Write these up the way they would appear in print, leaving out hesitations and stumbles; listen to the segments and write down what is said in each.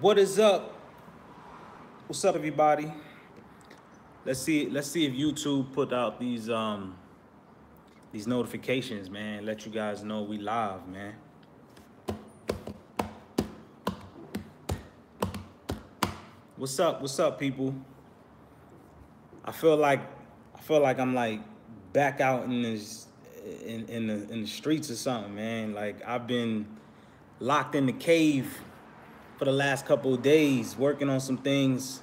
What is up? What's up, everybody? Let's see if YouTube put out these notifications, man. Let you guys know we live, man. What's up? What's up, people? I feel like I'm like back out in this in the streets or something, man. Like I've been locked in the cave for the last couple of days working on some things,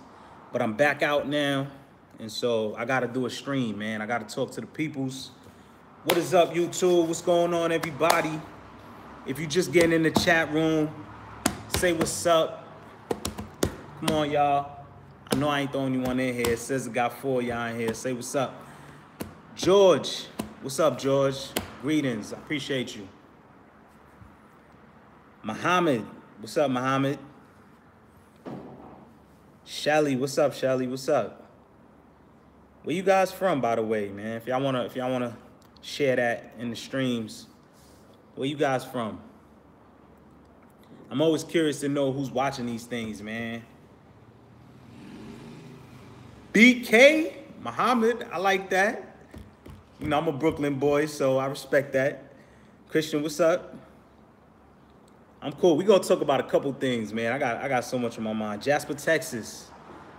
but I'm back out now, and so I gotta do a stream, man. I gotta talk to the peoples. What is up, YouTube? What's going on, everybody? If you just getting in the chat room, say what's up. Come on, y'all. I know I ain't the only one in here. It says it got 4 y'all in here. Say what's up. George, what's up, George? Greetings, I appreciate you. Muhammad, what's up, Muhammad? Shelly, what's up, Shelly? What's up? Where you guys from, by the way, man? If y'all wanna share that in the streams, where you guys from? I'm always curious to know who's watching these things, man. BK, Muhammad, I like that. You know, I'm a Brooklyn boy, so I respect that. Christian, what's up? I'm cool. We gonna talk about a couple things, man. I got so much on my mind. Jasper, Texas.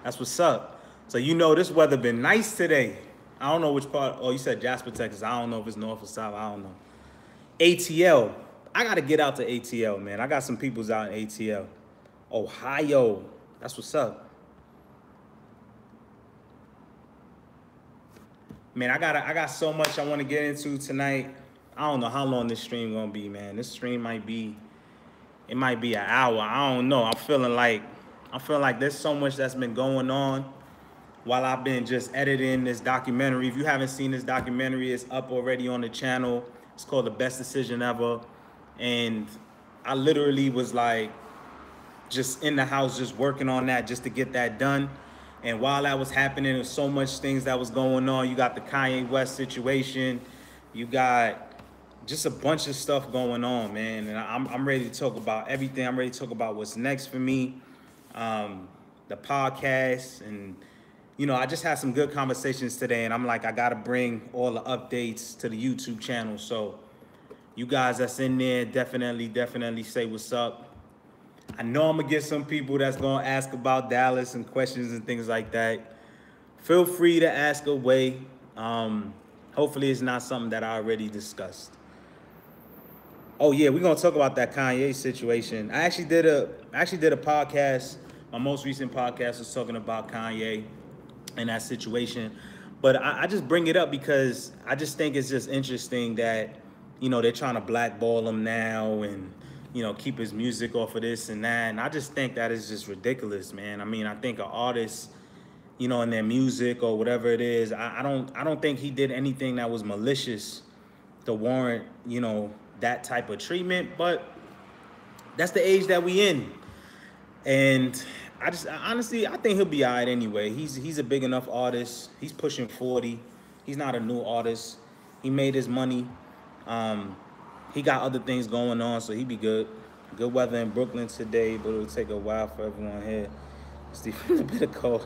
That's what's up. So you know this weather been nice today. I don't know which part. Oh, you said Jasper, Texas. I don't know if it's north or south. I don't know. ATL. I gotta get out to ATL, man. I got some peoples out in ATL. Ohio. That's what's up. Man, I got so much I want to get into tonight. I don't know how long this stream gonna be, man. This stream might be an hour. I don't know. I'm feeling like there's so much that's been going on while I've been just editing this documentary. If you haven't seen this documentary, it's up already on the channel. It's called The Best Decision Ever. And I literally was like just in the house just working on that just to get that done. And while that was happening, there's so much things that was going on. You got the Kanye West situation. You got just a bunch of stuff going on, man. And I'm ready to talk about everything. I'm ready to talk about what's next for me, the podcast. And, you know, I just had some good conversations today. And I'm like, I got to bring all the updates to the YouTube channel. So you guys that's in there, definitely say what's up. I know I'm going to get some people that's going to ask about Dallas and questions and things like that. Feel free to ask away. Hopefully it's not something that I already discussed. Oh yeah, we're gonna talk about that Kanye situation. I actually did a podcast. My most recent podcast was talking about Kanye and that situation. But I just bring it up because I just think it's just interesting that, you know, they're trying to blackball him now and, you know, keep his music off of this and that. And I just think that is just ridiculous, man. I mean, I think an artist, you know, in their music or whatever it is, I don't think he did anything that was malicious to warrant, you know, that type of treatment. But that's the age that we in. And honestly, I think he'll be all right anyway. He's a big enough artist. He's pushing 40. He's not a new artist. He made his money. He got other things going on, so he be good. Good weather in Brooklyn today, but it'll take a while for everyone here. It's a bit of cold.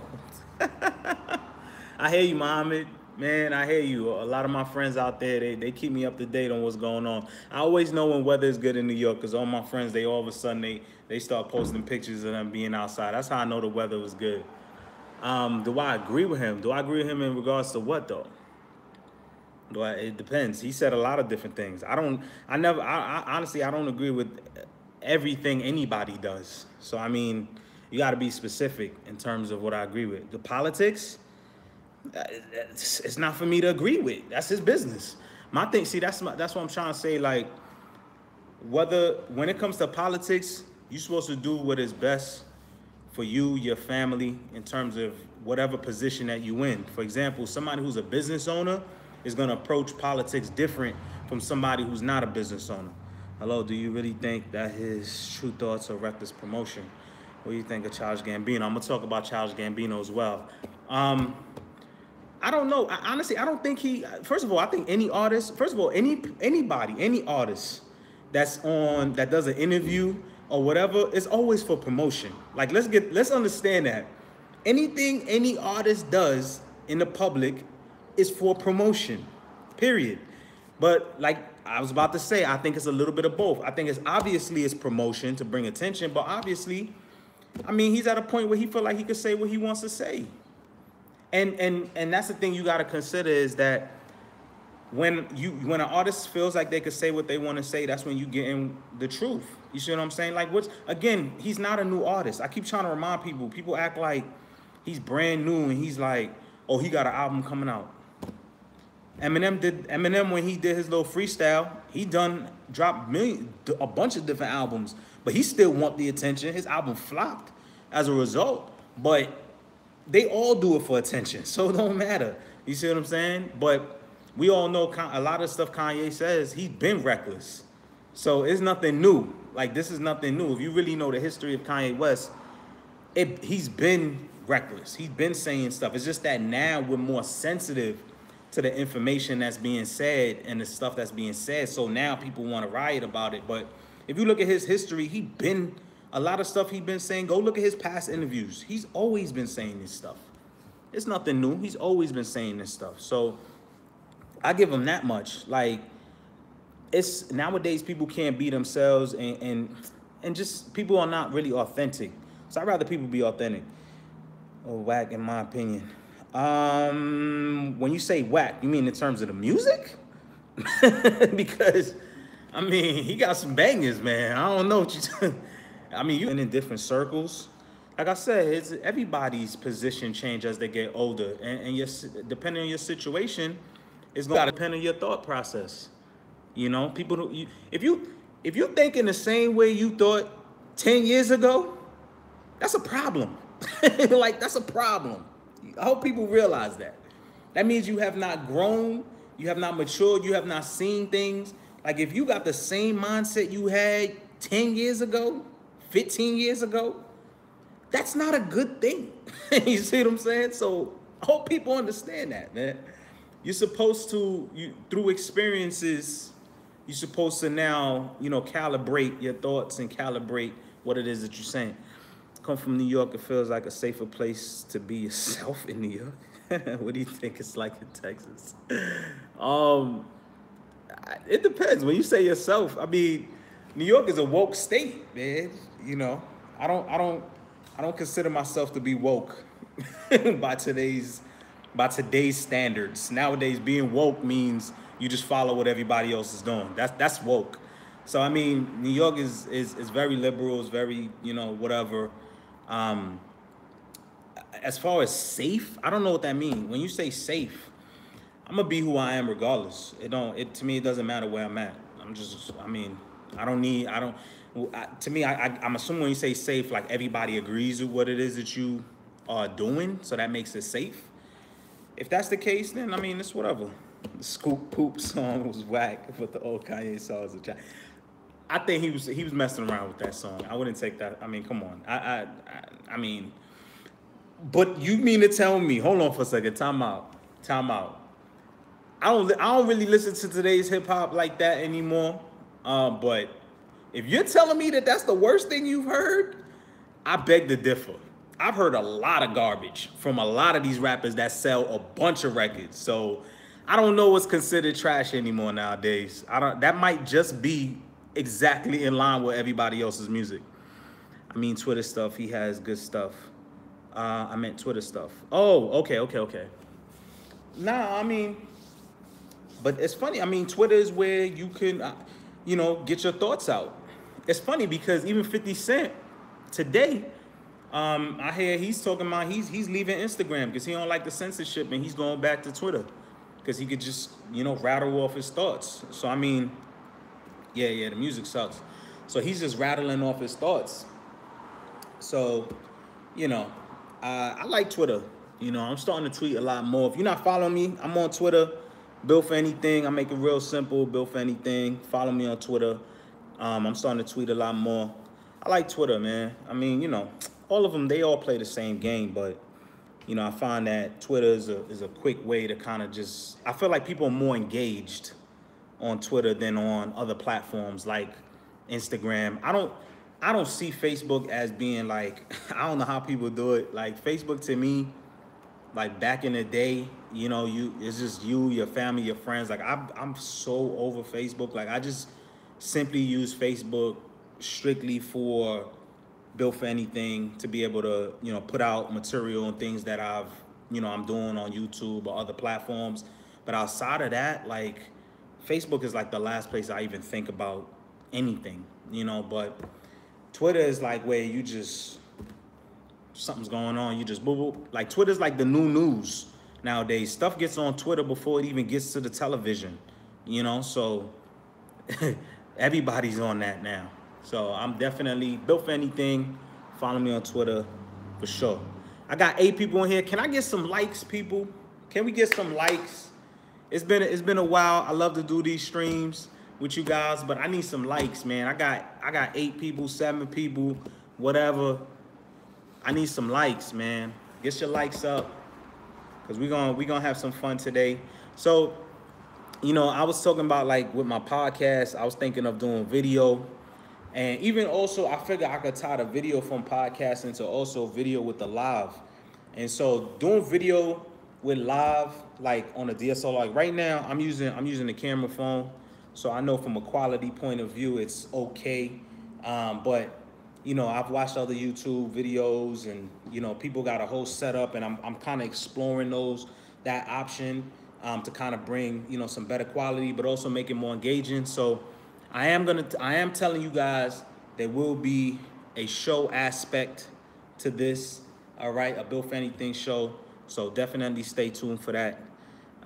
I hear you, Mohammed. Man, I hear you. A lot of my friends out there, they keep me up to date on what's going on. I always know when weather is good in New York because all my friends, they all of a sudden, they start posting pictures of them being outside. That's how I know the weather was good. Do I agree with him? Do I agree with him in regards to what, though? It depends. He said a lot of different things. I honestly, I don't agree with everything anybody does. So, I mean, you got to be specific in terms of what I agree with. The politics, it's not for me to agree with. That's his business. My thing, see, that's what I'm trying to say. Like, when it comes to politics, you're supposed to do what is best for you, your family, in terms of whatever position that you in. For example, somebody who's a business owner is going to approach politics different from somebody who's not a business owner. Hello, do you really think that his true thoughts are reckless promotion? What do you think of Childish Gambino? I'm going to talk about Childish Gambino as well. I don't know. Honestly, I don't think first of all, I think any artist, first of all, any artist that does an interview or whatever, it's always for promotion. Like let's understand that. Anything any artist does in the public is for promotion. Period. But like I was about to say, I think it's a little bit of both. I think it's promotion to bring attention, but obviously, I mean, he's at a point where he feel like he could say what he wants to say. And that's the thing you gotta consider is that when an artist feels like they could say what they want to say, that's when you get in the truth. You see what I'm saying? Like again, he's not a new artist. I keep trying to remind people. People act like he's brand new and he's like, oh, he got an album coming out. Eminem when he did his little freestyle, he dropped a bunch of different albums, but he still want the attention. His album flopped as a result, but they all do it for attention, so it don't matter. You see what I'm saying? But we all know a lot of stuff Kanye says, he's been reckless. So it's nothing new. Like, this is nothing new. If you really know the history of Kanye West, he's been reckless. He's been saying stuff. It's just that now we're more sensitive to the information that's being said and the stuff that's being said. So now people want to riot about it. But if you look at his history, a lot of stuff he's been saying. Go look at his past interviews. He's always been saying this stuff. It's nothing new. He's always been saying this stuff. So I give him that much. Like, it's nowadays people can't be themselves and just people are not really authentic. So I'd rather people be authentic or whack, in my opinion. When you say whack, you mean in terms of the music? Because I mean, he got some bangers, man. I don't know what you. I mean, you in different circles. Like I said, everybody's position change as they get older, and depending on your situation, it's gonna depend on your thought process. You know, if you thinking the same way you thought 10 years ago, that's a problem. Like, that's a problem. I hope people realize that. That means you have not grown, you have not matured, you have not seen things. Like, if you got the same mindset you had 10 years ago, 15 years ago, that's not a good thing. You see what I'm saying? So I hope people understand that, man. You're supposed to, through experiences, you're supposed to now, calibrate your thoughts and calibrate what it is that you're saying. Come from New York, it feels like a safer place to be yourself in New York. What do you think it's like in Texas? It depends. When you say yourself, I mean, New York is a woke state, man. I don't consider myself to be woke by today's standards. Nowadays, being woke means you just follow what everybody else is doing. That's woke. So I mean, New York is very liberal, is very, whatever. As far as safe, I don't know what that means. When you say safe, I'm gonna be who I am regardless. To me, it doesn't matter where I'm at. I'm assuming when you say safe, like everybody agrees with what it is that you are doing, so that makes it safe. If that's the case, then I mean, it's whatever. The Scoop Poop song was whack, but the old Kanye songs are. I think he was messing around with that song. I wouldn't take that. I mean, come on. I mean, but you mean to tell me? Hold on for a second. Time out. I don't really listen to today's hip hop like that anymore. But if you're telling me that that's the worst thing you've heard, I beg to differ. I've heard a lot of garbage from a lot of these rappers that sell a bunch of records. So I don't know what's considered trash anymore nowadays. That might just be exactly in line with everybody else's music. I mean, Twitter stuff, he has good stuff. I meant Twitter stuff. Oh, okay. Nah, I mean, but it's funny. I mean, Twitter is where you can, get your thoughts out. It's funny because even 50 Cent today, I hear he's talking about he's leaving Instagram because he don't like the censorship and he's going back to Twitter because he could just, rattle off his thoughts. So, I mean, yeah, the music sucks. So he's just rattling off his thoughts. So, I like Twitter. I'm starting to tweet a lot more. If you're not following me, I'm on Twitter. Built for anything. I make it real simple. Built for anything. Follow me on Twitter. I'm starting to tweet a lot more. I like Twitter, man. I mean, all of them, they all play the same game, but I find that Twitter is a quick way to kind of just. I feel like people are more engaged on Twitter than on other platforms like Instagram. I don't see Facebook as being like, I don't know how people do it. Like Facebook to me, like back in the day, you know, it's just you, your family, your friends. Like I'm so over Facebook. Like I just simply use Facebook strictly for Built for Anything, to be able to, you know, put out material and things that I'm doing on YouTube or other platforms. But outside of that, like Facebook is like the last place I even think about anything, you know. But Twitter is like where you just, something's going on, you just boop, boop. Like Twitter's like the new news nowadays. Stuff gets on Twitter before it even gets to the television, you know. So everybody's on that now. So I'm definitely Built for Anything. Follow me on Twitter for sure. I got 8 people in here. Can I get some likes, people? Can we get some likes? It's been a while. I love to do these streams with you guys, but I need some likes, man. I got 8 people, 7 people, whatever. I need some likes, man. Get your likes up, because we gonna have some fun today. So, you know, I was talking about, like, with my podcast, I was thinking of doing video. And even also, I figured I could tie the video from podcasting to also video with the live. And so doing video with live, like on a DSLR, like right now, I'm using the camera phone. So I know from a quality point of view, it's okay. But, you know, I've watched other YouTube videos, and, you know, people got a whole setup, and I'm kind of exploring that option to kind of bring, you know, some better quality, but also make it more engaging. So I am telling you guys there will be a show aspect to this, all right, a Built for Anything show. So definitely stay tuned for that.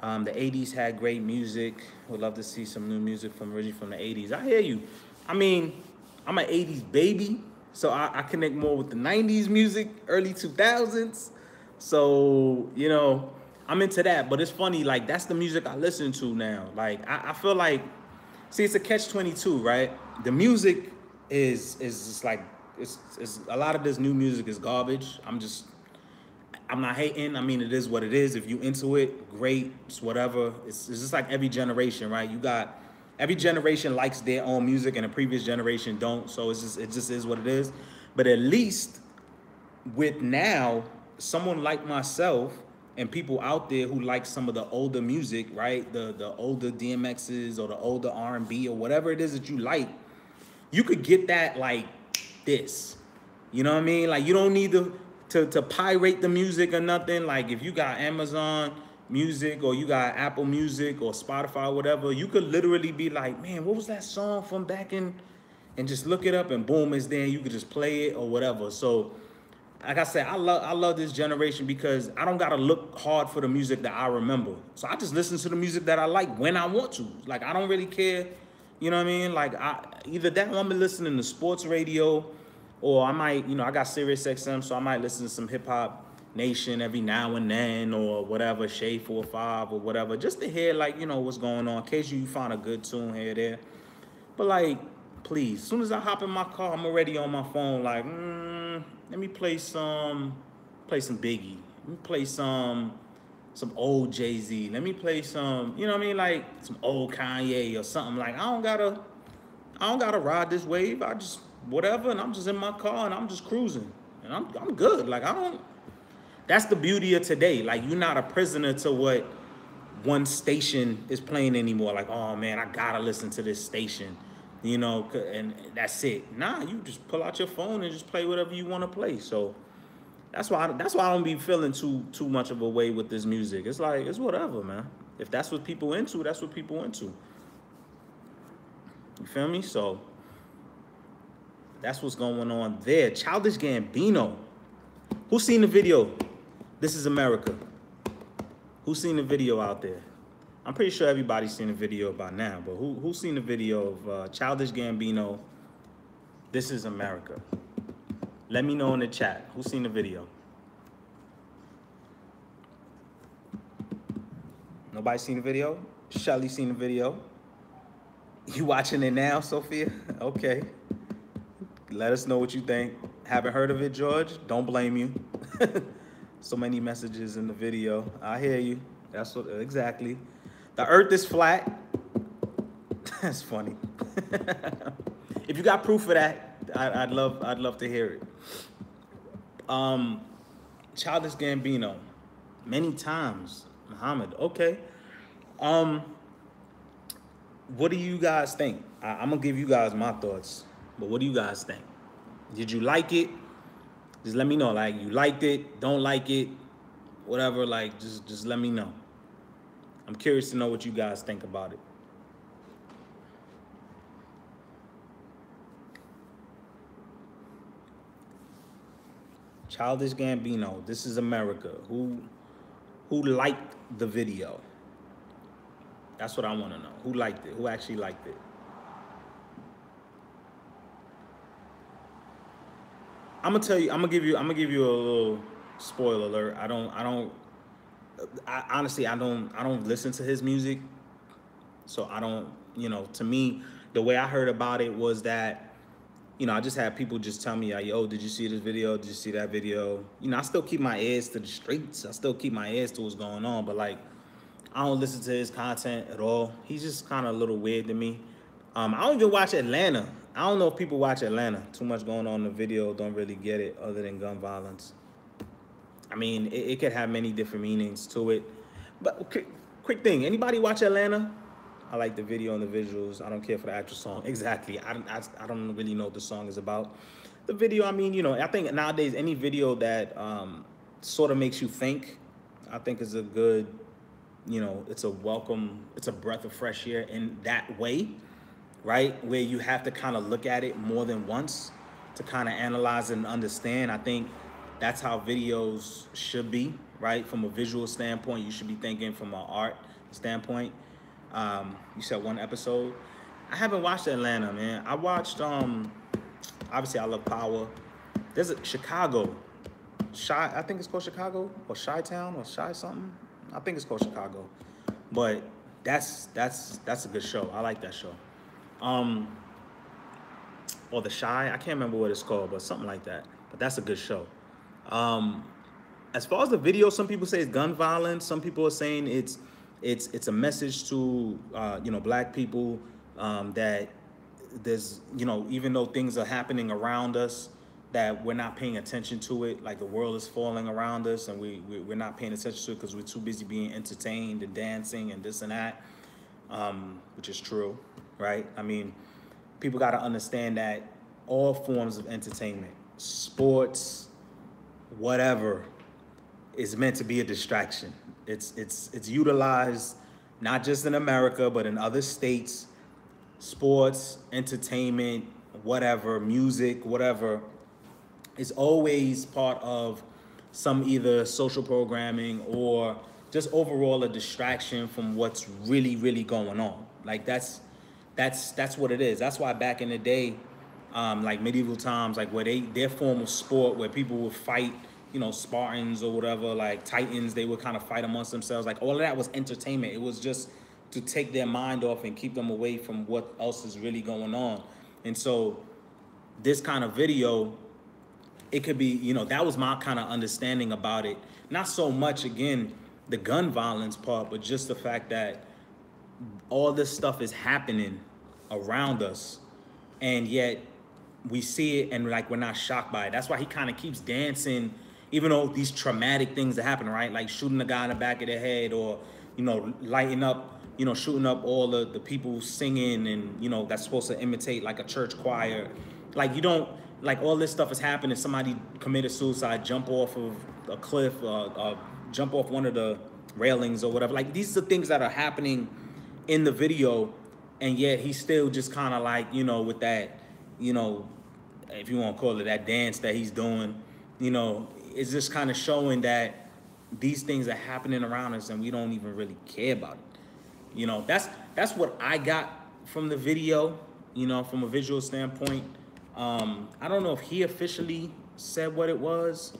The 80s had great music. Would love to see some new music originally from the 80s. I hear you. I mean, I'm an 80s baby, so I connect more with the 90s music, early 2000s. So, you know, I'm into that. But it's funny, like, that's the music I listen to now. Like, I feel like, see, it's a catch-22, right? The music is just like, it's a lot of this new music is garbage. I'm not hating. I mean, it is what it is. If you into it, great. It's whatever. It's just like every generation, right? Every generation likes their own music, and the previous generation don't. So it just is what it is. But at least with now, someone like myself and people out there who like some of the older music, right? The older DMXs or the older R&B or whatever it is that you like, you could get that like this. You know what I mean? Like, you don't need to pirate the music or nothing. Like, if you got Amazon Music or you got Apple Music or Spotify or whatever, you could literally be like, man, what was that song from back in, and just look it up, and boom, it's there. You could just play it or whatever. So, like I said, I love this generation because I don't gotta look hard for the music that I remember. So I just listen to the music that I like when I want to. Like, I don't really care, you know what I mean? Like, either that or I'm listening to sports radio, or I might, you know, I got Sirius XM, so I might listen to some Hip Hop Nation every now and then, or whatever, Shade 45 or whatever, just to hear, like, you know, what's going on, in case you find a good tune here or there. But, like, please, as soon as I hop in my car, I'm already on my phone, like, let me play some Biggie. Let me play some old Jay-Z. Let me play some, you know what I mean, like some old Kanye or something. Like, I don't gotta ride this wave. I just whatever, and I'm just in my car and I'm just cruising, and I'm good. Like, that's the beauty of today. Like, you're not a prisoner to what one station is playing anymore. Like, oh man, I gotta listen to this station, you know, and that's it. Nah, you just pull out your phone and just play whatever you want to play. So that's why I don't be feeling too much of a way with this music. It's like, it's whatever, man. If that's what people into, that's what people into. You feel me? So that's what's going on there. Childish Gambino. Who's seen the video? This Is America. Who's seen the video out there? I'm pretty sure everybody's seen the video by now, but who's seen the video of Childish Gambino, This Is America? Let me know in the chat. Who's seen the video? Nobody seen the video? Shelly seen the video? You watching it now, Sophia? Okay. Let us know what you think. Haven't heard of it, George? Don't blame you. So many messages in the video. I hear you. That's what, exactly. The earth is flat. That's funny. If you got proof of that, I'd love to hear it. Um, Childish Gambino, many times. Muhammad, okay. Um, what do you guys think? I'm gonna give you guys my thoughts, but what do you guys think? Did you like it? Just let me know. Like, you liked it, don't like it, whatever. Like, just let me know. I'm curious to know what you guys think about it. Childish Gambino, This Is America. Who liked the video? That's what I want to know. Who liked it? Who actually liked it? I'm gonna tell you. I'm gonna give you a little spoiler alert. Honestly, I don't listen to his music, so I don't. To me, the way I heard about it was that, I just had people just tell me, like, yo, did you see this video? Did you see that video? I still keep my ears to the streets. I still keep my ears to what's going on, but like, I don't listen to his content at all. He's just kind of a little weird to me. I don't even watch Atlanta. I don't know if people watch Atlanta. Too much going on in the video. Don't really get it other than gun violence. I mean, it could have many different meanings to it. But quick thing. Anybody watch Atlanta? I like the video and the visuals. I don't care for the actual song. Exactly. I don't really know what the song is about. The video, I mean, I think nowadays any video that sort of makes you think, I think is a good, it's a welcome, it's a breath of fresh air in that way, right? Where you have to kind of look at it more than once to kind of analyze and understand. I think that's how videos should be, right? From a visual standpoint, you should be thinking from an art standpoint. You said one episode. I haven't watched Atlanta, man. I watched, obviously I love Power. There's a Chicago. I think it's called Chicago, or Chi-Town, or Chi something. I think it's called Chicago. But that's a good show. I like that show. Or the Chi, I can't remember what it's called, but something like that. But that's a good show. As far as the video, some people say it's gun violence. Some people are saying it's a message to black people, that there's even though things are happening around us, that we're not paying attention to it. Like, the world is falling around us, and we're not paying attention to it because we're too busy being entertained and dancing and this and that, which is true, right? I mean, people got to understand that all forms of entertainment, sports, whatever, is meant to be a distraction. It's utilized not just in America, but in other states. Sports, entertainment, whatever, music, whatever, is always part of some either social programming or just overall a distraction from what's really, really going on. Like, that's what it is. That's why back in the day, like medieval times, like where their form of sport, where people would fight, Spartans or whatever, like Titans, they would kind of fight amongst themselves. Like, all of that was entertainment. It was just to take their mind off and keep them away from what else is really going on. And so this kind of video, it could be, that was my kind of understanding about it. Not so much, again, the gun violence part, but just the fact that all this stuff is happening around us, and yet we see it and like we're not shocked by it. That's why he kind of keeps dancing, even though these traumatic things that happen, right? Like shooting a guy in the back of the head, or lighting up, shooting up all the people singing, and that's supposed to imitate like a church choir. Like, you don't, like, all this stuff is happening. Somebody committed suicide, jump off of a cliff, jump off one of the railings or whatever. Like, these are things that are happening in the video, and yet he's still just kind of like, with that, if you want to call it that dance that he's doing, it's just kind of showing that these things are happening around us and we don't even really care about it. That's what I got from the video, from a visual standpoint. I don't know if he officially said what it was.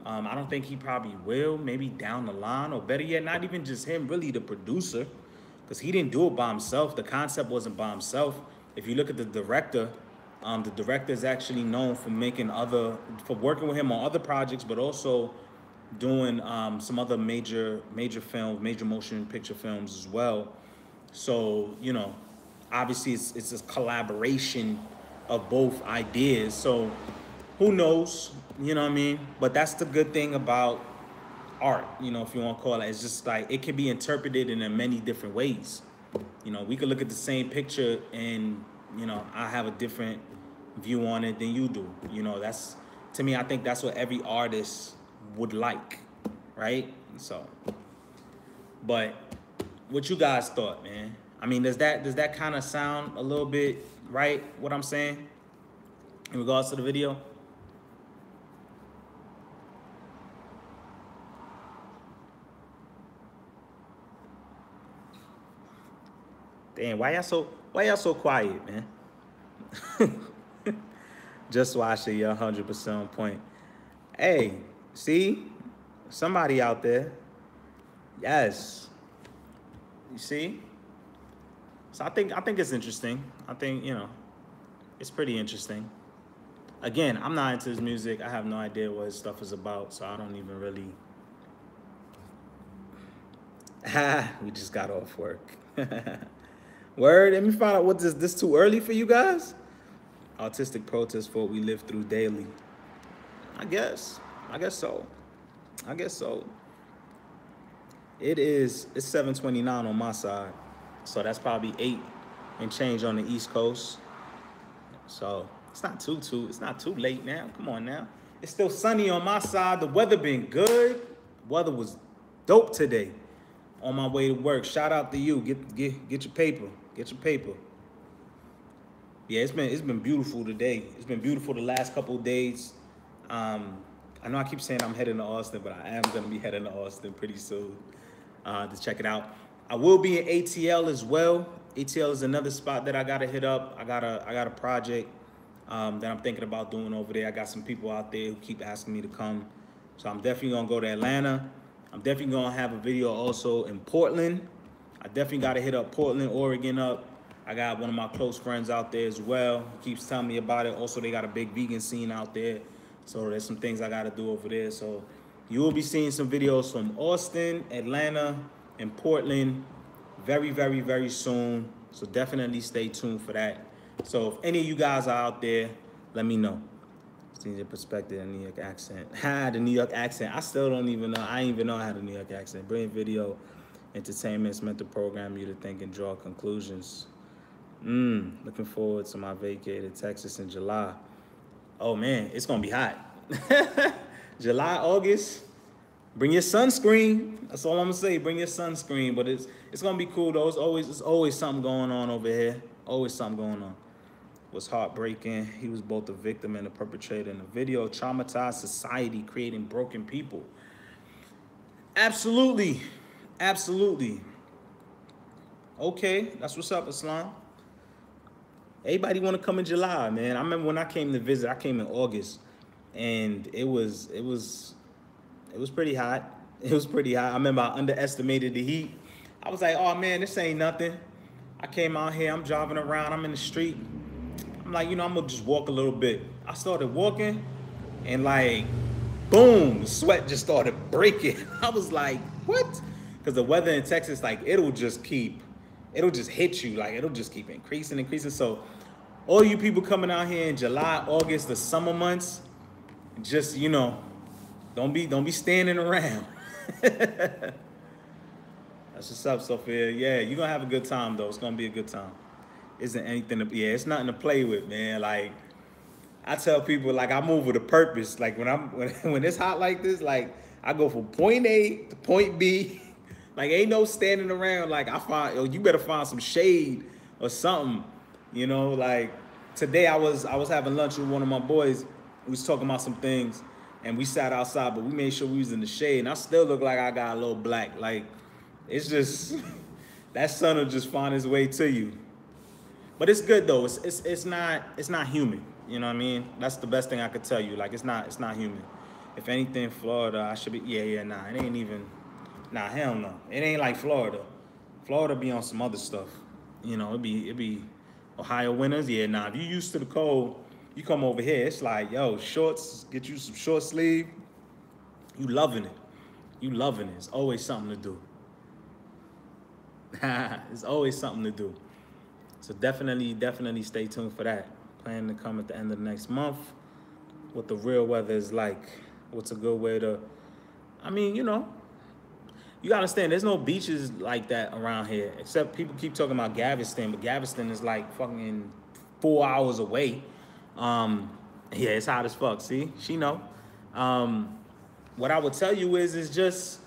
I don't think he probably will, maybe down the line, or better yet, not even just him, really the producer, because he didn't do it by himself. The concept wasn't by himself. If you look at the director is actually known for working with him on other projects, but also doing some other major films, major motion picture films as well. So, obviously it's a collaboration of both ideas. So who knows? You know what I mean? But that's the good thing about art, you know, if you want to call it. It's just like it can be interpreted in many different ways. You know, we could look at the same picture and, you know, I have a different view on it than you do. You know, that's, to me, I think that's what every artist would like, right? So, but what you guys thought, man? I mean, does that kind of sound a little bit right, what I'm saying, in regards to the video? Damn, why y'all so quiet, man? Just watch it, you're 100% on point. Hey, see? Somebody out there. Yes. You see? So I think it's interesting. I think, you know, it's pretty interesting. Again, I'm not into his music. I have no idea what his stuff is about, so I don't even really. We just got off work. Word, let me find out, what this too early for you guys? Autistic protest for what we live through daily. I guess so. It's 7:29 on my side. So that's probably 8 and change on the East Coast. So it's not too late now. Come on now. It's still sunny on my side. The weather been good. Weather was dope today. On my way to work. Shout out to you. Get your paper. Get your paper. Yeah, it's been beautiful today. It's been beautiful the last couple of days. I know I keep saying I'm heading to Austin, but I am gonna be heading to Austin pretty soon to check it out. I will be in ATL as well. ATL is another spot that I gotta hit up. I got a project that I'm thinking about doing over there. I got some people out there who keep asking me to come, so I'm definitely gonna go to Atlanta. I'm definitely gonna have a video also in Portland. I definitely gotta hit up Portland, Oregon up. I got one of my close friends out there as well. He keeps telling me about it. Also, they got a big vegan scene out there. So there's some things I gotta do over there. So you will be seeing some videos from Austin, Atlanta, and Portland very, very, very soon. So definitely stay tuned for that. So if any of you guys are out there, let me know. See your perspective, the New York accent. The New York accent. I still don't even know. I ain't even know I had a New York accent. Brilliant video. Entertainment's meant to program you to think and draw conclusions. Looking forward to my vacay to Texas in July. Oh man, it's gonna be hot. July, August. Bring your sunscreen. That's all I'm gonna say. Bring your sunscreen. But it's gonna be cool though. It's always something going on over here. Always something going on. Was heartbreaking. He was both a victim and a perpetrator in the video. Traumatized society, creating broken people. Absolutely. Absolutely. Okay, that's what's up, Islam. Everybody want to come in July, man. I remember when I came to visit, I came in August, and it was pretty hot. It was pretty hot. I remember I underestimated the heat. I was like, oh man, this ain't nothing. I came out here, I'm driving around, I'm in the street. I'm like, you know, I'm gonna just walk a little bit. I started walking, and like, boom, sweat just started breaking. I was like, what? Because the weather in Texas, like, it'll just hit you. Like, it'll just keep increasing. So all you people coming out here in July, August, the summer months, just, you know, don't be standing around. That's what's up, Sophia. Yeah, you're gonna have a good time though. It's gonna be a good time. Isn't anything to, yeah, it's nothing to play with, man. Like, I tell people, like, I move with a purpose. Like, when it's hot like this, like, I go from point A to point B. Like, ain't no standing around. Like, you better find some shade or something. You know, like, today I was having lunch with one of my boys. We was talking about some things, and we sat outside, but we made sure we was in the shade. And I still look like I got a little black. Like, it's just, that sun will just find its way to you. But it's good though. It's not human. You know what I mean? That's the best thing I could tell you. Like, it's not human. If anything, Florida, I should be, nah, it ain't even, nah, hell no. It ain't like Florida. Florida be on some other stuff. You know, it be Ohio winters. Yeah, nah, if you used to the cold, you come over here, it's like, yo, shorts, get you some short sleeve. You loving it. It's always something to do. It's always something to do. So definitely stay tuned for that. Planning to come at the end of the next month. What the real weather is like. What's a good way to, I mean, you know, you gotta understand, there's no beaches like that around here. Except people keep talking about Galveston, but Galveston is like fucking 4 hours away. Yeah, it's hot as fuck. See, she know. What I would tell you is just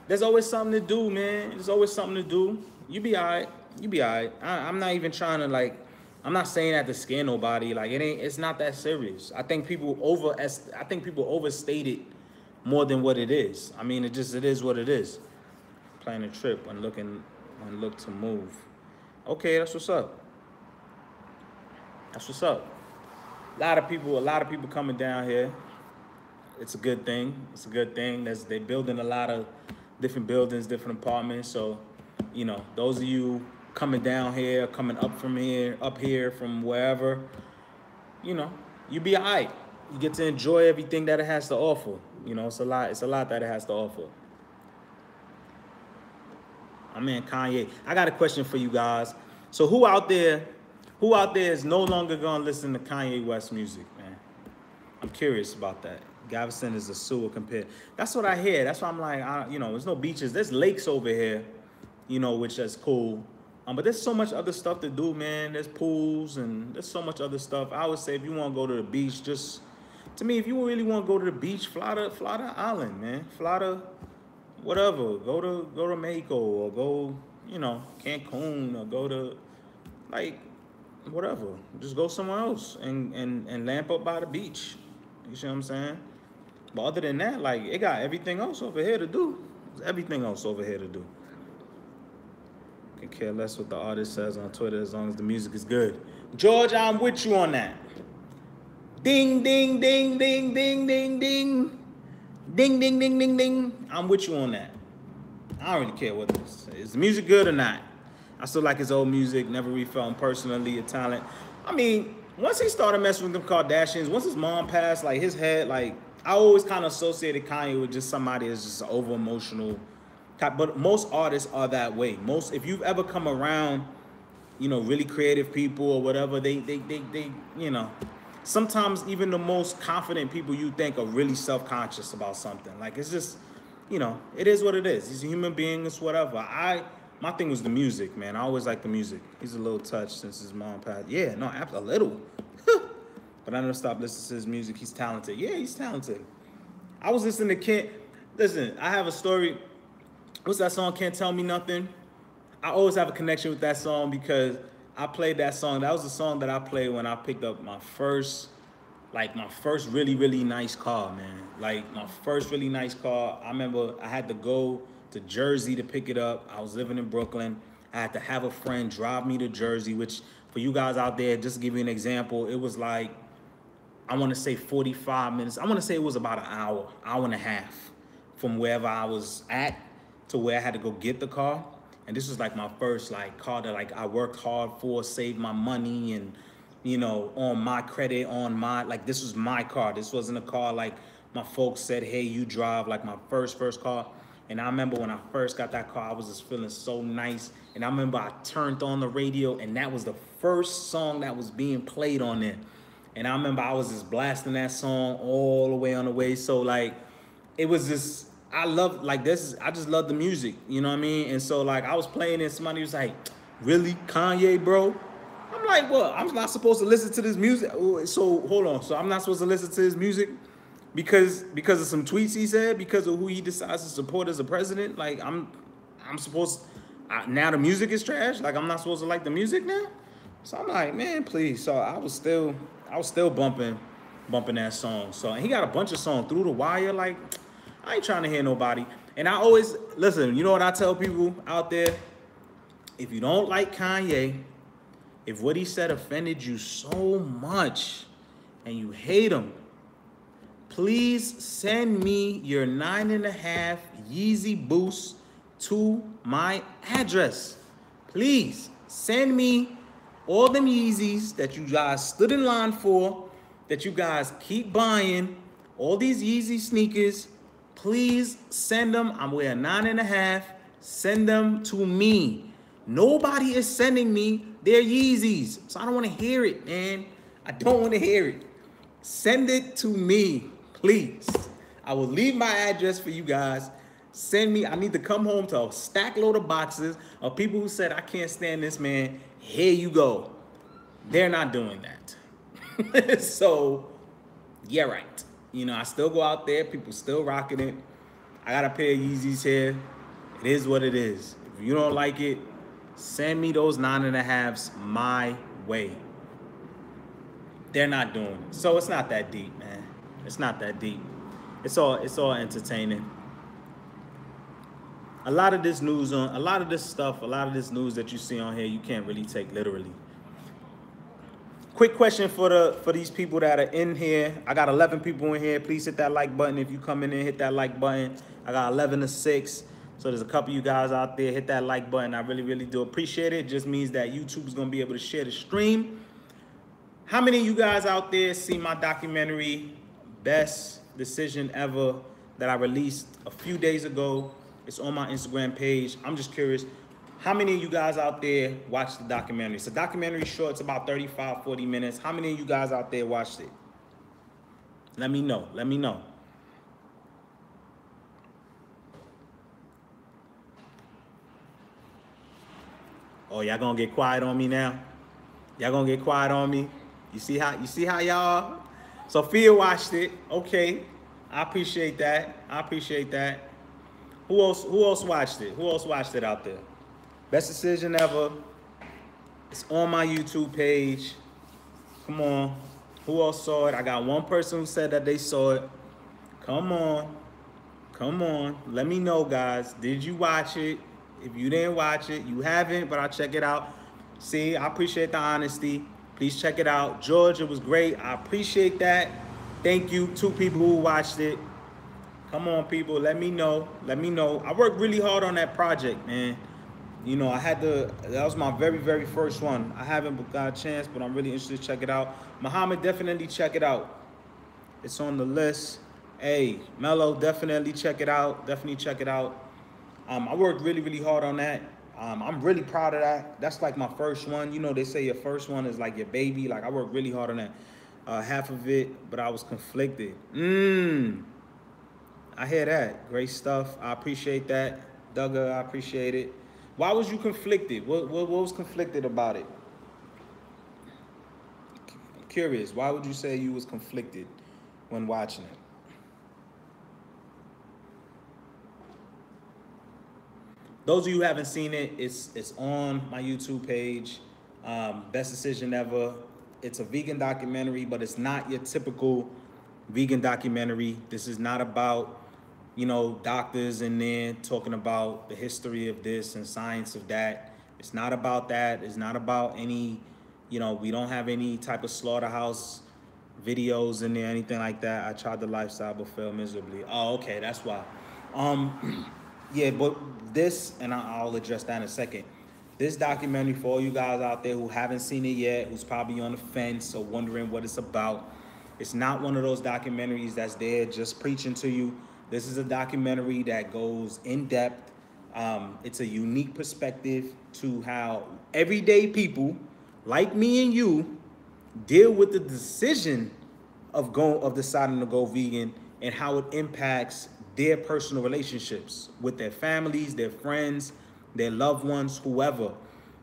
there's always something to do, man. There's always something to do. You be alright. You be alright. I'm not even trying to like. I'm not saying that to scare nobody. Like it ain't. It's not that serious. I think people overstate it more than what it is. I mean, it is what it is. Planning a trip and look to move. Okay, that's what's up. That's what's up. A lot of people coming down here. It's a good thing. It's a good thing. They're building a lot of different buildings, different apartments. So, you know, those of you coming down here, coming up here from wherever, you know, you be all right. You get to enjoy everything that it has to offer. You know, it's a lot that it has to offer. My man Kanye. I got a question for you guys. So who out there is no longer gonna listen to Kanye West music, man? I'm curious about that. Galveston is a sewer compared. That's what I hear. That's why I'm like, you know, there's no beaches. There's lakes over here, you know, which is cool. But there's so much other stuff to do, man. There's pools and there's so much other stuff. I would say if you want to go to the beach, just to me, if you really want to go to the beach, fly to island, man. Fly to whatever. Go to Mexico or go, you know, Cancun or go to like whatever. Just go somewhere else and lamp up by the beach. You see what I'm saying? But other than that, like it got everything else over here to do. There's everything else over here to do. Can care less what the artist says on Twitter as long as the music is good. George, I'm with you on that. Ding, ding, ding, ding, ding, ding, ding. Ding, ding, ding, ding, ding. I'm with you on that. I don't really care what this is. The music good or not? I still like his old music. Never really felt him personally a talent. I mean, once he started messing with them Kardashians, once his mom passed, like his head, like I always kind of associated Kanye with just somebody that's just over emotional. But most artists are that way. If you've ever come around, you know, really creative people or whatever, they you know, sometimes even the most confident people you think are really self-conscious about something. Like it's just, you know, it is what it is. He's a human being, it's whatever. My thing was the music, man. I always liked the music. He's a little touched since his mom passed. Yeah, no, a little. But I never stopped listening to his music. He's talented. Yeah, he's talented. I was listening to Kent. Listen, I have a story. What's that song, Can't Tell Me Nothing? I always have a connection with that song because I played that song. That was the song that I played when I picked up my first really, really nice car, man. Like my first really nice car. I remember I had to go to Jersey to pick it up. I was living in Brooklyn. I had to have a friend drive me to Jersey, which for you guys out there, just to give you an example, it was like, I want to say 45 minutes. I want to say it was about an hour and a half from wherever I was at to where I had to go get the car. And this was like my first like car that like I worked hard for, saved my money and, you know, on my credit, like this was my car. This wasn't a car like my folks said, hey, you drive, like my first car. And I remember when I first got that car, I was just feeling so nice. And I remember I turned on the radio and that was the first song that was being played on there. And I remember I was just blasting that song all the way on the way. So like, it was just, I just love the music, you know what I mean? And so like, I was playing it, somebody was like, really, Kanye, bro? I'm like, what? I'm not supposed to listen to this music? So hold on, so I'm not supposed to listen to his music because of some tweets he said, because of who he decides to support as a president? Like, I'm supposed, now the music is trash? Like, I'm not supposed to like the music now? So I'm like, man, please. So I was still bumping that song. So he got a bunch of songs, Through the Wire, like, I ain't trying to hear nobody. And I always, listen, you know what I tell people out there? If you don't like Kanye, if what he said offended you so much and you hate him, please send me your 9.5 Yeezy Boost to my address. Please send me all them Yeezys that you guys stood in line for, that you guys keep buying, all these Yeezy sneakers. Please send them. I'm wearing 9.5. Send them to me. Nobody is sending me their Yeezys. So I don't want to hear it, man. I don't want to hear it. Send it to me, please. I will leave my address for you guys. Send me. I need to come home to a stack load of boxes of people who said, I can't stand this man. Here you go. They're not doing that. So, yeah, right. You know, I still go out there. People still rocking it. I got a pair of Yeezys here. It is what it is. If you don't like it, send me those 9.5s my way. They're not doing it. So it's not that deep, man. It's not that deep. It's all entertaining. A lot of this news a lot of this news that you see on here, you can't really take literally. Quick question for these people that are in here. I got 11 people in here. Please hit that like button. If you come in and hit that like button. I got 11 to 6. So there's a couple of you guys out there. Hit that like button. I really, really do appreciate it. It just means that YouTube is going to be able to share the stream. How many of you guys out there see my documentary, Best Decision Ever, that I released a few days ago? It's on my Instagram page. I'm just curious. How many of you guys out there watched the documentary? It's a documentary short. It's about 35, 40 minutes. How many of you guys out there watched it? Let me know. Let me know. Oh, y'all gonna get quiet on me now? Y'all gonna get quiet on me? You see how y'all? Sophia watched it. Okay. I appreciate that. I appreciate that. Who else watched it? Who else watched it out there? Best Decision Ever. It's on my YouTube page. Come on. Who else saw it? I got one person who said that they saw it. Come on. Come on. Let me know, guys. Did you watch it? If you didn't watch it, you haven't, but I'll check it out. See, I appreciate the honesty. Please check it out. George, it was great. I appreciate that. Thank you. 2 people who watched it. Come on, people. Let me know. Let me know. I worked really hard on that project, man. You know, that was my very, very first one. I haven't got a chance, but I'm really interested to check it out. Muhammad, definitely check it out. It's on the list. Hey, Mello, definitely check it out. Definitely check it out. I worked really, really hard on that. I'm really proud of that. That's like my first one. You know, they say your first one is like your baby. Like, I worked really hard on that. Half of it, but I was conflicted. I hear that. Great stuff. I appreciate that. Duggar, I appreciate it. Why was you conflicted? What was conflicted about it? I'm curious. Why would you say you was conflicted when watching it? Those of you who haven't seen it, it's on my YouTube page. Best Decision Ever. It's a vegan documentary, but it's not your typical vegan documentary. This is not about, you know, doctors in there talking about the history of this and science of that. It's not about that. It's not about any, you know, we don't have any type of slaughterhouse videos in there, anything like that. I tried the lifestyle but failed miserably. Oh, okay, that's why. Yeah, but this, and I'll address that in a second. This documentary, for all you guys out there who haven't seen it yet, who's probably on the fence or wondering what it's about, it's not one of those documentaries that's there just preaching to you. This is a documentary that goes in depth. It's a unique perspective to how everyday people like me and you deal with the decision of deciding to go vegan and how it impacts their personal relationships with their families, their friends, their loved ones, whoever.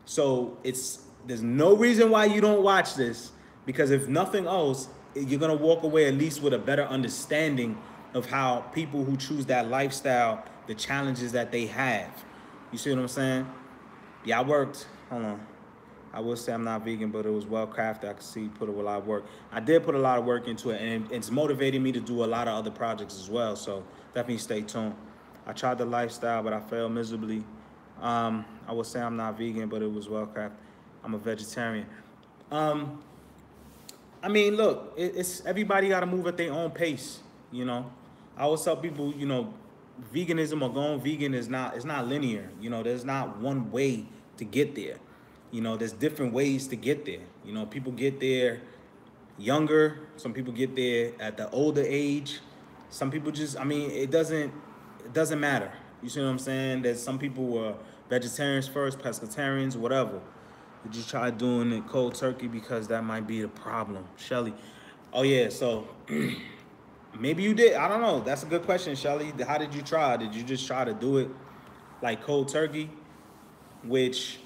So there's no reason why you don't watch this, because if nothing else, you're gonna walk away at least with a better understanding of how people who choose that lifestyle, the challenges that they have. You see what I'm saying? Yeah, hold on. I will say I'm not vegan, but it was well crafted. I could see you put a lot of work. I did put a lot of work into it, and it's motivated me to do a lot of other projects as well. So definitely stay tuned. I tried the lifestyle, but I failed miserably. I would say I'm not vegan, but it was well crafted. I'm a vegetarian. I mean, look, it's everybody got to move at their own pace. You know, I always tell people, you know, veganism or going vegan it's not linear. You know, there's not one way to get there. You know, there's different ways to get there. You know, people get there younger. Some people get there at the older age. Some people just, I mean, it doesn't matter. You see what I'm saying? There's some people who are vegetarians first, pescatarians, whatever. Did you try doing it cold turkey? Because that might be the problem. Shelly. Oh yeah, so maybe you did. I don't know. That's a good question, Shelly. How did you try? Did you just try to do it like cold turkey? Which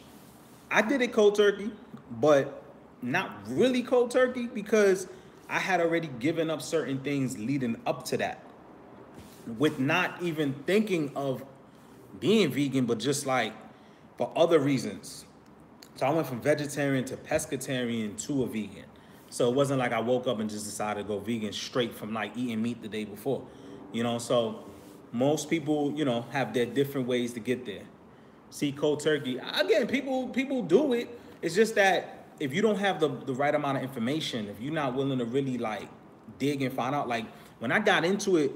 I did it cold turkey, but not really cold turkey because I had already given up certain things leading up to that with not even thinking of being vegan, but just like for other reasons. So I went from vegetarian to pescatarian to a vegan. So it wasn't like I woke up and just decided to go vegan straight from like eating meat the day before. So most people, have their different ways to get there. See, cold turkey, again, people do it. It's just that if you don't have the right amount of information, if you're not willing to really like dig and find out, like when I got into it,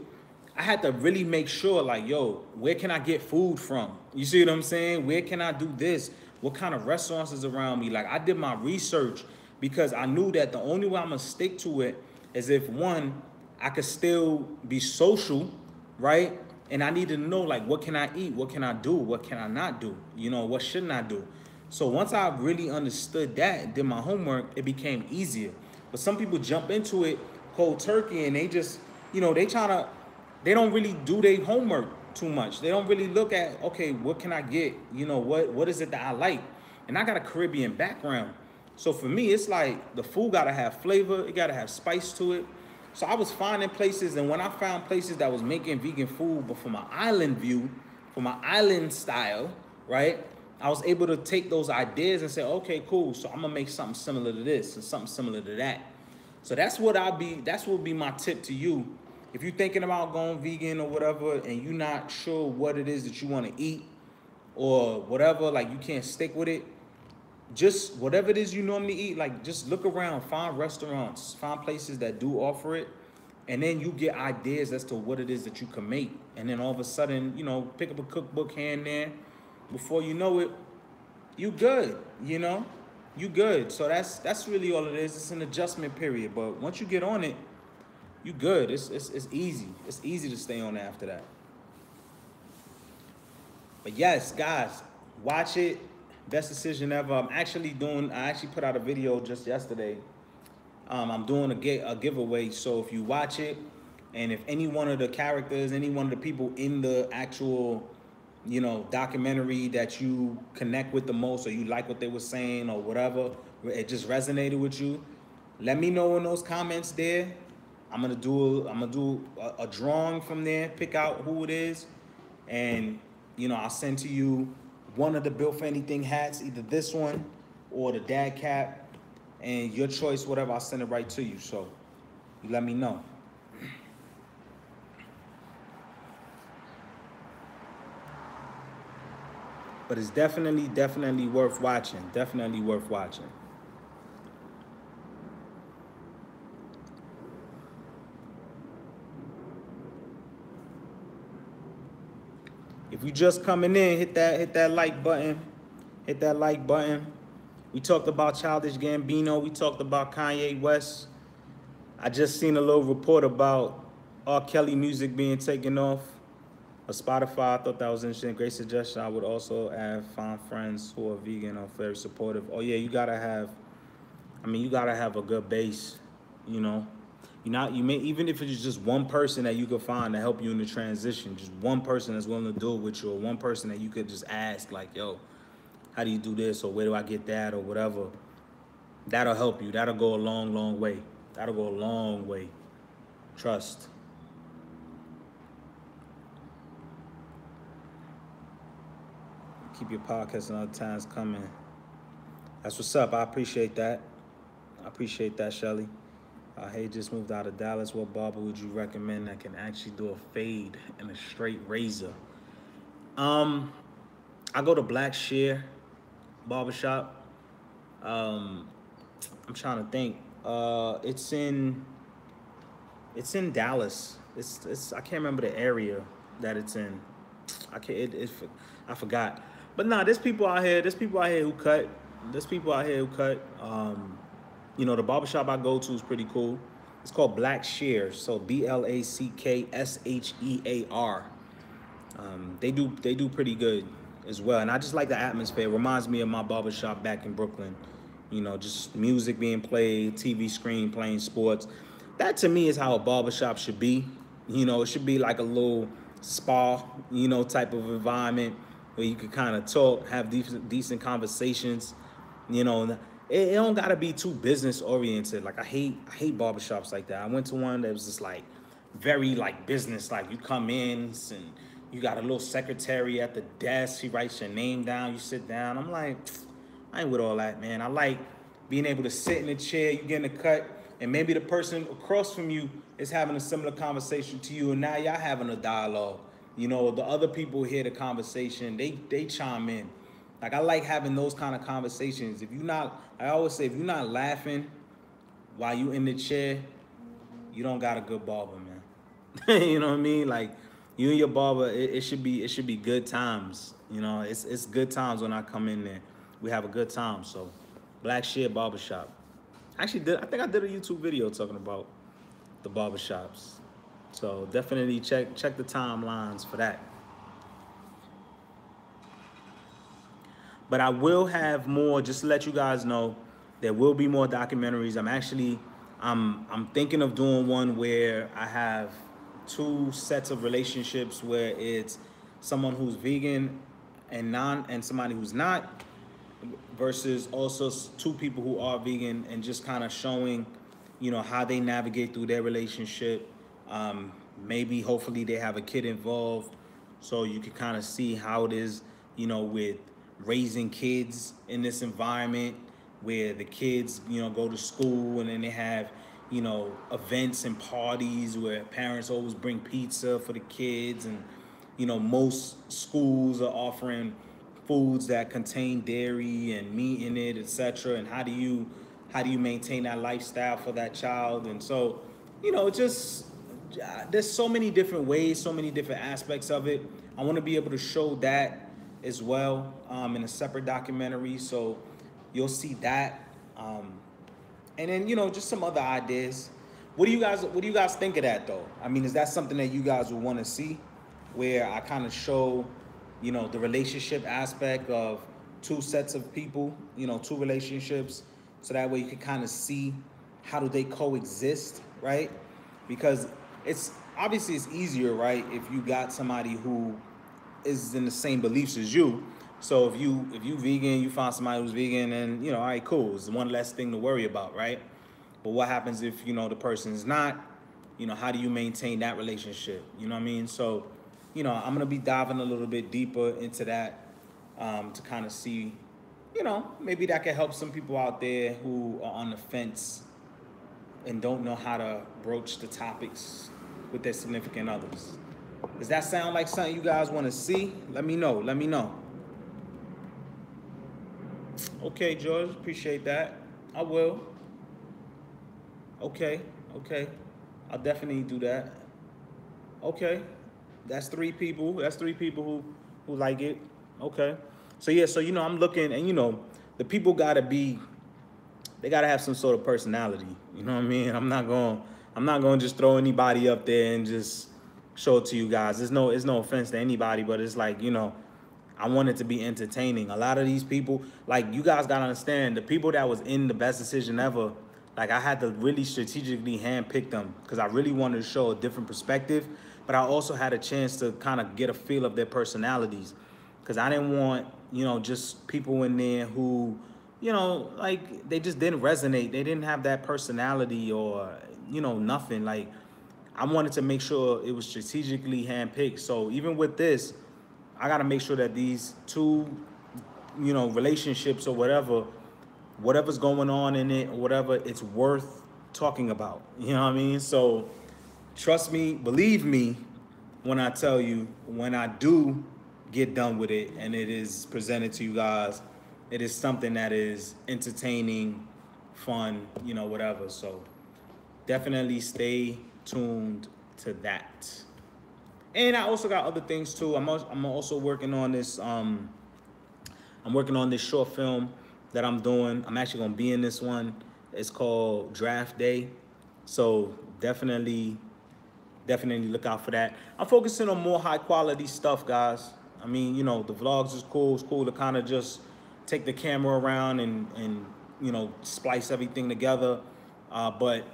I had to really make sure, like, yo, where can I get food from? You see what I'm saying? Where can I do this? What kind of restaurants is around me? Like, I did my research because I knew that the only way I'm gonna stick to it is if, one, I could still be social, right? And I needed to know, like, what can I eat? What can I do? What can I not do? What shouldn't I do? So once I really understood that and did my homework, it became easier. But some people jump into it cold turkey and they just, they don't really do their homework too much. They don't really look at, okay, what can I get? What is it that I like? And I got a Caribbean background. So for me, it's like the food gotta have flavor, it gotta have spice to it. So I was finding places, and when I found places that was making vegan food, but from an island view, from an island style, right? I was able to take those ideas and say, okay, cool. So I'm gonna make something similar to this and something similar to that. So that's what would be my tip to you. If you're thinking about going vegan or whatever, and you're not sure what it is that you want to eat or whatever, like you can't stick with it, just whatever it is you normally eat, like just look around, find restaurants, find places that do offer it, and then you get ideas as to what it is that you can make. And then all of a sudden, pick up a cookbook here and there. Before you know it, you good, you good. So that's really all it is. It's an adjustment period. But once you get on it, you good. It's easy. It's easy to stay on after that. But yes, guys, watch it. Best decision ever. I actually put out a video just yesterday. I'm doing a giveaway. So if you watch it, and if any one of the characters, any one of the people in the actual, documentary that you connect with the most, or you like what they were saying or whatever, it just resonated with you, let me know in those comments there. I'm gonna do a drawing from there, pick out who it is, and I'll send to you one of the Built for Anything hats, either this one or the dad cap, and your choice, whatever, I'll send it right to you. So you let me know. But it's definitely worth watching. Definitely worth watching. If you just coming in, hit that like button. Hit that like button. We talked about Childish Gambino. We talked about Kanye West. I just seen a little report about R. Kelly music being taken off of Spotify. I thought that was interesting. Great suggestion. I would also find friends who are vegan or very supportive. Oh yeah, you gotta have a good base, even if it's just one person that you could find to help you in the transition, just one person that's willing to do it with you, or one person that you could just ask, like, yo, how do you do this, or where do I get that, or whatever. That'll help you. That'll go a long way. That'll go a long way. Trust. Keep your podcast and other times coming. That's what's up. I appreciate that. Shelly. Hey, just moved out of Dallas. What barber would you recommend that can actually do a fade and a straight razor? I go to Black Shear Barbershop. I'm trying to think. It's in Dallas. I can't remember the area that it's in. I forgot. But nah, there's people out here who cut. The barbershop I go to is pretty cool. It's called Black Shear, so BLACKSHEAR. They do pretty good. as well. And I just like the atmosphere. It reminds me of my barbershop back in Brooklyn. You know, just music being played, TV screen playing sports. That to me is how a barbershop should be. You know, it should be like a little spa, you know, type of environment where you could kind of talk, have decent conversations. You know, it don't gotta be too business oriented. Like I hate barbershops like that. I went to one that was just like very like business. Like you come in and you got a little secretary at the desk. He writes your name down. You sit down. I'm like, I ain't with all that, man. I like being able to sit in a chair. You get in a cut, and maybe the person across from you is having a similar conversation to you, and now y'all having a dialogue. You know, the other people hear the conversation. They chime in. Like I like having those kind of conversations. If you're not, I always say, if you're not laughing while you in the chair, you don't got a good barber, man. You know what I mean? Like you and your barber, it should be good times. You know, it's good times when I come in there. We have a good time. So, Black Shear Barbershop. I think I did a YouTube video talking about the barbershops. So definitely check the timelines for that. But I will have more, just to let you guys know, there will be more documentaries. I'm thinking of doing one where I have two sets of relationships where it's someone who's vegan and somebody who's not, versus also two people who are vegan, and just kind of showing, you know, how they navigate through their relationship. Maybe hopefully they have a kid involved, so you can kind of see how it is, you know, with raising kids in this environment where the kids, you know, go to school and then they have, you know, events and parties where parents always bring pizza for the kids, and you know, most schools are offering foods that contain dairy and meat in it, etc. And how do you maintain that lifestyle for that child? And so, you know, just there's so many different ways, so many different aspects of it. I want to be able to show that as well in a separate documentary, so you'll see that. And then, you know, just some other ideas. What do you guys think of that though? I mean, is that something that you guys would want to see, where I kind of show, you know, the relationship aspect of two sets of people, you know, two relationships, so that way you can kind of see how do they coexist, right? Because it's easier, right, if you got somebody who is in the same beliefs as you. So if you vegan, you find somebody who's vegan, and you know, all right, cool, it's one less thing to worry about, right? But what happens if, you know, the person's not? You know, how do you maintain that relationship? You know what I mean? So, you know, I'm gonna be diving a little bit deeper into that to kind of see, you know, maybe that can help some people out there who are on the fence and don't know how to broach the topics with their significant others. Does that sound like something you guys want to see? Let me know. Let me know. Okay, George, appreciate that. I will. Okay. I'll definitely do that. Okay. That's three people. That's three people who like it. Okay. So yeah, so you know, I'm looking, and you know, the people gotta have some sort of personality. You know what I mean? I'm not gonna just throw anybody up there and just show it to you guys. It's no offense to anybody, but it's like, you know, I want it to be entertaining. A lot of these people, like, you guys gotta understand, the people that was in the Best Decision Ever, like, I had to really strategically handpick them because I really wanted to show a different perspective, but I also had a chance to kind of get a feel of their personalities, because I didn't want, you know, just people in there who, you know, like, they just didn't resonate. They didn't have that personality or, you know, nothing. Like, I wanted to make sure it was strategically handpicked. So even with this, I got to make sure that these two, you know, relationships or whatever's going on in it or whatever, it's worth talking about. You know what I mean? So trust me, believe me, when I tell you, when I do get done with it and it is presented to you guys, it is something that is entertaining, fun, you know, whatever. So definitely stay tuned to that. And I also got other things too. I'm also working on this. I'm working on this short film that I'm doing. I'm actually gonna be in this one. It's called Draft Day. So definitely look out for that. I'm focusing on more high quality stuff, guys. I mean, you know, the vlogs is cool. It's cool to kind of just take the camera around and you know, splice everything together. But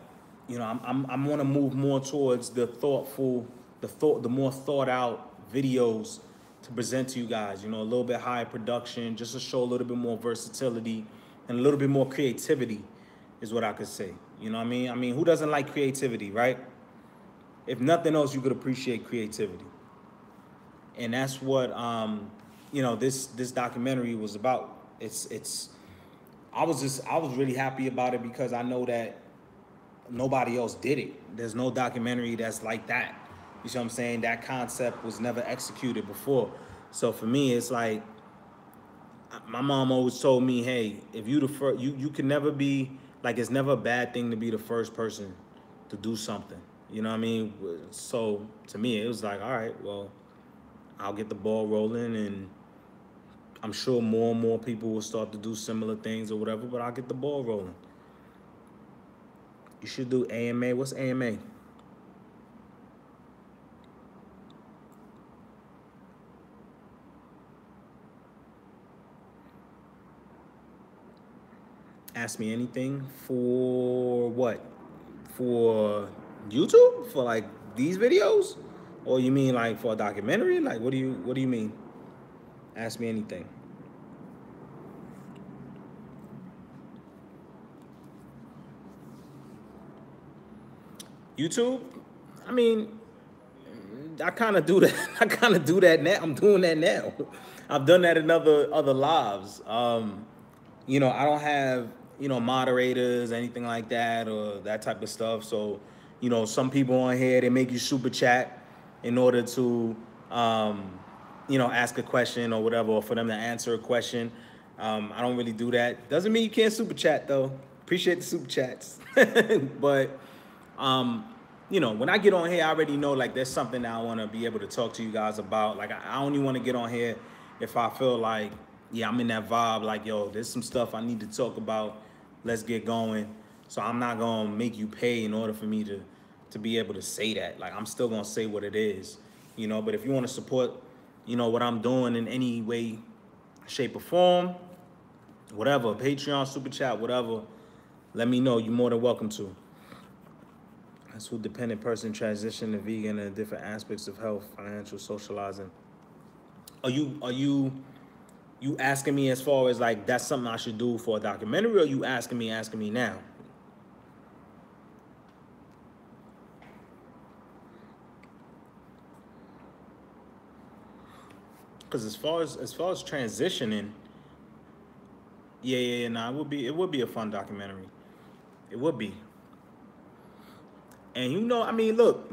you know, I'm want to move more towards the the more thought out videos to present to you guys. You know, a little bit higher production, just to show a little bit more versatility and a little bit more creativity, is what I could say. You know what I mean? I mean, who doesn't like creativity, right? If nothing else, you could appreciate creativity, and that's what you know, this documentary was about. It's I was really happy about it because I know that nobody else did it. There's no documentary that's like that. You see what I'm saying? That concept was never executed before. So for me, it's like my mom always told me, hey, if you the first, you can never be like, it's never a bad thing to be the first person to do something. You know what I mean? So to me, it was like, all right, well, I'll get the ball rolling, and I'm sure more and more people will start to do similar things or whatever, but I'll get the ball rolling. You should do AMA. What's AMA? Ask me anything for what? For YouTube? For like these videos? Or you mean like for a documentary? Like what do you mean? Ask me anything. YouTube? I mean, I kind of do that. I kind of do that now. I'm doing that now. I've done that in other lives. You know, I don't have, you know, moderators, anything like that, or that type of stuff. So, you know, some people on here, they make you super chat in order to, you know, ask a question or whatever, or for them to answer a question. I don't really do that. Doesn't mean you can't super chat though. Appreciate the super chats, but you know, when I get on here, I already know like there's something that I want to be able to talk to you guys about. Like I only want to get on here if I feel like, yeah, I'm in that vibe. Like, yo, there's some stuff I need to talk about. Let's get going. So I'm not gonna make you pay in order for me to be able to say that. Like I'm still gonna say what it is, you know. But if you want to support, you know, what I'm doing in any way, shape, or form, whatever, Patreon, super chat, whatever, let me know. You're more than welcome to. That's who dependent person transition to vegan and different aspects of health, financial, socializing. Are you asking me as far as like that's something I should do for a documentary, or are you asking me now? Because as far as transitioning, yeah, nah, it would be a fun documentary. It would be. And you know, I mean, look,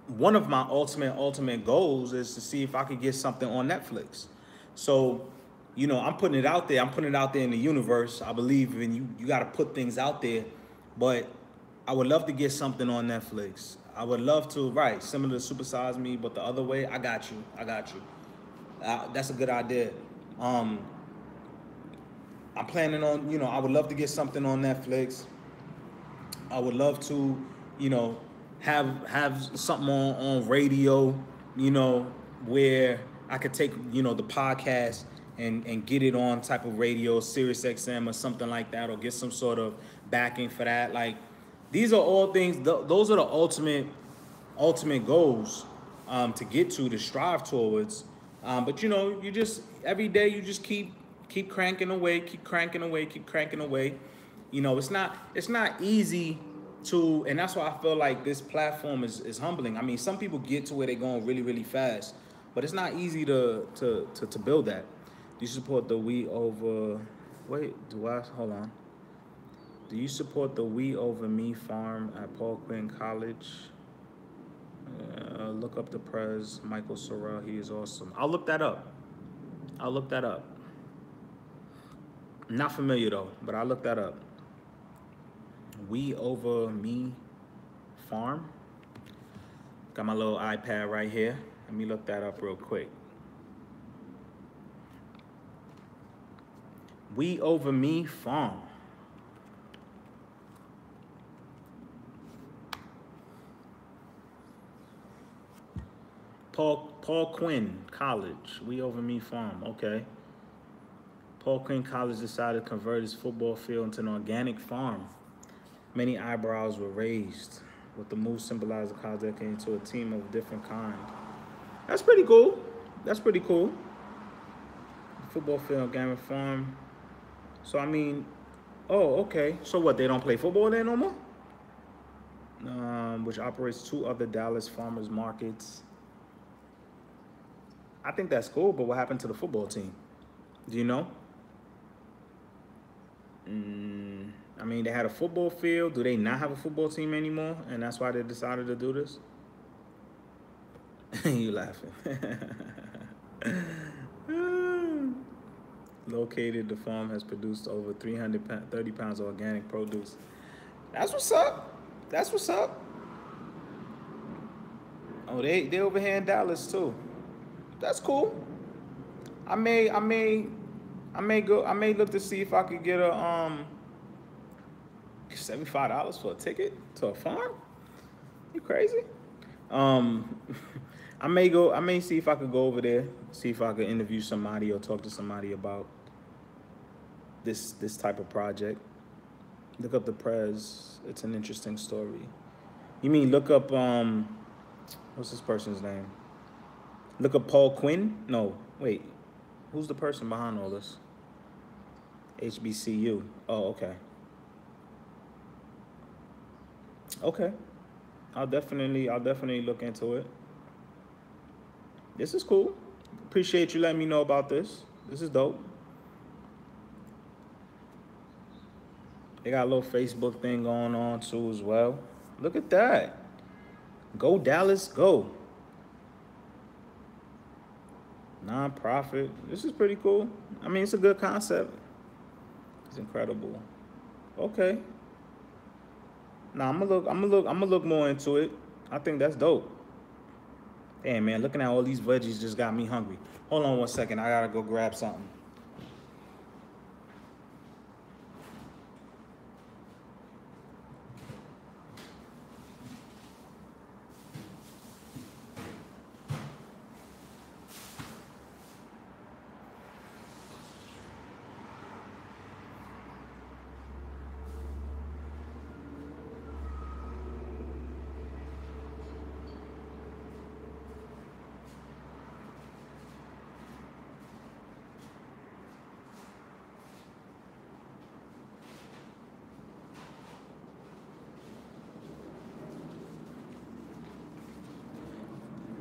one of my ultimate goals is to see if I could get something on Netflix. So, you know, I'm putting it out there. I'm putting it out there in the universe. I believe in you. You got to put things out there. But I would love to get something on Netflix. I would love to, right, similar to Super Size Me, but the other way. I got you. That's a good idea. I'm planning on, you know, I would love to get something on Netflix. I would love to, you know, have something on radio, you know, where I could take, you know, the podcast and get it on type of radio, Sirius XM or something like that, or get some sort of backing for that. Like, these are all things, those are the ultimate goals to get to strive towards. But you know, you just, every day you just keep cranking away, keep cranking away. You know, it's not easy to, and that's why I feel like this platform is humbling. I mean, some people get to where they're going really, really fast, but it's not easy to build that. Do you support the We Over, hold on. Do you support the We Over Me farm at Paul Quinn College? Look up the Prez, Michael Sorrell, he is awesome. I'll look that up. Not familiar though, but I'll look that up. We Over Me farm. Got my little iPad right here. Let me look that up real quick. We Over Me farm. Paul Quinn College. We Over Me Farm. Okay. Paul Quinn College decided to convert his football field into an organic farm. Many eyebrows were raised, with the move symbolizing the college dedicated to a team of different kind. That's pretty cool. That's pretty cool. Football field, organic farm. So I mean, oh, okay. So what? They don't play football there no more? Which operates 2 other Dallas farmers markets. I think that's cool, but what happened to the football team? Do you know? I mean, they had a football field. Do they not have a football team anymore? And that's why they decided to do this? You laughing. Located, the farm has produced over 330 pounds of organic produce. That's what's up. That's what's up. Oh, they over here in Dallas too. That's cool. I may look to see if I could get a $75 for a ticket to a farm. You crazy? I may see if I could go over there, see if I could interview somebody or talk to somebody about this type of project. Look up the Prez. It's an interesting story. You mean look up what's this person's name? Look up Paul Quinn? No, wait. Who's the person behind all this? HBCU. Oh, okay. Okay. I'll definitely look into it. This is cool. Appreciate you letting me know about this. This is dope. They got a little Facebook thing going on too as well. Look at that. Go Dallas, go. Non-profit. This is pretty cool. I mean, it's a good concept. It's incredible. Okay. Nah, I'm gonna look more into it. I think that's dope. Damn, man, looking at all these veggies just got me hungry. Hold on one second. I gotta go grab something.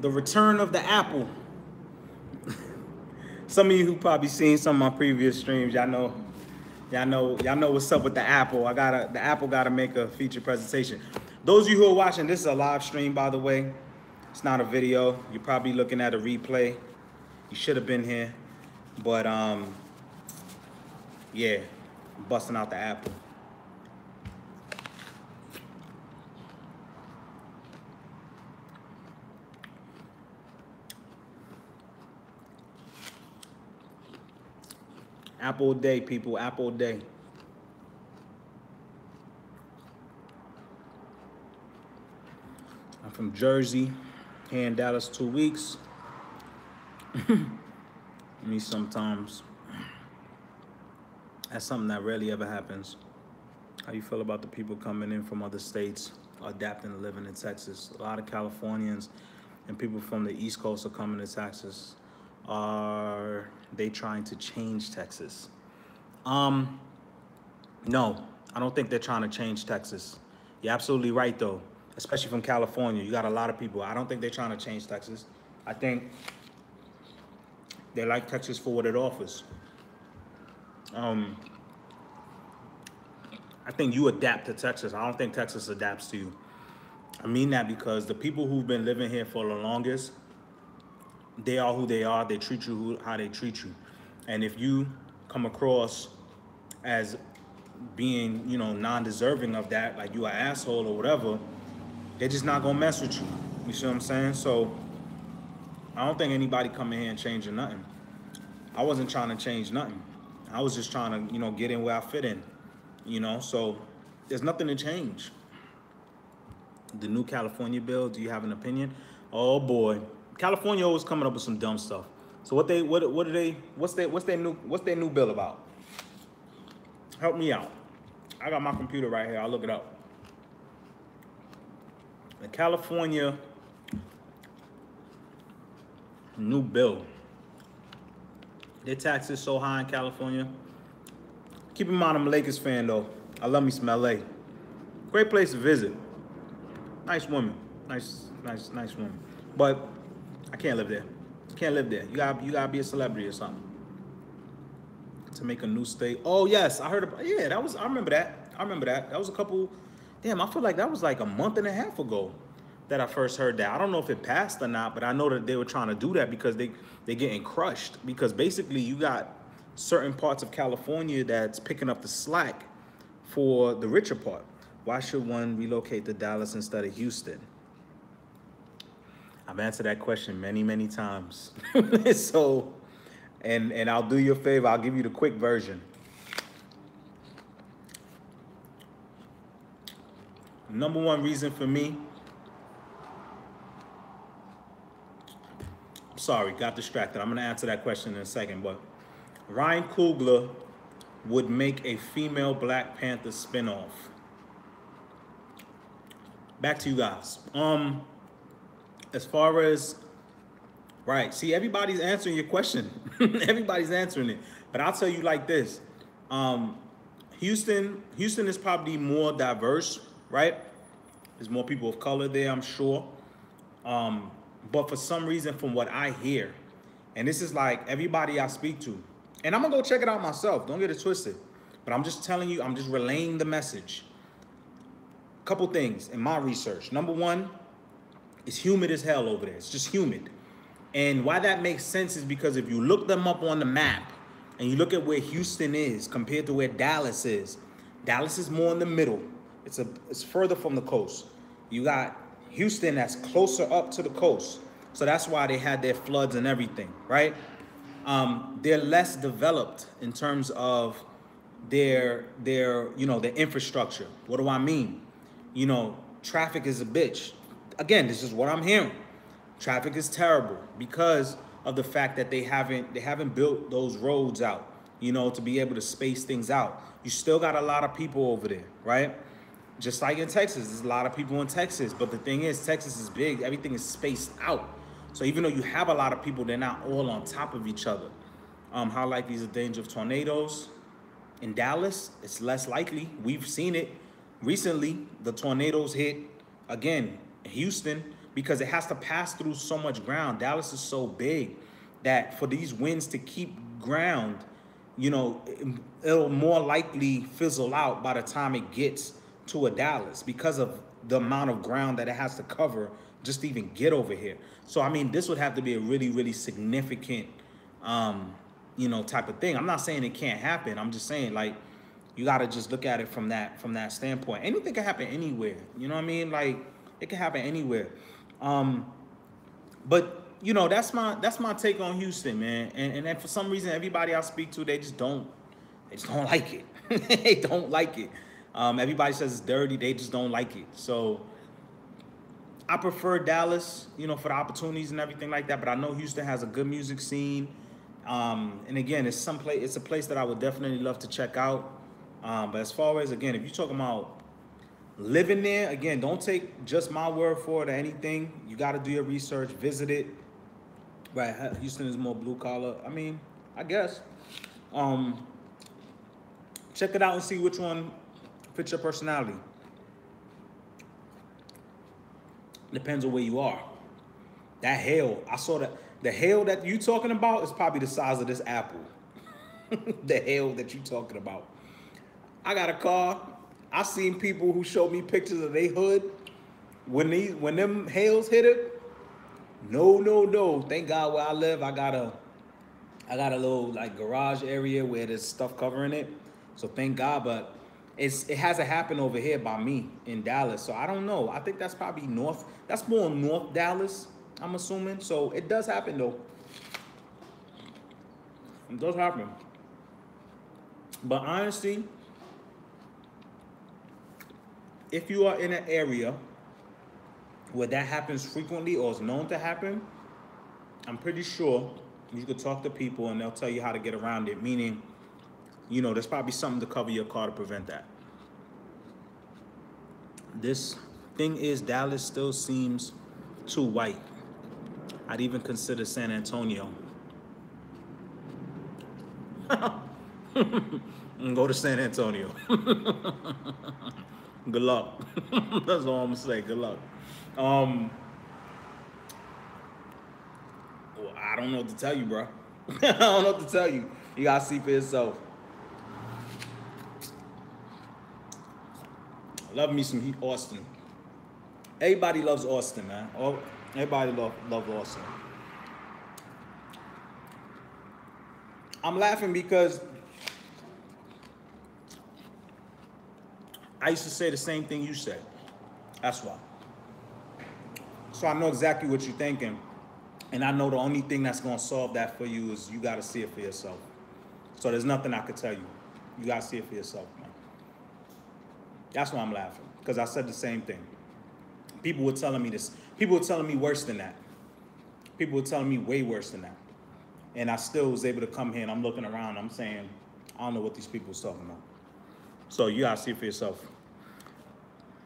The return of the apple. Some of you who probably seen some of my previous streams, y'all know what's up with the apple. The apple gotta make a feature presentation. Those of you who are watching, this is a live stream, by the way. It's not a video. You're probably looking at a replay. You should have been here, but yeah, busting out the apple. Apple day, people, apple day. I'm from Jersey, here in Dallas 2 weeks. Me sometimes. That's something that rarely ever happens. How you feel about the people coming in from other states, adapting to living in Texas? A lot of Californians and people from the East Coast are coming to Texas. Are they trying to change Texas? No, I don't think they're trying to change Texas. You're absolutely right, though, especially from California. You got a lot of people. I don't think they're trying to change Texas. I think they like Texas for what it offers. I think you adapt to Texas. I don't think Texas adapts to you. I mean that because the people who've been living here for the longest, they are who they are. They treat you how they treat you. And if you come across as being, non-deserving of that, like you an asshole or whatever, they're just not gonna mess with you. You see what I'm saying? So I don't think anybody coming here and changing nothing. I wasn't trying to change nothing. I was just trying to, get in where I fit in, so there's nothing to change. The new California bill, do you have an opinion? Oh boy. California always coming up with some dumb stuff. So what do they what's their new bill about? Help me out. I got my computer right here. I'll look it up. The California new bill. Their taxes so high in California. Keep in mind I'm a Lakers fan though. I love me some LA. Great place to visit. Nice woman. Nice woman. But I can't live there. Can't live there. You gotta be a celebrity or something to make a new state. Oh yes, I heard about. Yeah, I remember that. That was a couple. Damn, I feel like that was like a month and a half ago that I first heard that. I don't know if it passed or not, but I know that they were trying to do that because they're getting crushed. Because basically you got certain parts of California that's picking up the slack for the richer part. Why should one relocate to Dallas instead of Houston? I've answered that question many times. So, and I'll do you a favor. I'll give you the quick version. Number one reason for me. Sorry, got distracted. I'm gonna answer that question in a second, but Ryan Coogler would make a female Black Panther spinoff. Back to you guys. As far as, right, see, everybody's answering your question. Everybody's answering it. But I'll tell you like this. Houston is probably more diverse, right? There's more people of color there, I'm sure. But for some reason, from what I hear, and this is like everybody I speak to, and I'm gonna go check it out myself, don't get it twisted. But I'm just telling you, I'm just relaying the message. Couple things in my research. Number one, it's humid as hell over there. It's just humid. And why that makes sense is because if you look them up on the map and you look at where Houston is compared to where Dallas is more in the middle. It's further from the coast. You got Houston that's closer up to the coast. So that's why they had their floods and everything, right? They're less developed in terms of their infrastructure. What do I mean? Traffic is a bitch. Again, this is what I'm hearing. Traffic is terrible because of the fact that they haven't built those roads out, to be able to space things out. You still got a lot of people over there, right? Just like in Texas, there's a lot of people in Texas. But the thing is, Texas is big. Everything is spaced out. So even though you have a lot of people, they're not all on top of each other. How likely is the danger of tornadoes? In Dallas, it's less likely. We've seen it recently. The tornadoes hit, again, Houston, because it has to pass through so much ground. Dallas is so big that for these winds to keep ground, it'll more likely fizzle out by the time it gets to a Dallas because of the amount of ground that it has to cover just to even get over here. So, I mean, this would have to be a really significant, type of thing. I'm not saying it can't happen. I'm just saying, like, you got to just look at it from that standpoint. Anything can happen anywhere. You know what I mean? Like, it can happen anywhere. But that's my take on Houston, man. And then for some reason, everybody I speak to, they just don't like it. They don't like it. Everybody says it's dirty. They just don't like it. So I prefer Dallas, for the opportunities and everything like that. But I know Houston has a good music scene. And again, it's a place that I would definitely love to check out. But as far as, again, if you're talking about living there, again, don't take just my word for it or anything. You got to do your research, visit it. Right, Houston is more blue collar. I mean, I guess. Check it out and see which one fits your personality. Depends on where you are. That hail, I saw that. The hail that you talking about is probably the size of this apple. The hail that you talking about. I got a car. I seen people who showed me pictures of their hood. When them hails hit it, no. Thank God where I live, I got a little like garage area where there's stuff covering it. So thank God, but it hasn't happened over here by me in Dallas. So I don't know. I think that's probably north. That's more North Dallas, I'm assuming. So it does happen though. It does happen. But honestly, if you are in an area where that happens frequently or is known to happen, I'm pretty sure you could talk to people and they'll tell you how to get around it. Meaning, you know, there's probably something to cover your car to prevent that. This thing is, Dallas still seems too white. I'd even consider San Antonio. And go to San Antonio. Good luck. That's all I'm gonna say. Good luck. Um, well, I don't know what to tell you, bro. I don't know what to tell you. You gotta see for yourself. Love me some Austin. Everybody loves Austin, man. Everybody love Austin. I'm laughing because I used to say the same thing you said. That's why. So I know exactly what you're thinking. And I know the only thing that's going to solve that for you is you got to see it for yourself. So there's nothing I could tell you. You got to see it for yourself, man. That's why I'm laughing. Because I said the same thing. People were telling me this. People were telling me worse than that. People were telling me way worse than that. And I still was able to come here and I'm looking around. I'm saying, I don't know what these people are talking about. So you got to see it for yourself.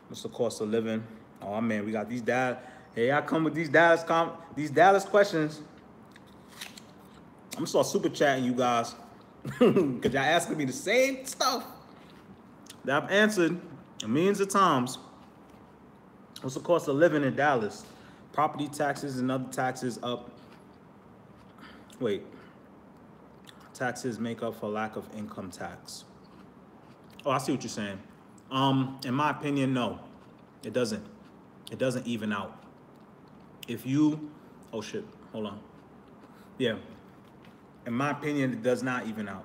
What's the cost of living? Oh, man, we got these Dallas. Hey, I come with these Dallas questions. I'm going to start super chatting you guys. Because y'all asking me the same stuff that I've answered millions of times. What's the cost of living in Dallas? Property taxes and other taxes up. Wait. Taxes make up for lack of income tax. Oh, I see what you're saying. In my opinion, no. It doesn't. It doesn't even out. If you... Oh, shit. Hold on. Yeah. In my opinion, it does not even out.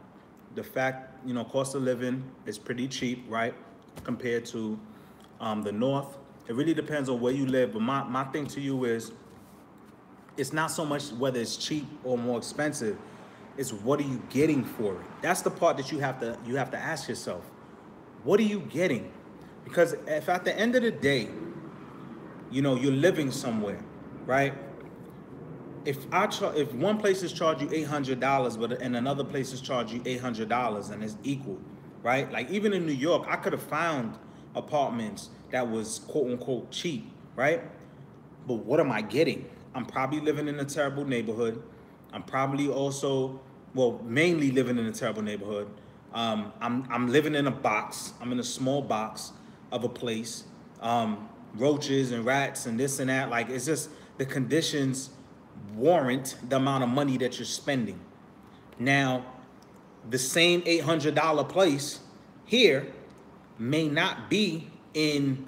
The fact, you know, cost of living is pretty cheap, right? Compared to the North. It really depends on where you live. But my thing to you is, it's not so much whether it's cheap or more expensive. It's what are you getting for it? That's the part that you have to ask yourself. What are you getting? Because if at the end of the day, you know, you're living somewhere, right? If one place is charge you $800, but and another place is charge you $800, and it's equal, right? Like even in New York, I could have found apartments that was quote unquote cheap, right? But what am I getting? I'm probably living in a terrible neighborhood. I'm probably also, well, mainly living in a terrible neighborhood. I'm living in a box. I'm in a small box of a place. Roaches and rats and this and that. Like, it's just the conditions warrant the amount of money that you're spending. Now, the same $800 place here may not be in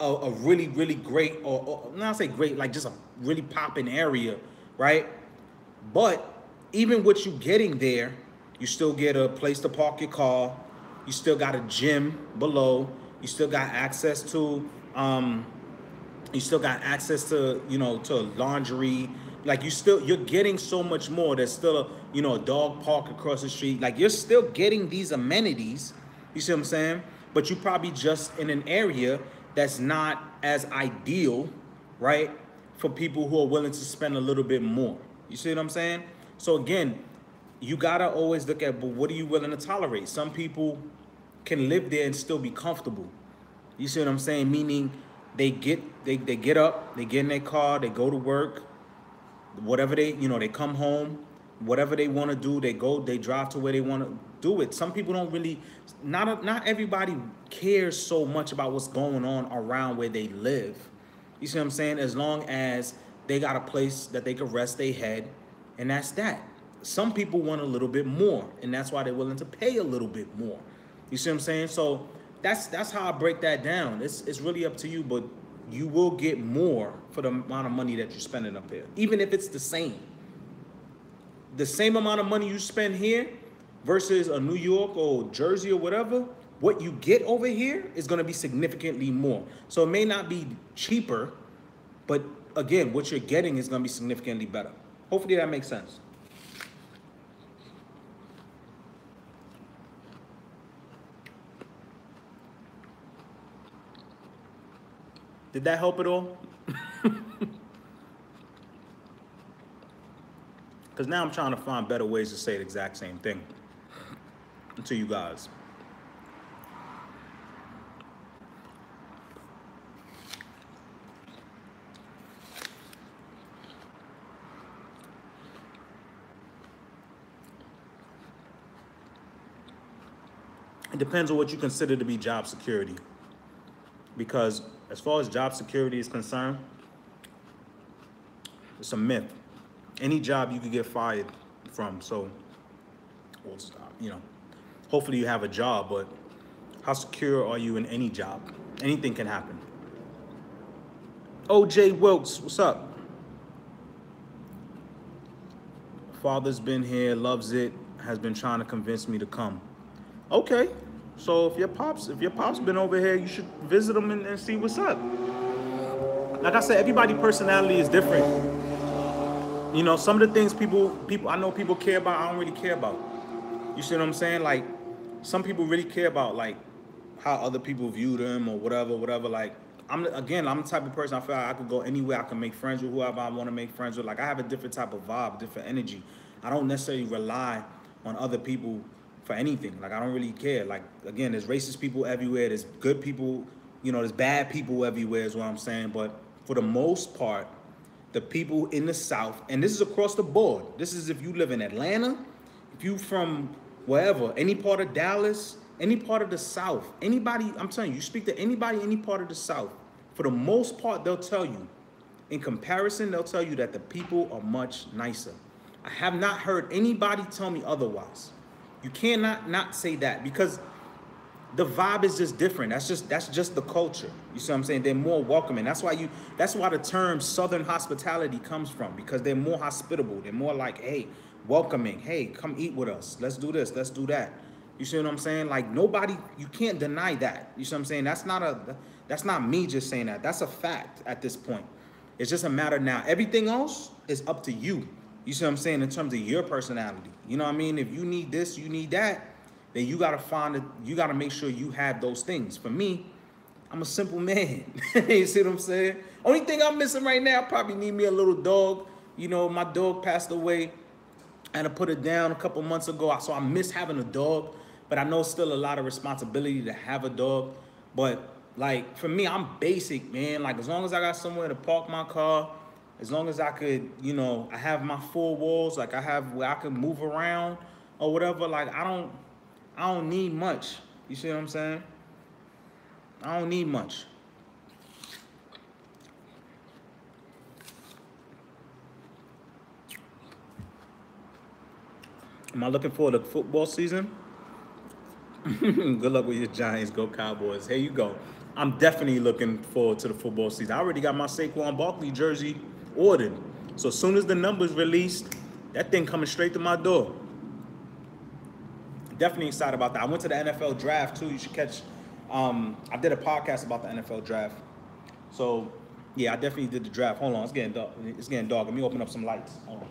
a really, really great, or not say great, like just a really popping area, right? But even what you getting there, you still get a place to park your car. You still got a gym below. You still got access to, you know, to laundry. Like you're getting so much more. There's still a dog park across the street. Like you're still getting these amenities. You see what I'm saying? But you probably just in an area that's not as ideal, right? For people who are willing to spend a little bit more. You see what I'm saying? So again, you gotta always look at, but what are you willing to tolerate? Some people can live there and still be comfortable. You see what I'm saying? Meaning they get up, they get in their car, they go to work, whatever they come home, whatever they want to do, they drive to where they want to do it. Some people don't really, not everybody cares so much about what's going on around where they live. You see what I'm saying? As long as they got a place that they can rest their head, and that's that. Some people want a little bit more, and that's why they're willing to pay a little bit more. You see what I'm saying? So that's how I break that down. It's really up to you, but you will get more for the amount of money that you're spending up there, even if it's the same. The same amount of money you spend here versus a New York or Jersey or whatever, what you get over here is going to be significantly more. So it may not be cheaper, but again, what you're getting is going to be significantly better. Hopefully that makes sense. Did that help at all? Because now I'm trying to find better ways to say the exact same thing to you guys. It depends on what you consider to be job security. Because as far as job security is concerned, it's a myth. Any job you could get fired from. So, well, you know, hopefully you have a job, but how secure are you in any job? Anything can happen. OJ Wilkes, what's up? Father's been here, loves it, has been trying to convince me to come. Okay, so if your pop's been over here, you should visit him and see what's up. Like I said, everybody's personality is different. You know, some of the things people I know people care about, I don't really care about. You see what I'm saying? Like, some people really care about like how other people view them or whatever. Like, I'm the type of person I feel like I could go anywhere. I can make friends with whoever I want to make friends with. Like, I have a different type of vibe, different energy. I don't necessarily rely on other people for anything. Like, I don't really care. Like, again, there's racist people everywhere. There's good people. You know, there's bad people everywhere is what I'm saying. But for the most part, the people in the South, and this is across the board. This is if you live in Atlanta, if you from wherever, any part of Dallas, any part of the South, anybody, I'm telling you, you speak to anybody, any part of the South, for the most part, they'll tell you, in comparison, they'll tell you that the people are much nicer. I have not heard anybody tell me otherwise. You cannot not say that, because the vibe is just different. That's just the culture. You see what I'm saying? They're more welcoming. That's why the term Southern hospitality comes from, because they're more hospitable. They're more like, hey, welcoming. Hey, come eat with us. Let's do this. Let's do that. You see what I'm saying? Like, nobody, you can't deny that. You see what I'm saying? That's not me just saying that. That's a fact at this point. It's just a matter now. Everything else is up to you. You see what I'm saying? In terms of your personality. You know what I mean? If you need this, you need that, then you gotta find it. You gotta make sure you have those things. For me, I'm a simple man. You see what I'm saying? Only thing I'm missing right now, I probably need me a little dog. You know, my dog passed away. I had to put it down a couple months ago, so I miss having a dog. But I know it's still a lot of responsibility to have a dog. But like, for me, I'm basic, man. Like, as long as I got somewhere to park my car, as long as I could, you know, I have my 4 walls, like I have where I can move around or whatever. Like, I don't need much. You see what I'm saying? I don't need much. Am I looking forward to football season? Good luck with your Giants. Go Cowboys. Here you go. I'm definitely looking forward to the football season. I already got my Saquon Barkley jersey ordered. So as soon as the numbers released, that thing coming straight to my door. Definitely excited about that. I went to the NFL draft too. You should catch. I did a podcast about the NFL draft. So yeah, I definitely did the draft. Hold on, it's getting dark. It's getting dark. Let me open up some lights. Hold on.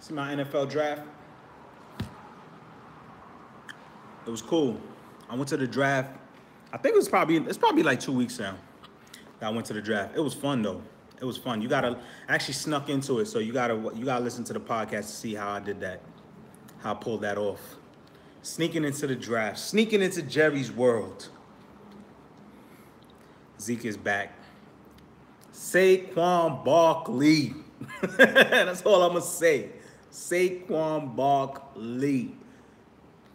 See my NFL draft. It was cool. I went to the draft. I think it's probably like 2 weeks now that I went to the draft. It was fun though. It was fun. You gotta actually snuck into it, so you gotta listen to the podcast to see how I did that, how I pulled that off. Sneaking into the draft, sneaking into Jerry's world. Zeke is back. Saquon Barkley. That's all I'm gonna say. Saquon Barkley.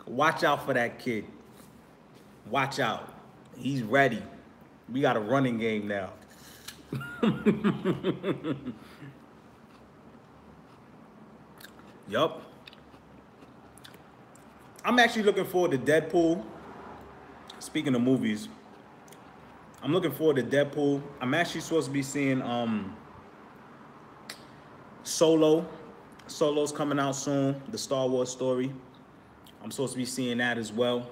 Watch out for that kid. Watch out. He's ready. We got a running game now. Yup. I'm actually looking forward to Deadpool. Speaking of movies, I'm looking forward to Deadpool. I'm actually supposed to be seeing Solo. Solo's coming out soon, the Star Wars story. I'm supposed to be seeing that as well.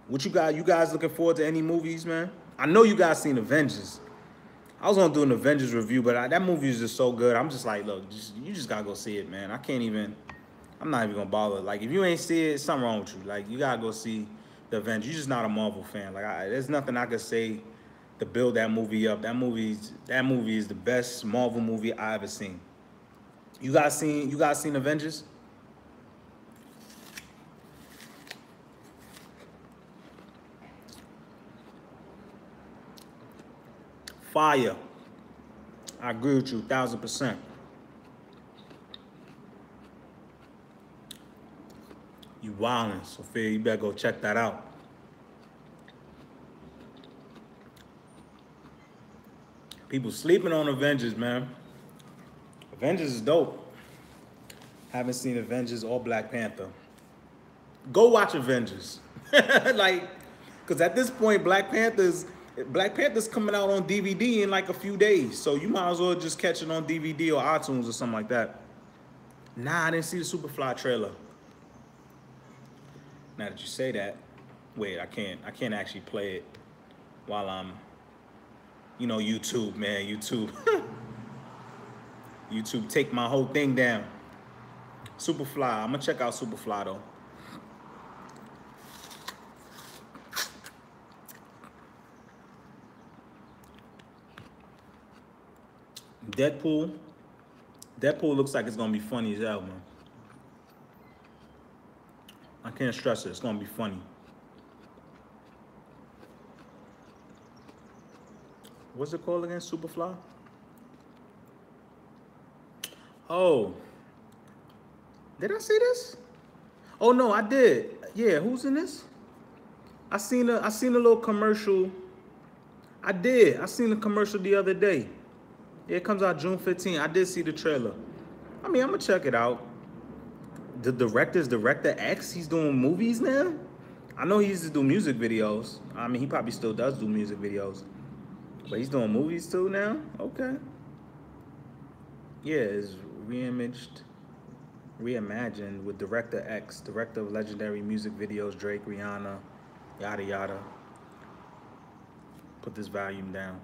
What you guys looking forward to any movies, man? I know you guys seen Avengers. I was gonna do an Avengers review, but that movie is just so good. I'm just like, look, you just gotta go see it, man. I can't even. I'm not even gonna bother. Like, if you ain't see it, something wrong with you. Like, you gotta go see the Avengers. You're just not a Marvel fan. Like, there's nothing I could say to build that movie up. That movie is the best Marvel movie I ever seen. You guys seen Avengers? Fire. I agree with you 1,000%. You wildin', Sophia. You better go check that out. People sleeping on Avengers, man. Avengers is dope. Haven't seen Avengers or Black Panther. Go watch Avengers. Like, because at this point, Black Panther's coming out on DVD in like a few days. So you might as well just catch it on DVD or iTunes or something like that. Nah, I didn't see the Superfly trailer. Now that you say that, wait, I can't actually play it while I'm, YouTube, man, YouTube. YouTube take my whole thing down. Superfly, I'm gonna check out Superfly though. Deadpool looks like it's gonna be funny as hell, man. I can't stress it. It's gonna be funny. What's it called again? Superfly? Oh. Did I see this? Oh no, I did. Yeah, who's in this? I seen a little commercial. I did. I seen a commercial the other day. Yeah, it comes out June 15th. I did see the trailer. I mean, I'm gonna check it out. The director's Director X. He's doing movies now. I know he used to do music videos. I mean, he probably still does do music videos, but he's doing movies too now. Okay. Yeah, it's reimagined with Director X, director of legendary music videos, Drake, Rihanna, yada yada. Put this volume down.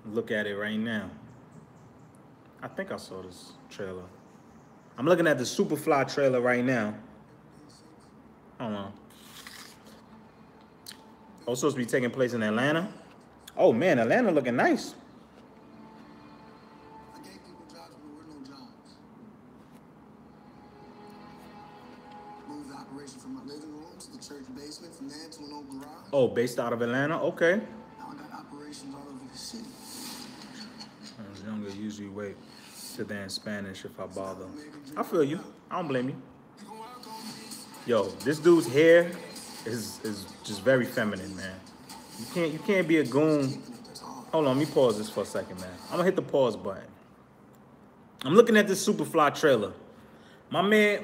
Look at it right now. I think I saw this trailer. I'm looking at the Superfly trailer right now. Hold on. Oh, it's supposed to be taking place in Atlanta? Oh man, Atlanta looking nice. I gave people jobs when there were no jobs. Moved the operation from my living room to the church basement, from there to an old garage. Oh, based out of Atlanta? Okay. Now I got operations all over the city. As younger, usually wait to there in Spanish if I bother. I feel you. I don't blame you. Yo, this dude's hair is just very feminine, man. You can't be a goon. Hold on, let me pause this for a second, man. I'm gonna hit the pause button. I'm looking at this Superfly trailer. My man.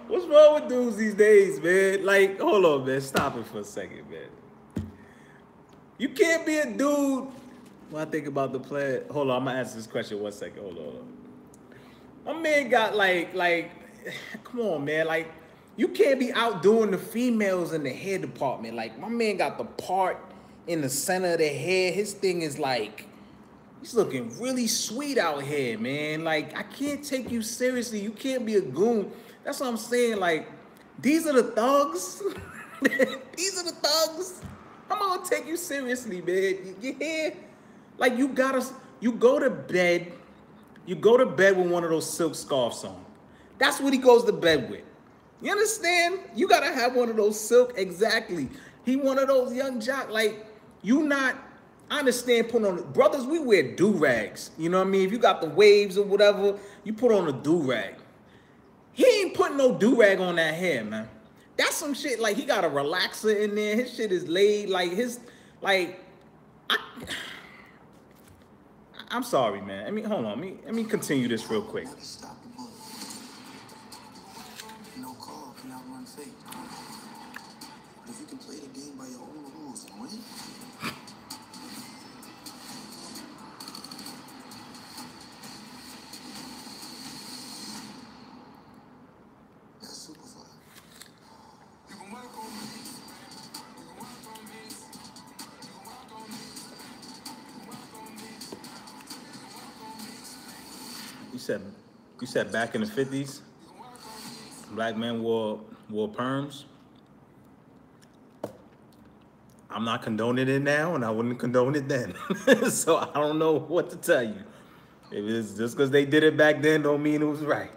What's wrong with dudes these days, man? Like, hold on, man. Stop it for a second, man. You can't be a dude. When I think about the play, hold on, I'm gonna answer this question 1 second. Hold on. My man got like, come on, man. Like, you can't be outdoing the females in the hair department. Like, my man got the part in the center of the hair. His thing is like, he's looking really sweet out here, man. Like, I can't take you seriously. You can't be a goon. That's what I'm saying. Like, these are the thugs. These are the thugs. I'm gonna take you seriously, man. You hear? Like, you go to bed with one of those silk scarves on. That's what he goes to bed with. You understand? You gotta have one of those silk, exactly. He one of those young jock, like, I understand putting on, brothers, we wear do-rags. You know what I mean? If you got the waves or whatever, you put on a do-rag. He ain't putting no do-rag on that hair, man. That's some shit, like, he got a relaxer in there. His shit is laid, like, I'm sorry, man. I mean, hold on. Let me continue this real quick. Never stop the bullet. No call can outrun fate. But if you can play the game by your own rules and win, that's Superfly. you said back in the 50s, black men wore perms. I'm not condoning it now, and I wouldn't condone it then. So I don't know what to tell you. If it's just because they did it back then, don't mean it was right.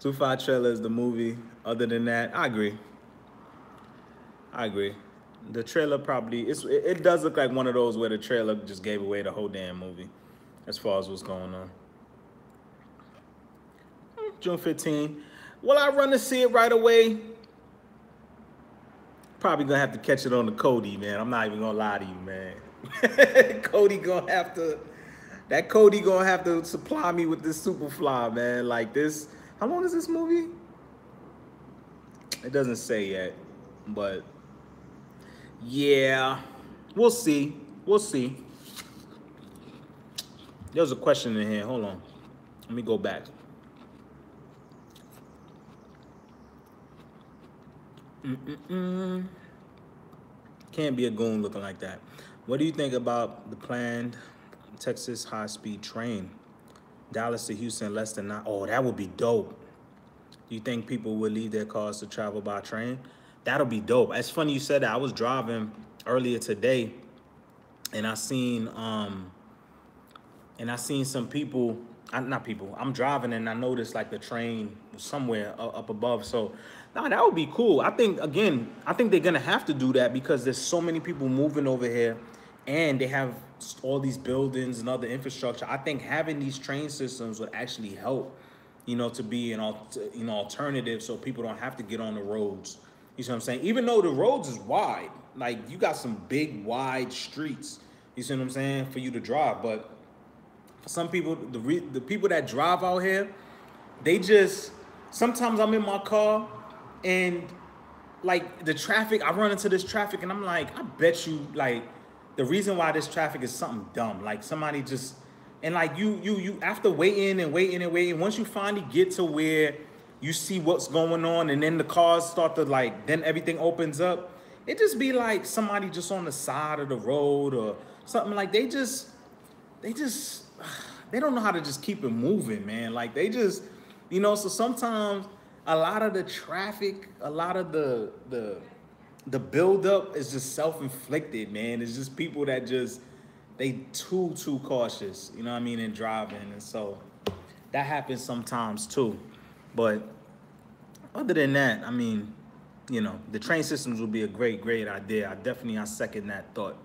2-5 Trailer is the movie. Other than that, I agree. I agree. The trailer probably it does look like one of those where the trailer just gave away the whole damn movie, as far as what's going on. June 15. Will I run to see it right away? Probably gonna have to catch it on the Cody, man. I'm not even gonna lie to you, man. Cody gonna have to supply me with this Superfly, man. Like this. How long is this movie? It doesn't say yet, but yeah, we'll see. We'll see. There's a question in here. Hold on. Let me go back. Can't be a goon looking like that. What do you think about the planned Texas high-speed train? Dallas to Houston, less than 9. Oh, that would be dope. Do you think people would leave their cars to travel by train? That'll be dope. It's funny you said that. I was driving earlier today, and I seen some people. Not people. I'm driving, and I noticed like the train was somewhere up above. So, nah, that would be cool. I think they're gonna have to do that because there's so many people moving over here, and they have all these buildings and other infrastructure. I think having these train systems would actually help, to be an alternative, so people don't have to get on the roads. You see what I'm saying? Even though the roads is wide, like you got some big wide streets. You see what I'm saying? For you to drive, but for some people, the people that drive out here, they just sometimes I'm in my car and like the traffic, I run into this traffic and I'm like, I bet you like the reason why this traffic is something dumb. Like somebody just, and like you after waiting and waiting and waiting, once you finally get to where you see what's going on and then the cars start to like, then everything opens up, it just be like somebody just on the side of the road or something. Like they don't know how to just keep it moving, man. Like they just, so sometimes a lot of the traffic, a lot of the buildup is just self-inflicted, man. It's just people that just, they too cautious, you know what I mean, in driving. And so that happens sometimes too. But other than that, I mean, the train systems would be a great idea. I second that thought.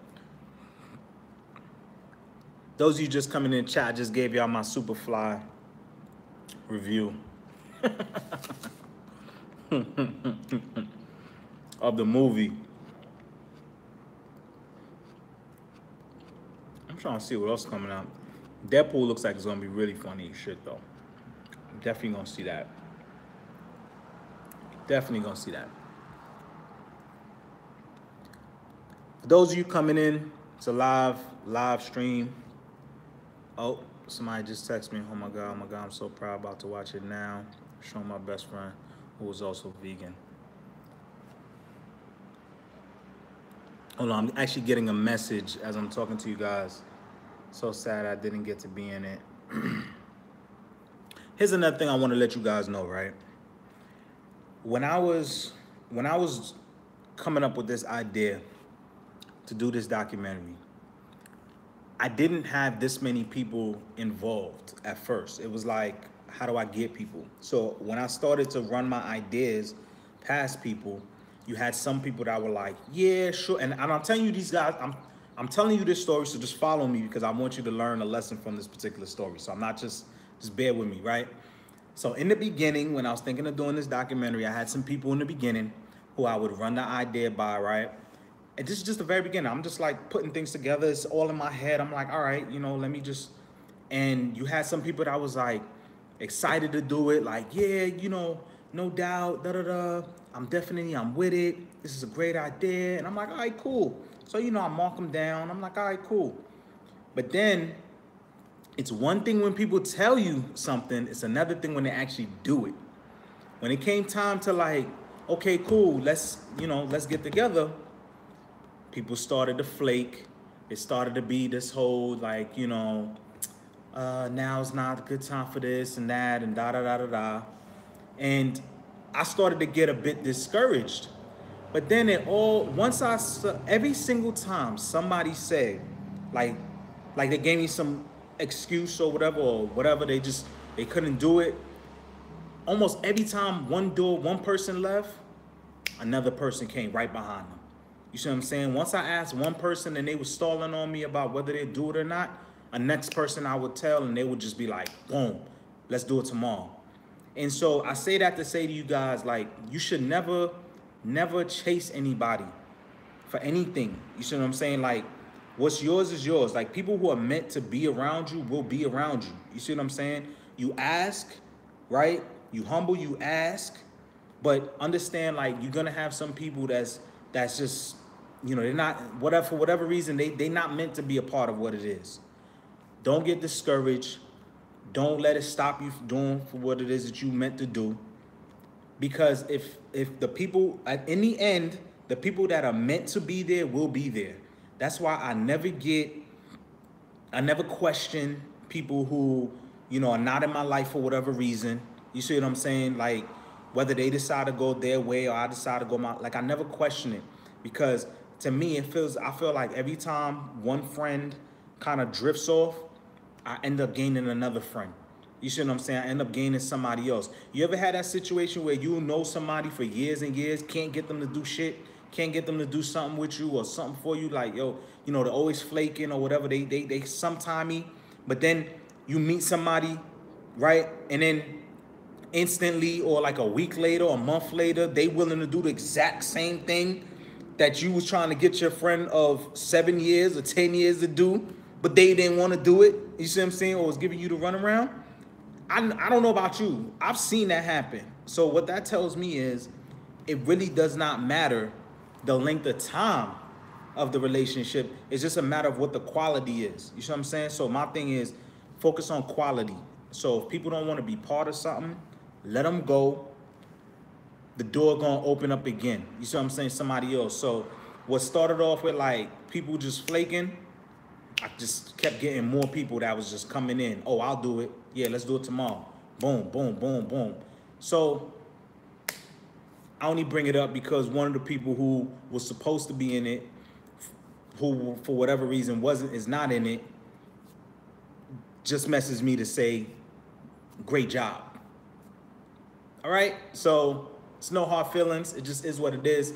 Those of you just coming in chat, I just gave y'all my Superfly review of the movie. I'm trying to see what else is coming out. Deadpool looks like it's gonna be really funny as shit though. Definitely gonna see that. Definitely gonna see that. For those of you coming in, it's a live stream. Oh, somebody just texted me. Oh my God, I'm so proud, about to watch it now. Showing my best friend, who was also vegan. Hold on, I'm actually getting a message as I'm talking to you guys. So sad I didn't get to be in it. Here's another thing I want to let you guys know, right? When I was coming up with this idea to do this documentary, I didn't have this many people involved at first. It was like, how do I get people? So when I started to run my ideas past people, you had some people that were like, yeah, sure. And I'm telling you, these guys, I'm telling you this story, so just follow me because I want you to learn a lesson from this particular story. So I'm not just bear with me, right? So in the beginning, when I was thinking of doing this documentary, I had some people in the beginning who I would run the idea by, right? And this is just the very beginning. I'm just like putting things together. It's all in my head. I'm like, all right, let me just, and you had some people that was like excited to do it. Like, yeah, no doubt, I'm with it. This is a great idea. And I'm like, all right, cool. So, I mark them down. I'm like, all right, cool. But then it's one thing when people tell you something. It's another thing when they actually do it. When it came time to like, okay, cool, let's get together. People started to flake. It started to be this whole like, now's not a good time for this and that and da da da da da. And I started to get a bit discouraged. But then every single time somebody said, like, like they gave me some excuse or whatever, they couldn't do it. Almost every time one person left, another person came right behind them. You see what I'm saying? Once I asked one person and they were stalling on me about whether they do it or not, a next person I would tell and they would just be like, boom, let's do it tomorrow. And so I say that to say to you guys, like, you should never chase anybody for anything. You see what I'm saying? Like, what's yours is yours. Like, people who are meant to be around you will be around you. You see what I'm saying? You ask, right? You humble, you ask, but understand, like, you're gonna have some people that's just, they're not, whatever, for whatever reason, they not meant to be a part of what it is. Don't get discouraged. Don't let it stop you from doing for what it is that you meant to do. Because if the people in the end, the people that are meant to be there will be there. That's why I never question people who, are not in my life for whatever reason. You see what I'm saying? Like, whether they decide to go their way or I decide to go I never question it. Because to me, I feel like every time one friend kind of drifts off, I end up gaining another friend. You see what I'm saying? I end up gaining somebody else. You ever had that situation where you know somebody for years and years, can't get them to do shit, can't get them to do something with you or something for you, like, yo, they're always flaking or whatever, they sometimey, but then you meet somebody, right? And then instantly or like a week later or a month later, they willing to do the exact same thing that you was trying to get your friend of 7 years or 10 years to do, but they didn't want to do it. You see what I'm saying? Or was giving you the runaround. I don't know about you. I've seen that happen. So what that tells me is it really does not matter the length of time of the relationship. It's just a matter of what the quality is. You see what I'm saying? So my thing is focus on quality. So if people don't want to be part of something, let them go. The door gonna open up again. You see what I'm saying? Somebody else. So what started off with like people just flaking, I just kept getting more people that was just coming in. Oh, I'll do it. Yeah, let's do it tomorrow. Boom, boom, boom, boom. So I only bring it up because one of the people who was supposed to be in it, who for whatever reason is not in it, just messaged me to say, great job. All right, so it's no hard feelings. It just is what it is.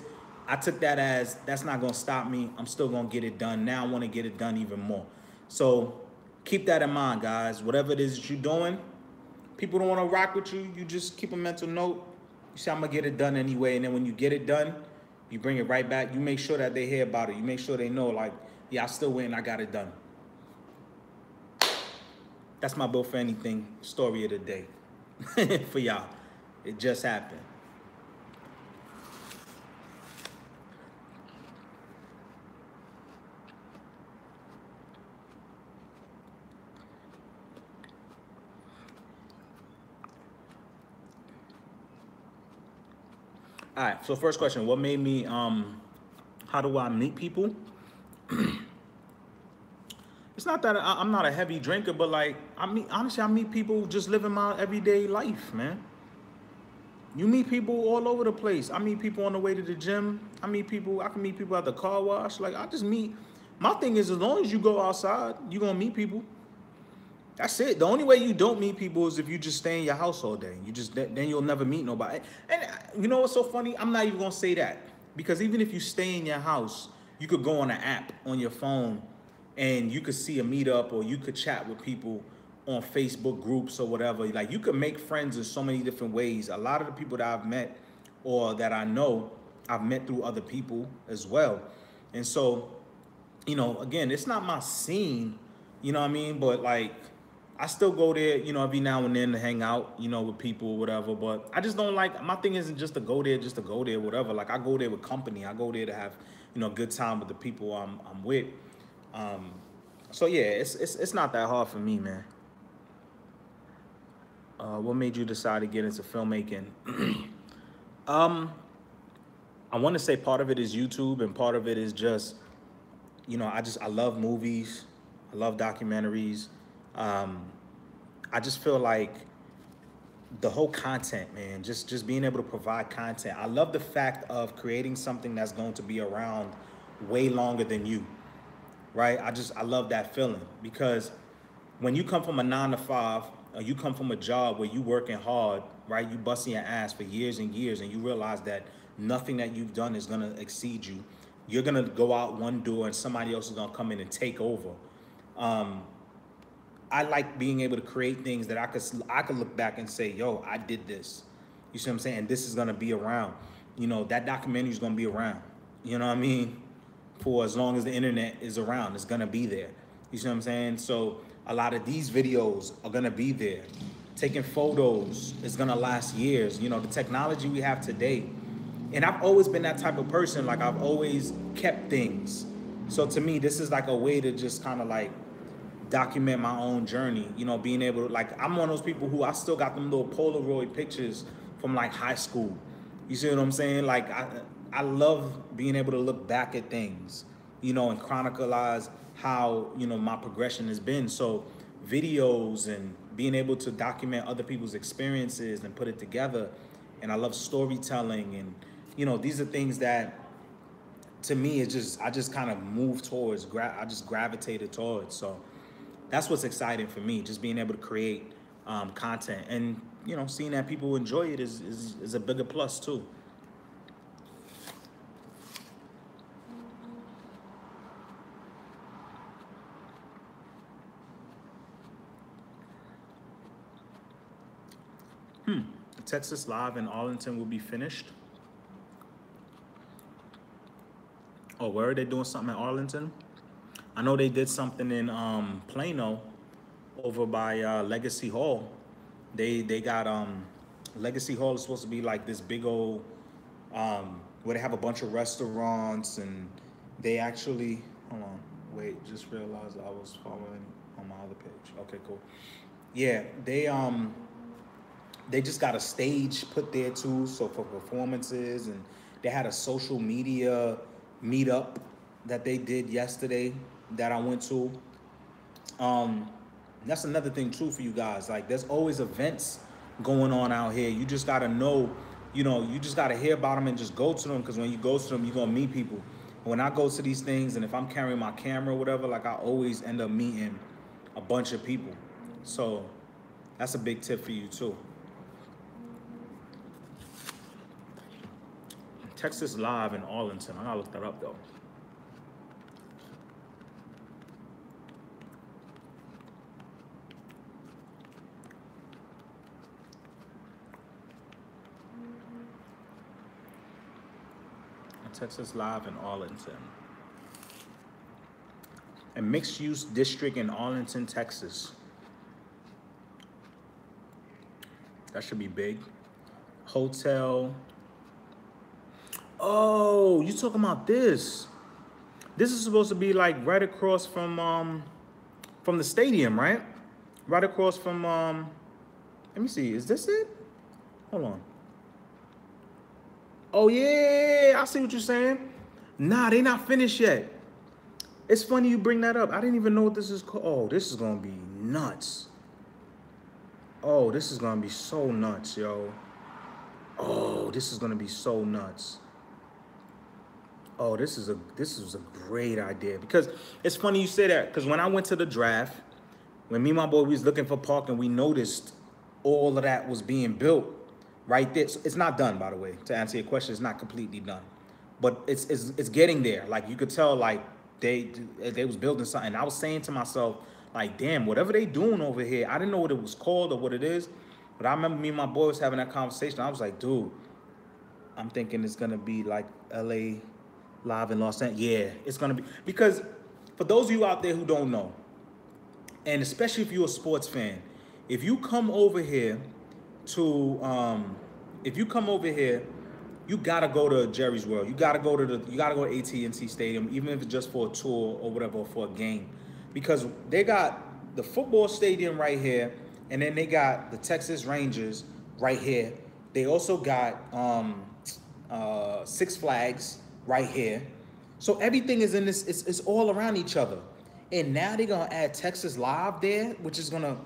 I took that as that's not gonna stop me. I'm still gonna get it done. Now I wanna get it done even more. So keep that in mind, guys. Whatever it is that you're doing, people don't wanna rock with you, you just keep a mental note. You say, I'm gonna get it done anyway. And then when you get it done, you bring it right back. You make sure that they hear about it. You make sure they know, like, yeah, I still win, I got it done. That's my Built for Anything story of the day for y'all. It just happened. All right, so first question, what made me, how do I meet people? It's not that I'm not a heavy drinker, but like, honestly, I meet people just living my everyday life, man. You meet people all over the place. I meet people on the way to the gym. I can meet people at the car wash. Like, my thing is, as long as you go outside, you're gonna meet people. That's it. The only way you don't meet people is if you just stay in your house all day. Then you'll never meet nobody. And you know what's so funny? I'm not even gonna say that, because even if you stay in your house, you could go on an app on your phone and you could see a meetup, or you could chat with people on Facebook groups or whatever. Like, you could make friends in so many different ways. A lot of the people that I've met or that I know, I've met through other people as well. And so, again, it's not my scene, you know what I mean? But like, I still go there, every now and then to hang out, with people or whatever. But I just don't like, my thing isn't just to go there, whatever. Like, I go there with company. I go there to have, good time with the people I'm with. So yeah, it's not that hard for me, man. What made you decide to get into filmmaking? I want to say part of it is YouTube, and part of it is just, I love movies. I love documentaries. Um, I just feel like the whole content, man, just being able to provide content. I love the fact of creating something that's going to be around way longer than you, right? I love that feeling because when you come from a 9 to 5, or you come from a job where you working hard, right? You busting your ass for years and years, and you realize that nothing that you've done is gonna exceed you. You're gonna go out one door, and somebody else is gonna come in and take over. Um, I like being able to create things that I could look back and say, yo, I did this. You see what I'm saying? And this is gonna be around. You know, that documentary is gonna be around. You know what I mean? For as long as the internet is around, it's gonna be there. You see what I'm saying? So a lot of these videos are gonna be there. Taking photos is gonna last years. You know, the technology we have today. And I've always been that type of person. Like I've always kept things. So to me, this is like a way to just kind of like document my own journey, you know, being able to, like, I'm one of those people who I still got them little Polaroid pictures from like high school. You see what I'm saying? Like I love being able to look back at things, you know, and chronicleize how, you know, my progression has been. So videos and being able to document other people's experiences and put it together. And I love storytelling, and you know, these are things that to me it's just, I just kind of move towards, I just gravitated towards. So that's what's exciting for me, just being able to create content, and you know, seeing that people enjoy it is a bigger plus too. Texas Live in Arlington will be finished. Oh, where are they doing something in Arlington? I know they did something in Plano over by Legacy Hall. They got Legacy Hall is supposed to be like this big old where they have a bunch of restaurants, and they actually, hold on, wait, just realized I was following on my other page. Okay, cool. Yeah, they just got a stage put there too, so for performances, and they had a social media meetup that they did yesterday that I went to. Um, that's another thing too for you guys. Like, there's always events going on out here. You just gotta know, you know, you just gotta hear about them and just go to them, because when you go to them, you're gonna meet people. When I go to these things, and if I'm carrying my camera or whatever, like I always end up meeting a bunch of people. So that's a big tip for you too. Texas Live in Arlington. I gotta look that up though. Texas Live in Arlington. A mixed use district in Arlington, Texas. That should be big. Hotel. Oh, you talking about this? This is supposed to be like right across from the stadium, right? Right across from let me see, is this it? Hold on. Oh yeah, I see what you're saying. Nah, they not finished yet. It's funny you bring that up. I didn't even know what this is called. Oh, this is gonna be nuts. Oh, this is gonna be so nuts, yo. Oh, this is gonna be so nuts. Oh, this is a great idea, because it's funny you say that, because when I went to the draft, when me and my boy we was looking for parking, we noticed all of that was being built right there. So it's not done, by the way. To answer your question, it's not completely done, but it's getting there. Like you could tell, like they was building something. I was saying to myself, like, damn, whatever they doing over here, I didn't know what it was called or what it is, but I remember me and my boy was having that conversation. I was like, dude, I'm thinking it's gonna be like LA Live in Los Angeles. Yeah, it's gonna be, because for those of you out there who don't know, and especially if you're a sports fan, if you come over here to you gotta go to Jerry's World. You gotta go to AT&T Stadium, even if it's just for a tour or whatever, for a game, because they got the football stadium right here, and then they got the Texas Rangers right here. They also got Six Flags right here. So everything is in this. It's all around each other. And now they're gonna add Texas Live there, which is gonna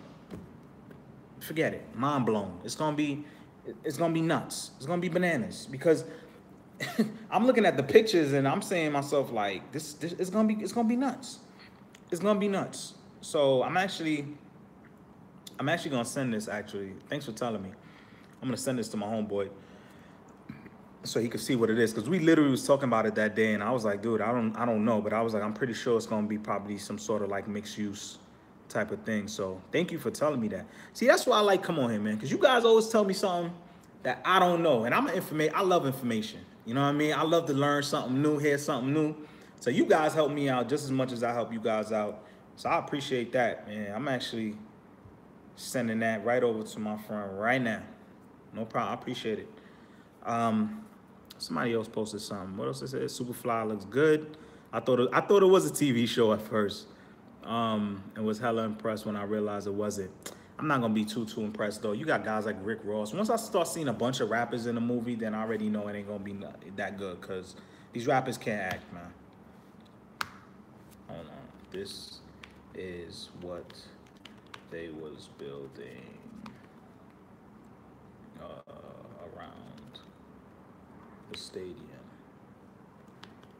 forget it, mind blown. It's gonna be nuts. It's gonna be bananas because I'm looking at the pictures and I'm saying to myself like this it's gonna be nuts. It's gonna be nuts. So I'm actually gonna send this. Actually, thanks for telling me. I'm gonna send this to my homeboy so he could see what it is. Cause we literally was talking about it that day, and I was like, dude, I don't know, but I was like, I'm pretty sure it's gonna be probably some sort of like mixed use type of thing. So thank you for telling me that. See, that's why I like come on here, man, because you guys always tell me something that I don't know, and I love information. You know what I mean? I love to learn something new, hear something new. So you guys help me out just as much as I help you guys out. So I appreciate that, man. I'm actually sending that right over to my friend right now. No problem. I appreciate it. Somebody else posted something. What else it said? Superfly looks good. I thought it was a TV show at first. And was hella impressed when I realized it wasn't. I'm not gonna be too impressed though. You got guys like Rick Ross. Once I start seeing a bunch of rappers in a movie, then I already know it ain't gonna be that good because these rappers can't act, man. Hold on. This is what they was building around the stadium.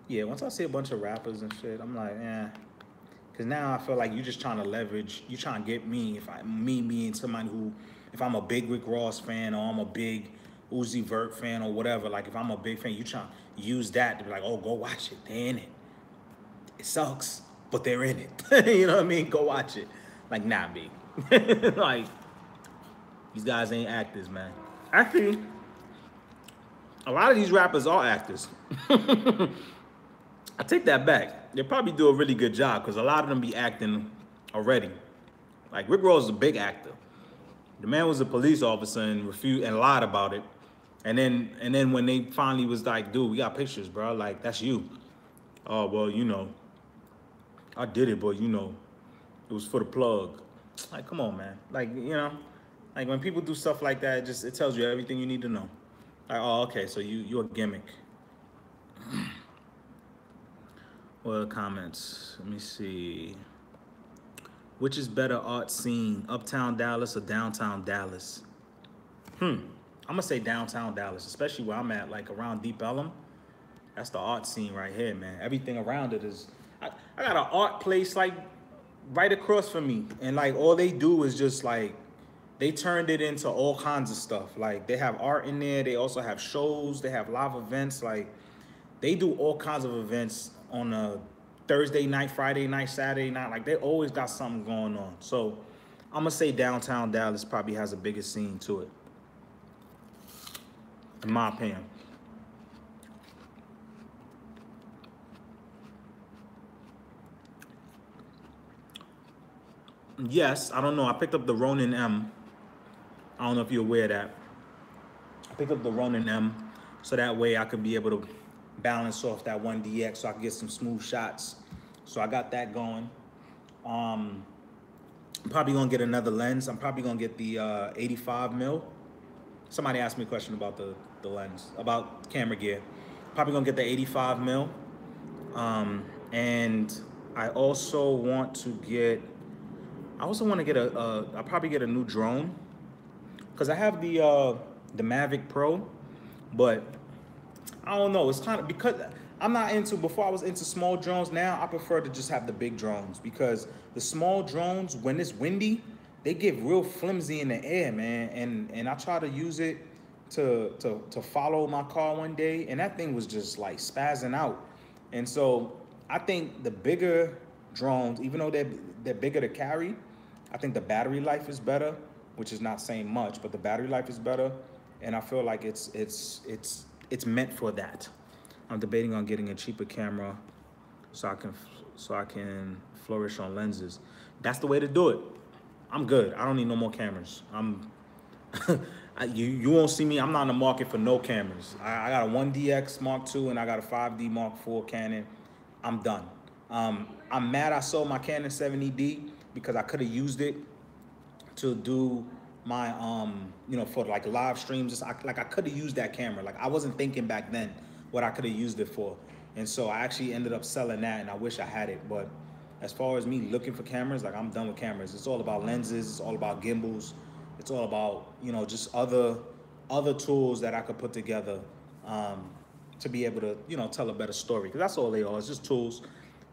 Yeah, once I see a bunch of rappers and shit, I'm like, eh. Cause now I feel like you just trying to leverage, you trying to get me, me being somebody who, if I'm a big Rick Ross fan or I'm a big Uzi Vert fan or whatever, like if I'm a big fan, you trying to use that to be like, oh, go watch it, they're in it. It sucks, but they're in it. You know what I mean? Go watch it. Like, nah, B. Like, these guys ain't actors, man. Actually, a lot of these rappers are actors. I take that back. They probably do a really good job because a lot of them be acting already. Like Rick Ross is a big actor. The man was a police officer and refused and lied about it. And then when they finally was like, dude, we got pictures, bro. Like, that's you. Oh, well, you know, I did it, but you know, it was for the plug. Like, come on, man. Like, you know, like when people do stuff like that, it tells you everything you need to know. Like, oh, okay, so you're a gimmick. What are the comments? Let me see. Which is better art scene, Uptown Dallas or Downtown Dallas? I'm gonna say Downtown Dallas, especially where I'm at, like around Deep Ellum. That's the art scene right here, man. Everything around it is. I got an art place like right across from me, and like all they do is just like they turned it into all kinds of stuff. Like they have art in there. They also have shows. They have live events. Like they do all kinds of events on a Thursday night, Friday night, Saturday night. Like they always got something going on. So I'm gonna say Downtown Dallas probably has a bigger scene to it, in my opinion. Yes, I don't know. I picked up the Ronin M. I don't know if you're aware of that. I picked up the Ronin M so that way I could be able to balance off that 1DX so I can get some smooth shots. So I got that going. I'm probably gonna get another lens. I'm probably gonna get the 85 mil. Somebody asked me a question about the lens, about camera gear. Probably gonna get the 85 mil. And I also want to get, I'll probably get a new drone. Cause I have the Mavic Pro, but I don't know. It's kind of because I'm not into. Before I was into small drones. Now I prefer to just have the big drones because the small drones, when it's windy, they get real flimsy in the air, man. And I try to use it to follow my car one day, and that thing was just like spazzing out. And so I think the bigger drones, even though they're bigger to carry, I think the battery life is better, which is not saying much, but the battery life is better, and I feel like it's meant for that. I'm debating on getting a cheaper camera so I can flourish on lenses. That's the way to do it. I'm good. I don't need no more cameras. You won't see me. I'm not in the market for no cameras. I got a 1DX Mark II and I got a 5D Mark IV Canon. I'm done. I'm mad I sold my Canon 70D because I could have used it to do my for like live streams. I could have used that camera. Like I wasn't thinking back then what I could have used it for, and so I actually ended up selling that, and I wish I had it, but as far as me looking for cameras, like I'm done with cameras. It's all about lenses. It's all about gimbals. It's all about, you know, just other tools that I could put together um, to be able to, you know, tell a better story. Because that's all they are. It's just tools.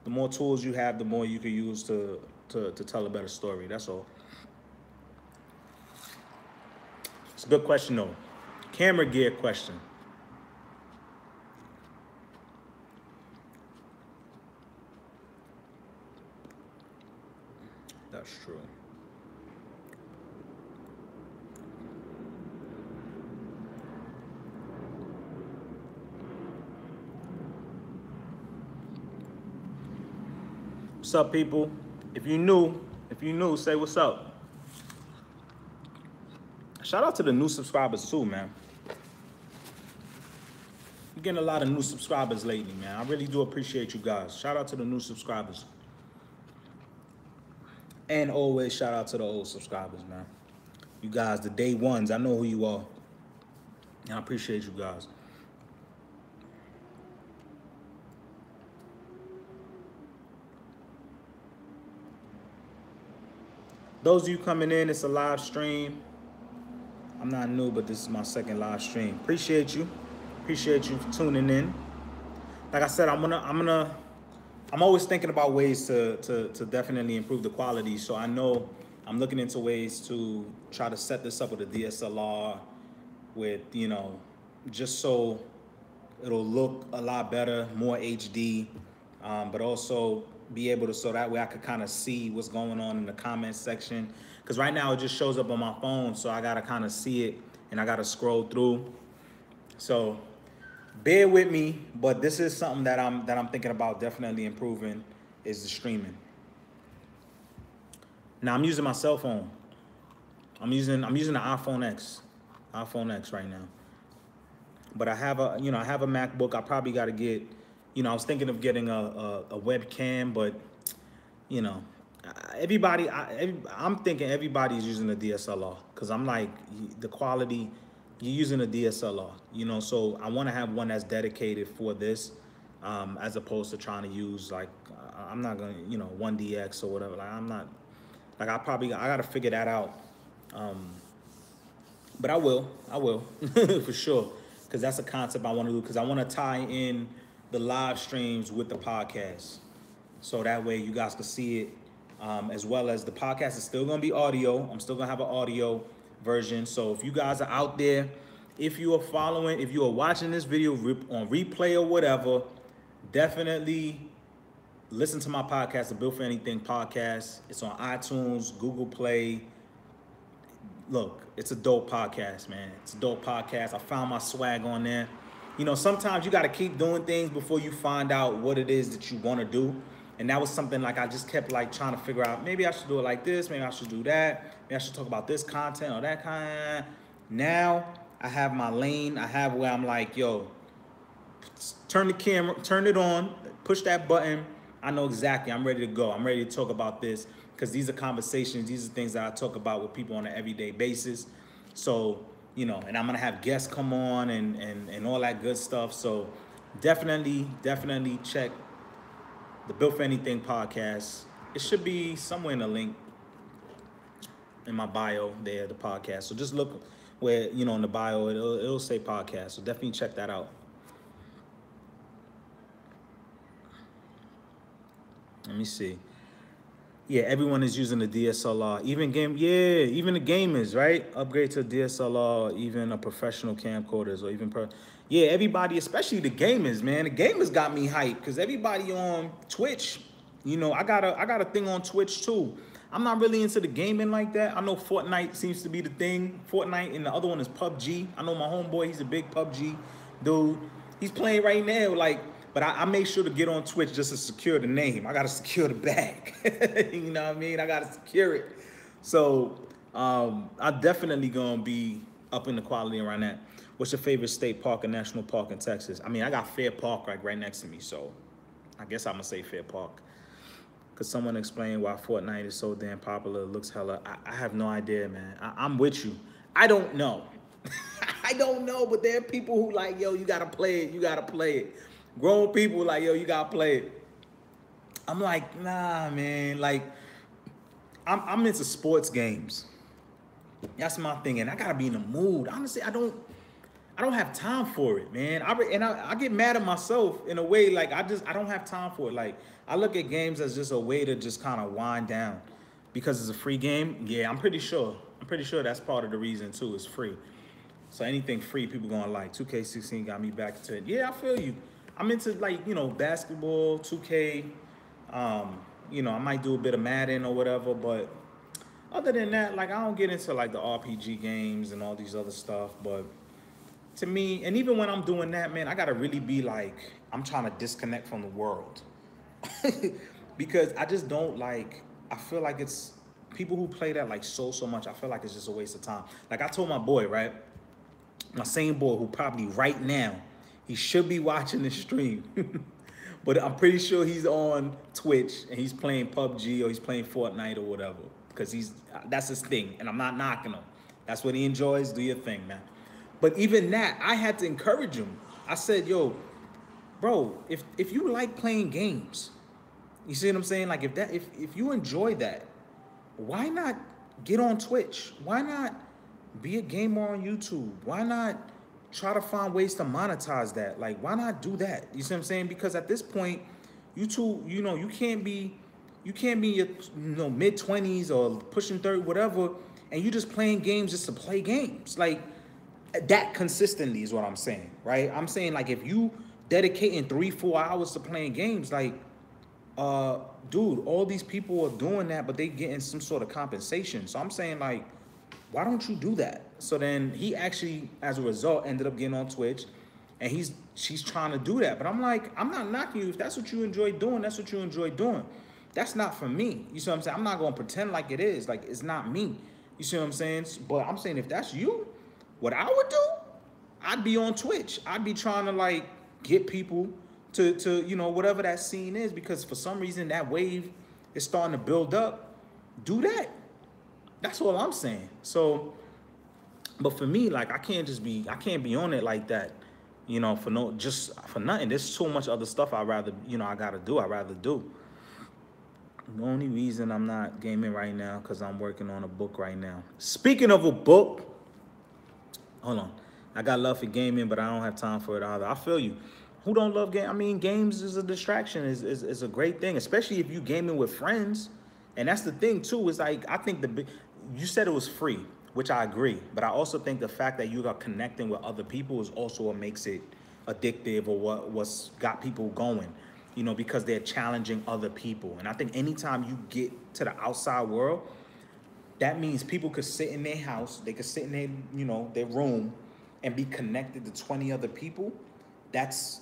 The more tools you have, the more you can use to tell a better story. That's all. It's a good question though. Camera gear question. That's true. What's up, people? If you new, say what's up. Shout out to the new subscribers too, man. I'm getting a lot of new subscribers lately, man. I really do appreciate you guys. Shout out to the new subscribers. And always shout out to the old subscribers, man. You guys, the day ones, I know who you are. And I appreciate you guys. Those of you coming in, it's a live stream. I'm not new, but this is my second live stream. Appreciate you. Appreciate you for tuning in. Like I said, I'm always thinking about ways to definitely improve the quality. So I know I'm looking into ways to try to set this up with a DSLR with, you know, just so it'll look a lot better, more HD, but also be able to, so that way I could kind of see what's going on in the comment section. Because right now it just shows up on my phone, so I gotta kind of see it and I gotta scroll through. So bear with me, but this is something that I'm thinking about definitely improving, is the streaming. Now I'm using my cell phone. I'm using the iPhone X right now. But I have a MacBook. I probably got to get, you know, I was thinking of getting a webcam, but you know, I'm thinking everybody's using a DSLR, because I'm like, the quality, you're using a DSLR, you know, so I want to have one that's dedicated for this, as opposed to trying to use, like, I'm not going to, you know, 1DX or whatever. Like, I'm not, like, I got to figure that out. But I will for sure, because that's a concept I want to do, because I want to tie in the live streams with the podcast, so that way you guys can see it, as well as the podcast is still going to be audio. I'm still going to have an audio version. So if you guys are out there, if you are watching this video on replay or whatever, definitely listen to my podcast, the Built for Anything podcast. It's on iTunes, Google Play. Look, it's a dope podcast, man. It's a dope podcast. I found my swag on there. You know, sometimes you got to keep doing things before you find out what it is that you want to do. And that was something, like, I just kept, like, trying to figure out, maybe I should do it like this, maybe I should do that, maybe I should talk about this content or that kind. Now I have my lane. I have where I'm like, yo, turn the camera, turn it on, push that button. I know exactly, I'm ready to go. I'm ready to talk about this, because these are conversations, these are things that I talk about with people on an everyday basis. So, you know, and I'm gonna have guests come on and all that good stuff. So definitely check the Built for Anything podcast. It should be somewhere in the link in my bio there, the podcast. So just look where, you know, in the bio, it'll say podcast. So definitely check that out. Let me see. Yeah, everyone is using the DSLR. Even the gamers, right? Upgrade to DSLR, even a professional camcorders, or even everybody, especially the gamers, man. The gamers got me hyped, because everybody on Twitch, you know, I got a thing on Twitch too. I'm not really into the gaming like that. I know Fortnite seems to be the thing. Fortnite, and the other one is PUBG. I know my homeboy, he's a big PUBG dude. He's playing right now, like, but I make sure to get on Twitch just to secure the name. I gotta secure the bag. You know what I mean? I gotta secure it. So I'm definitely gonna be up in the quality around that. What's your favorite state park or national park in Texas? I mean, I got Fair Park right next to me, so I guess I'm gonna say Fair Park. Could someone explain why Fortnite is so damn popular? It looks hella. I have no idea, man. I'm with you. I don't know. I don't know, but there are people who like, yo, you gotta play it. You gotta play it. Grown people like, yo, you gotta play it. I'm like, nah, man. Like, I'm into sports games. That's my thing, and I gotta be in the mood. Honestly, I don't have time for it, man. I get mad at myself in a way, like I don't have time for it. Like I look at games as just a way to just kind of wind down, because it's a free game. Yeah, I'm pretty sure. I'm pretty sure that's part of the reason too. It's free, so anything free, people gonna like. 2K16 got me back into it. Yeah, I feel you. I'm into like basketball, 2K. Um, I might do a bit of Madden or whatever, but other than that, like I don't get into like the RPG games and all these other stuff. But to me, and even when I'm doing that, man, I gotta really be like, I'm trying to disconnect from the world. Because I just don't like, I feel like it's people who play that like so much, I feel like it's just a waste of time. Like I told my boy, right? My same boy who probably right now, he should be watching the stream. But I'm pretty sure he's on Twitch and he's playing PUBG or he's playing Fortnite or whatever. Because that's his thing. And I'm not knocking him. That's what he enjoys. Do your thing, man. But even that, I had to encourage him. I said, yo, bro, if you like playing games, you see what I'm saying? Like if you enjoy that, why not get on Twitch? Why not be a gamer on YouTube? Why not try to find ways to monetize that? Like, why not do that? You see what I'm saying? Because at this point, YouTube, you can't be in your mid-20s or pushing 30, whatever, and you just playing games just to play games. Like that consistently is what I'm saying, right? I'm saying like if you dedicating 3-4 hours to playing games, like dude, all these people are doing that, but they getting some sort of compensation. So I'm saying like, why don't you do that? So then he actually, as a result, ended up getting on Twitch, and she's trying to do that. But I'm like, I'm not knocking you. If that's what you enjoy doing, that's what you enjoy doing. That's not for me. You see what I'm saying? I'm not gonna pretend like it is. Like it's not me. You see what I'm saying? But I'm saying if that's you, what I would do, I'd be on Twitch. I'd be trying to like get people to whatever that scene is, because for some reason that wave is starting to build up. Do that. That's all I'm saying. So, but for me, like I can't be on it like that, for nothing. There's so much other stuff I'd rather, I'd rather do. The only reason I'm not gaming right now, because I'm working on a book right now. Speaking of a book, hold on. I got love for gaming, but I don't have time for it either. I feel you. Who don't love game? I mean, games is a distraction. Is a great thing, especially if you gaming with friends. And that's the thing too. Is like I think you said it was free, which I agree. But I also think the fact that you are connecting with other people is also what makes it addictive, or what's got people going. Because they're challenging other people. And I think anytime you get to the outside world, that means people could sit in their house, they could sit in their room and be connected to 20 other people. That's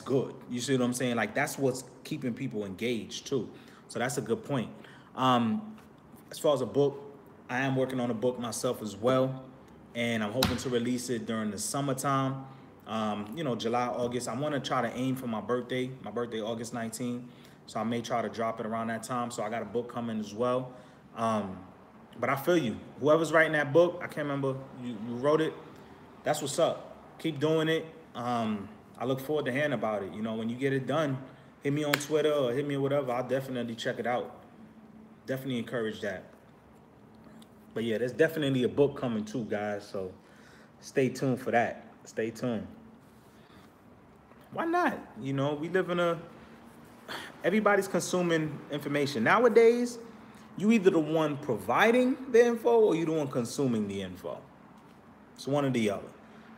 good. You see what I'm saying? Like that's what's keeping people engaged too. So that's a good point. As far as a book, I am working on a book myself as well, and I'm hoping to release it during the summertime. July, August. I want to try to aim for my birthday August 19th. So I may try to drop it around that time. So I got a book coming as well. But I feel you. Whoever's writing that book, I can't remember, you wrote it. That's what's up. Keep doing it. I look forward to hearing about it. When you get it done, hit me on Twitter or hit me or whatever. I'll definitely check it out. Definitely encourage that. But yeah, there's definitely a book coming too, guys. So stay tuned for that. Stay tuned. Why not? We live in everybody's consuming information. Nowadays, you either the one providing the info or you the one consuming the info. It's one or the other.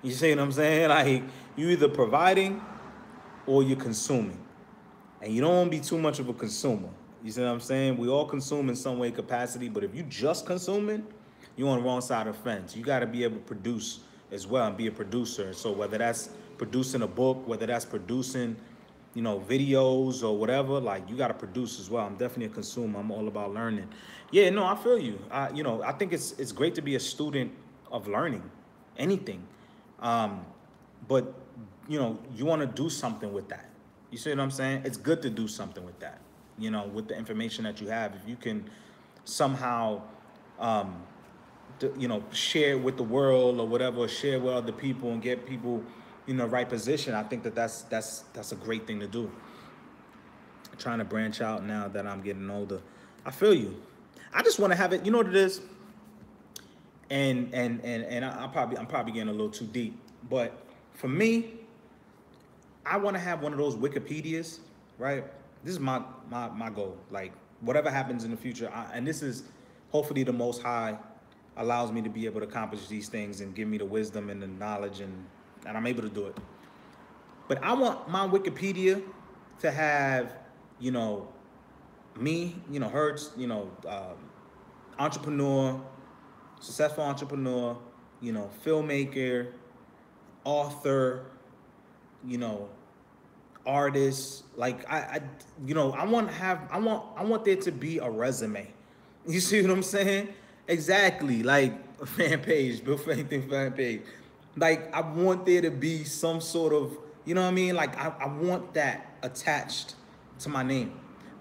You see what I'm saying? Like, you either providing or you're consuming. And you don't want to be too much of a consumer. You see what I'm saying? We all consume in some way, capacity, but if you just consuming, you're on the wrong side of the fence. You got to be able to produce as well and be a producer. So whether that's producing a book, whether that's producing, videos or whatever, like you got to produce as well. I'm definitely a consumer. I'm all about learning. Yeah, no, I feel you. I think it's great to be a student of learning anything. But you want to do something with that. You see what I'm saying? It's good to do something with that, with the information that you have. If you can somehow, share with the world or whatever, or share with other people and get people, right position, I think that's a great thing to do. Trying to branch out now that I'm getting older. I feel you. I just want to have it. You know what it is? I'm probably getting a little too deep, but for me, I want to have one of those Wikipedias, right? This is my goal. Like whatever happens in the future, and this is hopefully the Most High allows me to be able to accomplish these things and give me the wisdom and the knowledge, and I'm able to do it. But I want my Wikipedia to have, you know, me, Hertz, entrepreneur, successful entrepreneur, filmmaker, author, you know, artist. Like I want there to be a resume. You see what I'm saying? Exactly. Like a fan page, Bill Farrington fan page. Like I want there to be some sort of, you know what I mean? Like I want that attached to my name.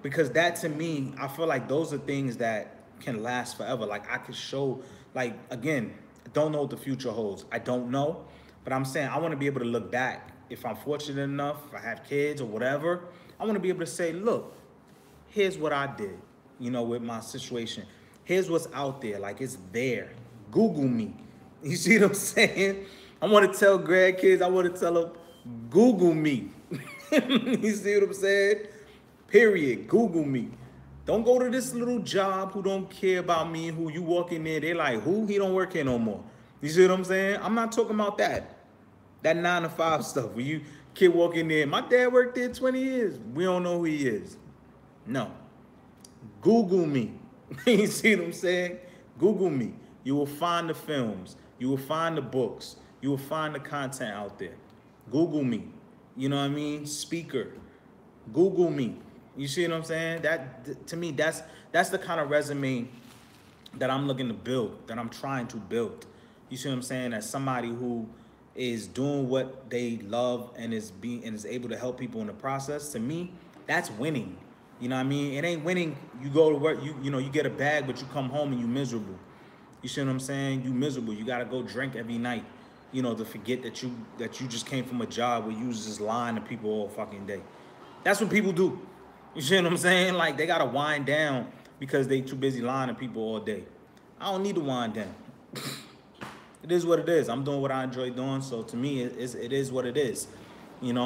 Because that to me, I feel like those are things that can last forever. Like I could show, like again, I don't know what the future holds. I don't know. But I'm saying I want to be able to look back. If I'm fortunate enough, if I have kids or whatever, I want to be able to say, look, here's what I did, with my situation. Here's what's out there. Like it's there. Google me. You see what I'm saying? I want to tell grandkids, I want to tell them, Google me. You see what I'm saying? Period. Google me. Don't go to this little job who don't care about me, who you walk in there, they're like, who? He don't work here no more. You see what I'm saying? I'm not talking about that. That 9 to 5 stuff. Where you kid walk in there, my dad worked there 20 years. We don't know who he is. No. Google me. You see what I'm saying? Google me. You will find the films. You will find the books. You will find the content out there. Google me. You know what I mean? Speaker. Google me. You see what I'm saying? That to me, that's the kind of resume that I'm looking to build, that I'm trying to build. You see what I'm saying? As somebody who is doing what they love and is able to help people in the process. To me, that's winning. You know what I mean? It ain't winning. You go to work, you get a bag, but you come home and you miserable. You see what I'm saying? You miserable. You gotta go drink every night, to forget that you just came from a job where you was just lying to people all fucking day. That's what people do. You see what I'm saying? Like they gotta wind down because they too busy lying to people all day. I don't need to wind down. It is what it is. I'm doing what I enjoy doing. So to me, it is what it is.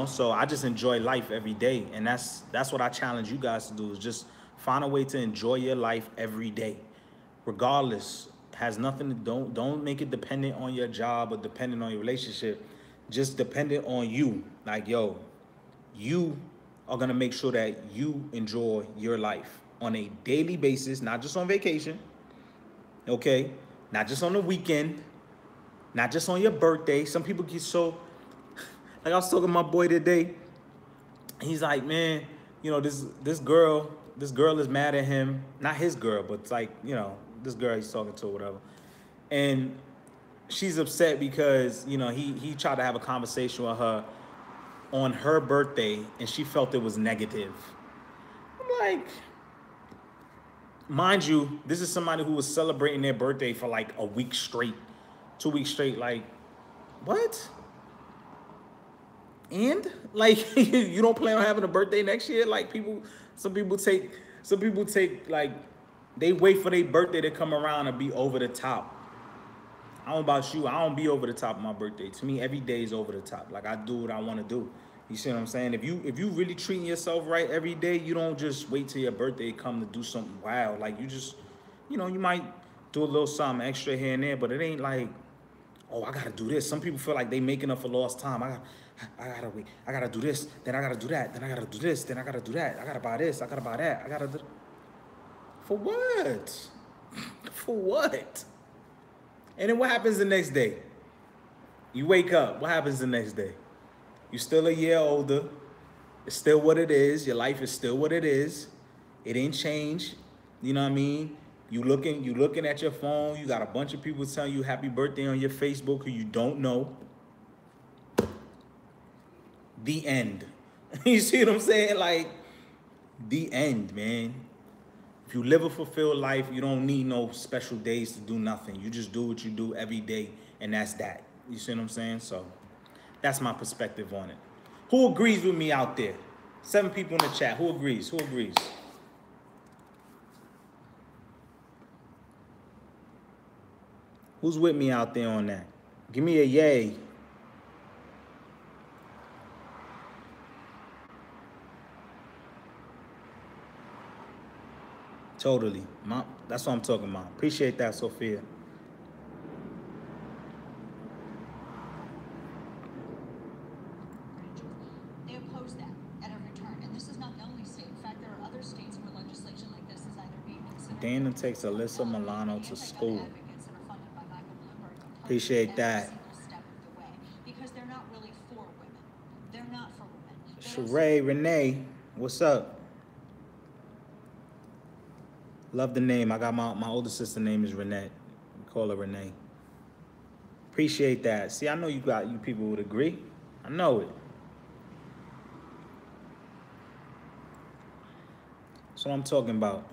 So I just enjoy life every day. And that's what I challenge you guys to do, is just find a way to enjoy your life every day. Regardless, has nothing to, don't make it dependent on your job or dependent on your relationship. Just dependent on you. Like, yo, you are gonna make sure that you enjoy your life on a daily basis, not just on vacation. Okay? Not just on the weekend. Not just on your birthday. Some people get so, like I was talking to my boy today. He's like, man, this girl is mad at him. Not his girl, but it's like, this girl he's talking to or whatever. And she's upset because, he tried to have a conversation with her on her birthday and she felt it was negative. I'm like, mind you, this is somebody who was celebrating their birthday for like a week straight. 2 weeks straight, like, what? And like, you don't plan on having a birthday next year? Like some people take like, they wait for their birthday to come around and be over the top. I don't know about you. I don't be over the top of my birthday. To me, every day is over the top. Like I do what I want to do. You see what I'm saying? If you really treating yourself right every day, you don't just wait till your birthday come to do something wild. Like you just, you might do a little something extra here and there, but it ain't like, oh, I gotta do this. Some people feel like they making up for lost time. I gotta wait. I gotta do this. Then I gotta do that. Then I gotta do this. Then I gotta do that. I gotta buy this. I gotta buy that. I gotta do. For what? For what? And then what happens the next day? You wake up. What happens the next day? You're still a year older. It's still what it is. Your life is still what it is. It ain't changed. You know what I mean? You looking at your phone. You got a bunch of people telling you happy birthday on your Facebook who you don't know. The end. You see what I'm saying? Like, the end, man. If you live a fulfilled life, you don't need no special days to do nothing. You just do what you do every day, and that's that. You see what I'm saying? So that's my perspective on it. Who agrees with me out there? 7 people in the chat. Who agrees? Who agrees? Who's with me out there on that? Give me a yay. Totally. That's what I'm talking about. Appreciate that, Sophia. They oppose that at every turn. And this is not the only state. In fact, there are other states where legislation like this is either being considered. Dana takes Alyssa Milano to school. Appreciate that. Because they're not really for women. They're not for women. Sheree, Renee, what's up? Love the name. I got my older sister name is Renette. We call her Renee. Appreciate that. See, I know you people would agree. I know it. That's what I'm talking about.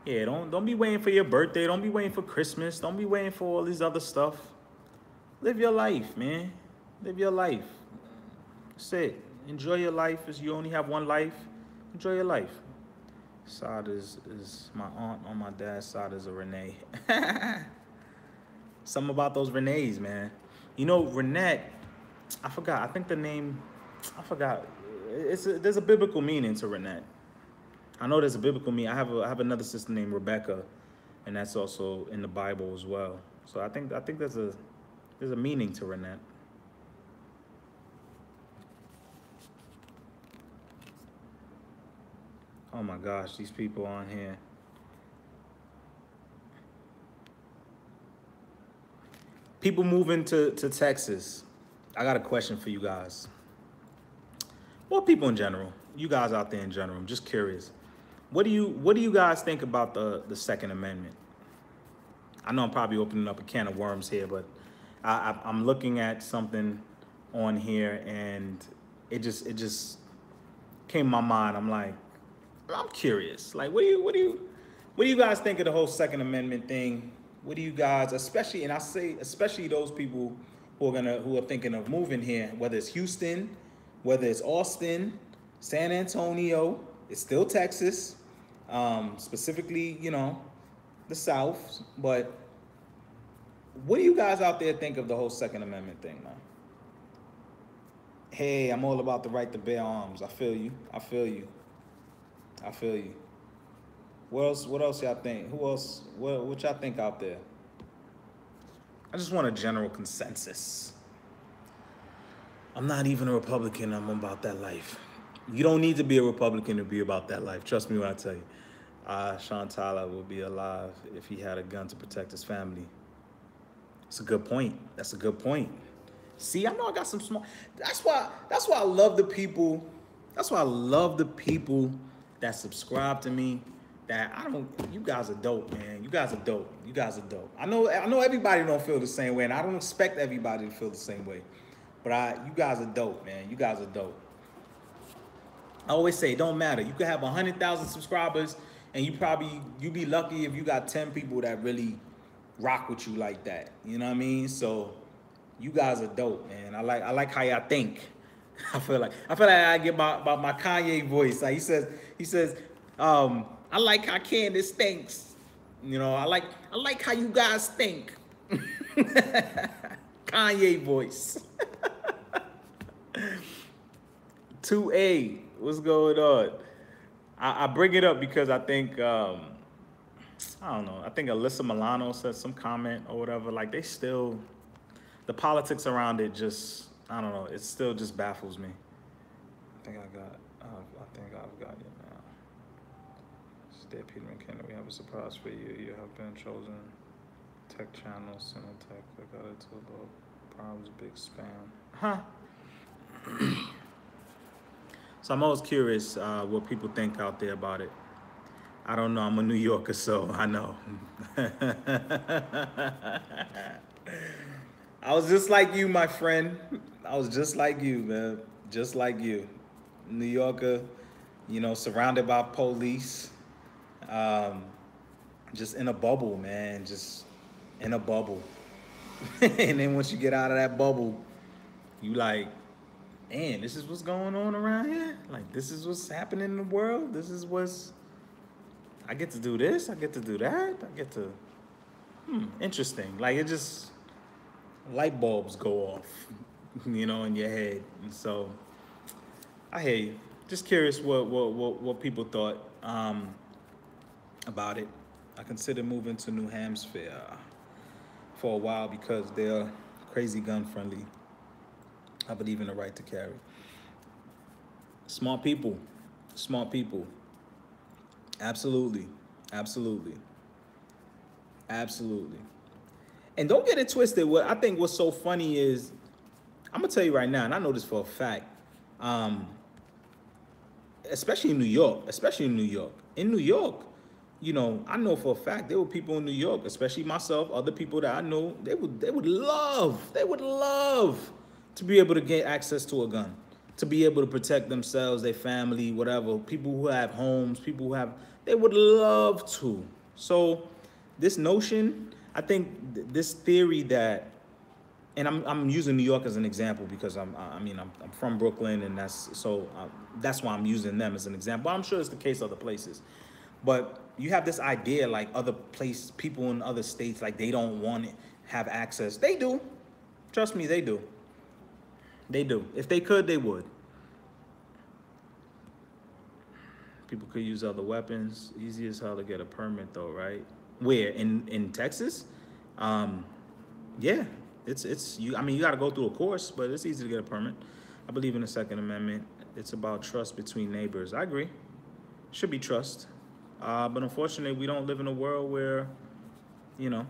Yeah, don't be waiting for your birthday. Don't be waiting for Christmas. Don't be waiting for all this other stuff. Live your life, man. Live your life. That's it. Enjoy your life. As you only have one life. Enjoy your life. Side is my aunt on my dad's side is a Renee. Something about those Renees, man. You know, Renette, I forgot. I think the name, I forgot. There's a biblical meaning to Renette. I know there's a biblical meaning. I have another sister named Rebecca, and that's also in the Bible as well. So I think there's a meaning to Renette. Oh my gosh, these people on here. People moving to Texas. I got a question for you guys. Well, people in general. You guys out there in general. I'm just curious. What do you guys think about the Second Amendment? I know I'm probably opening up a can of worms here, but I'm looking at something on here and it just came to my mind. I'm like, I'm curious. Like, what do you guys think of the whole Second Amendment thing? What do you guys, especially, and I say especially those people who are thinking of moving here, whether it's Houston, whether it's Austin, San Antonio, it's still Texas, specifically, you know, the South. But what do you guys out there think of the whole Second Amendment thing, man? Hey, I'm all about the right to bear arms. I feel you. I feel you. I feel you. What else y'all think? Who else? What y'all think out there? I just want a general consensus. I'm not even a Republican. I'm about that life. You don't need to be a Republican to be about that life. Trust me when I tell you. Sean Tyler would be alive if he had a gun to protect his family. That's a good point. That's a good point. See, I know I got some small. That's why I love the people. That's why I love the people that subscribe to me. That I don't. You guys are dope, man. You guys are dope. You guys are dope. I know everybody don't feel the same way, and I don't expect everybody to feel the same way. But you guys are dope, man. You guys are dope. I always say it don't matter. You could have 100,000 subscribers, and you be lucky if you got 10 people that really rock with you like that. You know what I mean? So you guys are dope, man. I like how y'all think. I feel like I get my Kanye voice. Like he says, I like how Candace thinks. You know, I like how you guys think. Kanye voice. 2A, what's going on? I bring it up because I think, I don't know, I think Alyssa Milano said some comment or whatever. Like, the politics around it just, I don't know, it still just baffles me. I think I've got it now. Stay Peter McKenna, we have a surprise for you. You have been chosen. Tech channel, Cinetech, I got it to about problems, big spam. Huh? So I'm always curious what people think out there about it. I don't know. I'm a New Yorker, so I know. I was just like you, my friend. I was just like you, man. Just like you. New Yorker, you know, surrounded by police. Just in a bubble, man. Just in a bubble. And then once you get out of that bubble, you like, man, this is what's going on around here. Like, this is what's happening in the world. This is what's, I get to do this. I get to do that. I get to, interesting. Like, it just, light bulbs go off, in your head. And so, I hear you. Just curious what people thought about it. I considered moving to New Hampshire for a while because they're crazy gun friendly. I believe in the right to carry. Smart people, smart people. Absolutely, absolutely, absolutely. And don't get it twisted. What I think what's so funny is, I'm gonna tell you right now, and I know this for a fact. Um, especially in New York, In New York, I know for a fact there were people in New York, especially myself, other people that I know, they would love to be able to get access to a gun, to be able to protect themselves, their family, whatever. People who have homes, people who have, they would love to. So this notion, I think this theory that, and I'm using New York as an example because I'm from Brooklyn, and that's why I'm using them as an example. I'm sure it's the case other places, but you have this idea like people in other states, like they don't want to have access. They do, trust me, they do. They do. If they could, they would. People could use other weapons. Easy as hell to get a permit though, right? Where in Texas? Yeah. It's you. I mean, you got to go through a course, but it's easy to get a permit. I believe in the Second Amendment. It's about trust between neighbors. I agree. Should be trust, but unfortunately, we don't live in a world where, you know,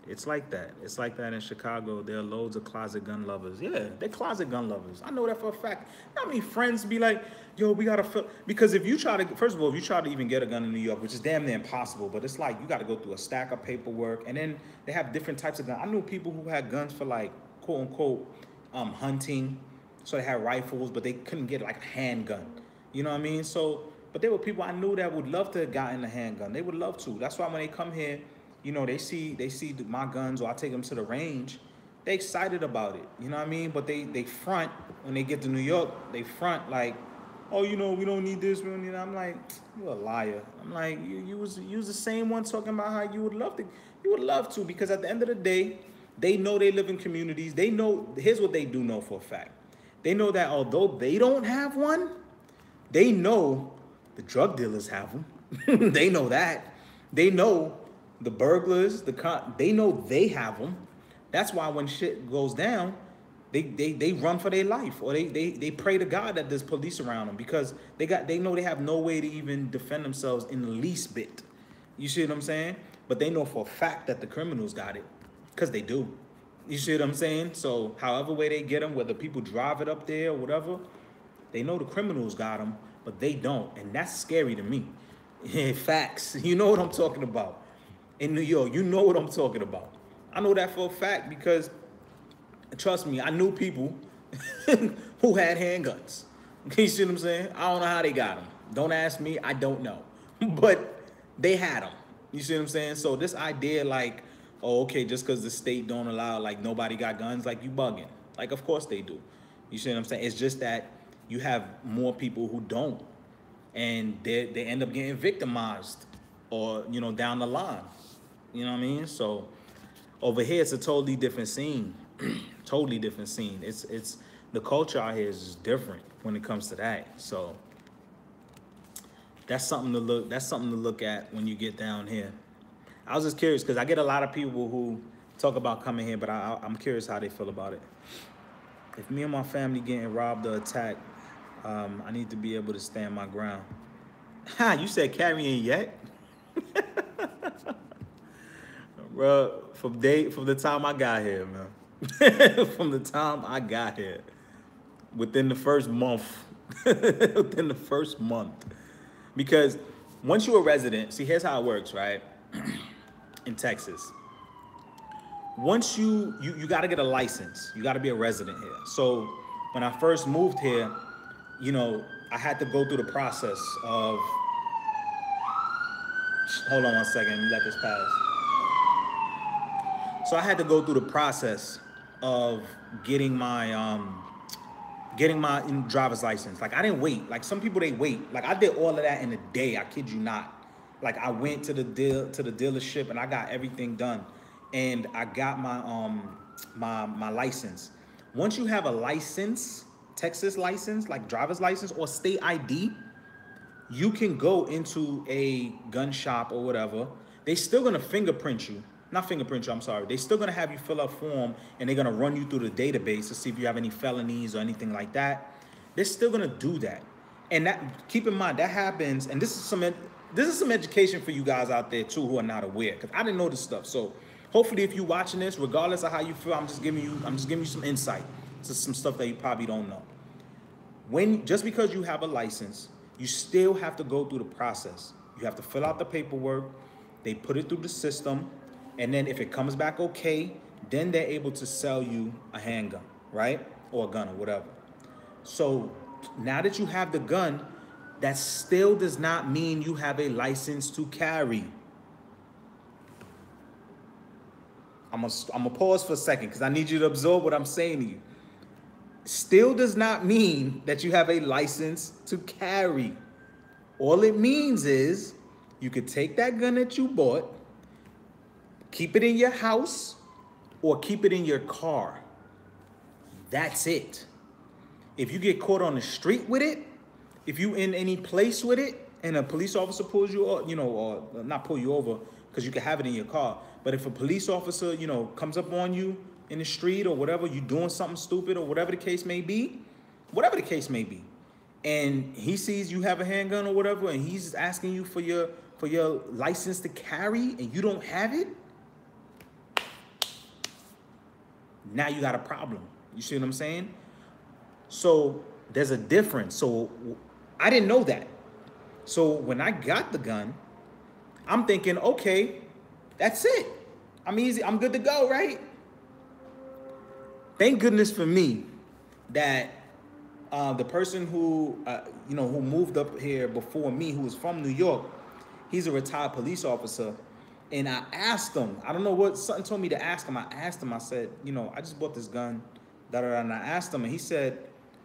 it's like that. It's like that in Chicago. There are loads of closet gun lovers. Yeah, they're closet gun lovers. I know that for a fact. You know how many friends be like, yo, we gotta fill, because if you try to, first of all, if you try to even get a gun in New York, which is damn near impossible, but it's like you gotta go through a stack of paperwork, and then they have different types of guns. I knew people who had guns for like quote unquote hunting, so they had rifles, but they couldn't get like a handgun. You know what I mean? So, but there were people I knew that would love to have gotten a handgun. They would love to. That's why when they come here, you know, they see my guns, or I take them to the range, they excited about it. You know what I mean? But they front, when they get to New York, they front like, oh, you know, we don't need this, we don't need that. I'm like, you're a liar. I'm like, you was the same one talking about how you would love to, because at the end of the day, they know they live in communities. They know, here's what they do know for a fact. They know that although they don't have one, they know the drug dealers have them. They know that. They know the burglars, they know they have them. That's why when shit goes down, they run for their life, or they pray to God that there's police around them, because they know they have no way to even defend themselves in the least bit. You see what I'm saying? But they know for a fact that the criminals got it, because they do. You see what I'm saying? So however way they get them, whether people drive it up there or whatever, they know the criminals got them, but they don't, and that's scary to me. Facts. You know what I'm talking about. In New York, you know what I'm talking about. I know that for a fact because, trust me, I knew people who had handguns. You see what I'm saying? I don't know how they got them. Don't ask me, I don't know. But they had them. You see what I'm saying? So this idea like, oh, okay, just because the state don't allow, like nobody got guns, like you bugging. Like, of course they do. You see what I'm saying? It's just that you have more people who don't. And they end up getting victimized, or, you know, down the line. You know what I mean? So over here, it's a totally different scene. Totally different scene. It's the culture out here is just different when it comes to that. So that's something to look at when you get down here. I was just curious because I get a lot of people who talk about coming here, but I'm curious how they feel about it. If me and my family getting robbed or attacked, I need to be able to stand my ground. Ha! You said carrying yet? Bro, from the time I got here, man. From the time I got here, within the first month, because once you're a resident, see, here's how it works, right? In Texas, once you got to get a license, you got to be a resident here. So when I first moved here, you know, I had to go through the process of, hold on one second, let me let this pass. So I had to go through the process of getting my getting my driver's license. Like I didn't wait. Like some people they wait. Like I did all of that in a day. I kid you not. Like I went to the dealership and I got everything done, and I got my license. Once you have a license, Texas license, like driver's license or state ID, you can go into a gun shop or whatever. They still gonna fingerprint you. Not fingerprint you, I'm sorry. They still gonna have you fill out a form and they're gonna run you through the database to see if you have any felonies or anything like that. They're still gonna do that. And that, keep in mind, that happens, and this is some education for you guys out there too who are not aware, because I didn't know this stuff. So hopefully if you're watching this, regardless of how you feel, I'm just giving you some insight to some stuff that you probably don't know. Just because you have a license, you still have to go through the process. You have to fill out the paperwork, they put it through the system, and then if it comes back okay, then they're able to sell you a handgun, right? Or a gun or whatever. So now that you have the gun, that still does not mean you have a license to carry. I'm gonna pause for a second because I need you to absorb what I'm saying to you. Still does not mean that you have a license to carry. All it means is you could take that gun that you bought, keep it in your house, or keep it in your car. That's it. If you get caught on the street with it, if you in any place with it, and a police officer pulls you, or not pull you over, because you can have it in your car. But if a police officer, comes up on you in the street or whatever, you doing something stupid or whatever the case may be, and he sees you have a handgun or whatever, and he's asking you for your license to carry, and you don't have it, now you got a problem. You see what I'm saying? So there's a difference. So I didn't know that. So when I got the gun, I'm thinking, okay, that's it. I'm easy. I'm good to go, right? Thank goodness for me that the person who moved up here before me, who was from New York, he's a retired police officer. And I asked him, I don't know what, something told me to ask him. I asked him, I said, I just bought this gun, and I asked him, and he said,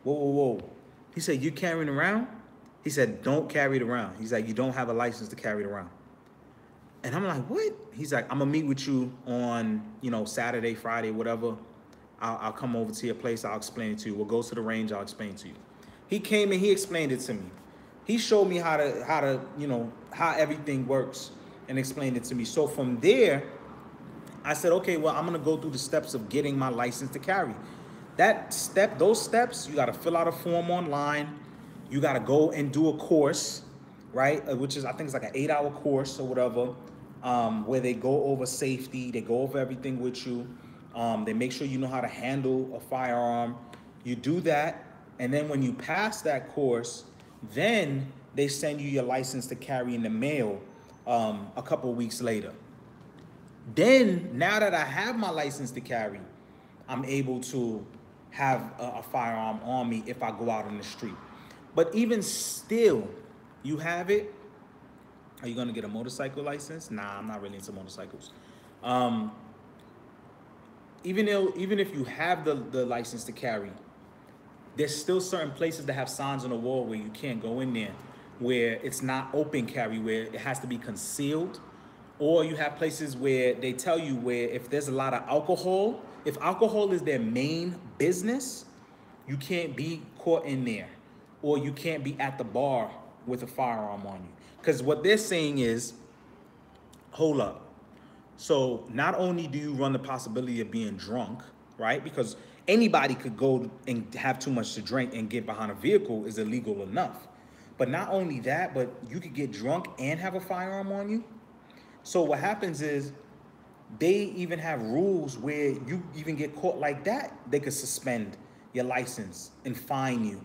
whoa. He said, you carrying around? He said, don't carry it around. He's like, you don't have a license to carry it around. And I'm like, what? He's like, I'm gonna meet with you on, Saturday, Friday, whatever. I'll come over to your place. I'll explain it to you. We'll go to the range. I'll explain it to you. He came and he explained it to me. He showed me how everything works and explained it to me. So from there, I said, okay, well, I'm gonna go through the steps of getting my license to carry. Those steps, you gotta fill out a form online. You gotta go and do a course, right? Which is, I think it's like an 8-hour course or whatever, where they go over safety, they go over everything with you. They make sure you know how to handle a firearm. You do that, and then when you pass that course, then they send you your license to carry in the mail a couple of weeks later. Then, now that I have my license to carry, I'm able to have a firearm on me if I go out on the street. But even still, you have it. Are you gonna get a motorcycle license? Nah, I'm not really into motorcycles. Even if you have the license to carry, there's still certain places that have signs on the wall where you can't go in there, where it's not open carry, where it has to be concealed. Or you have places where they tell you where if there's a lot of alcohol, if alcohol is their main business, you can't be caught in there, or you can't be at the bar with a firearm on you. Because what they're saying is, hold up. So not only do you run the possibility of being drunk, right? Because anybody could go and have too much to drink and get behind a vehicle is illegal enough. But not only that, but you could get drunk and have a firearm on you. So what happens is they even have rules where you even get caught like that, they could suspend your license and fine you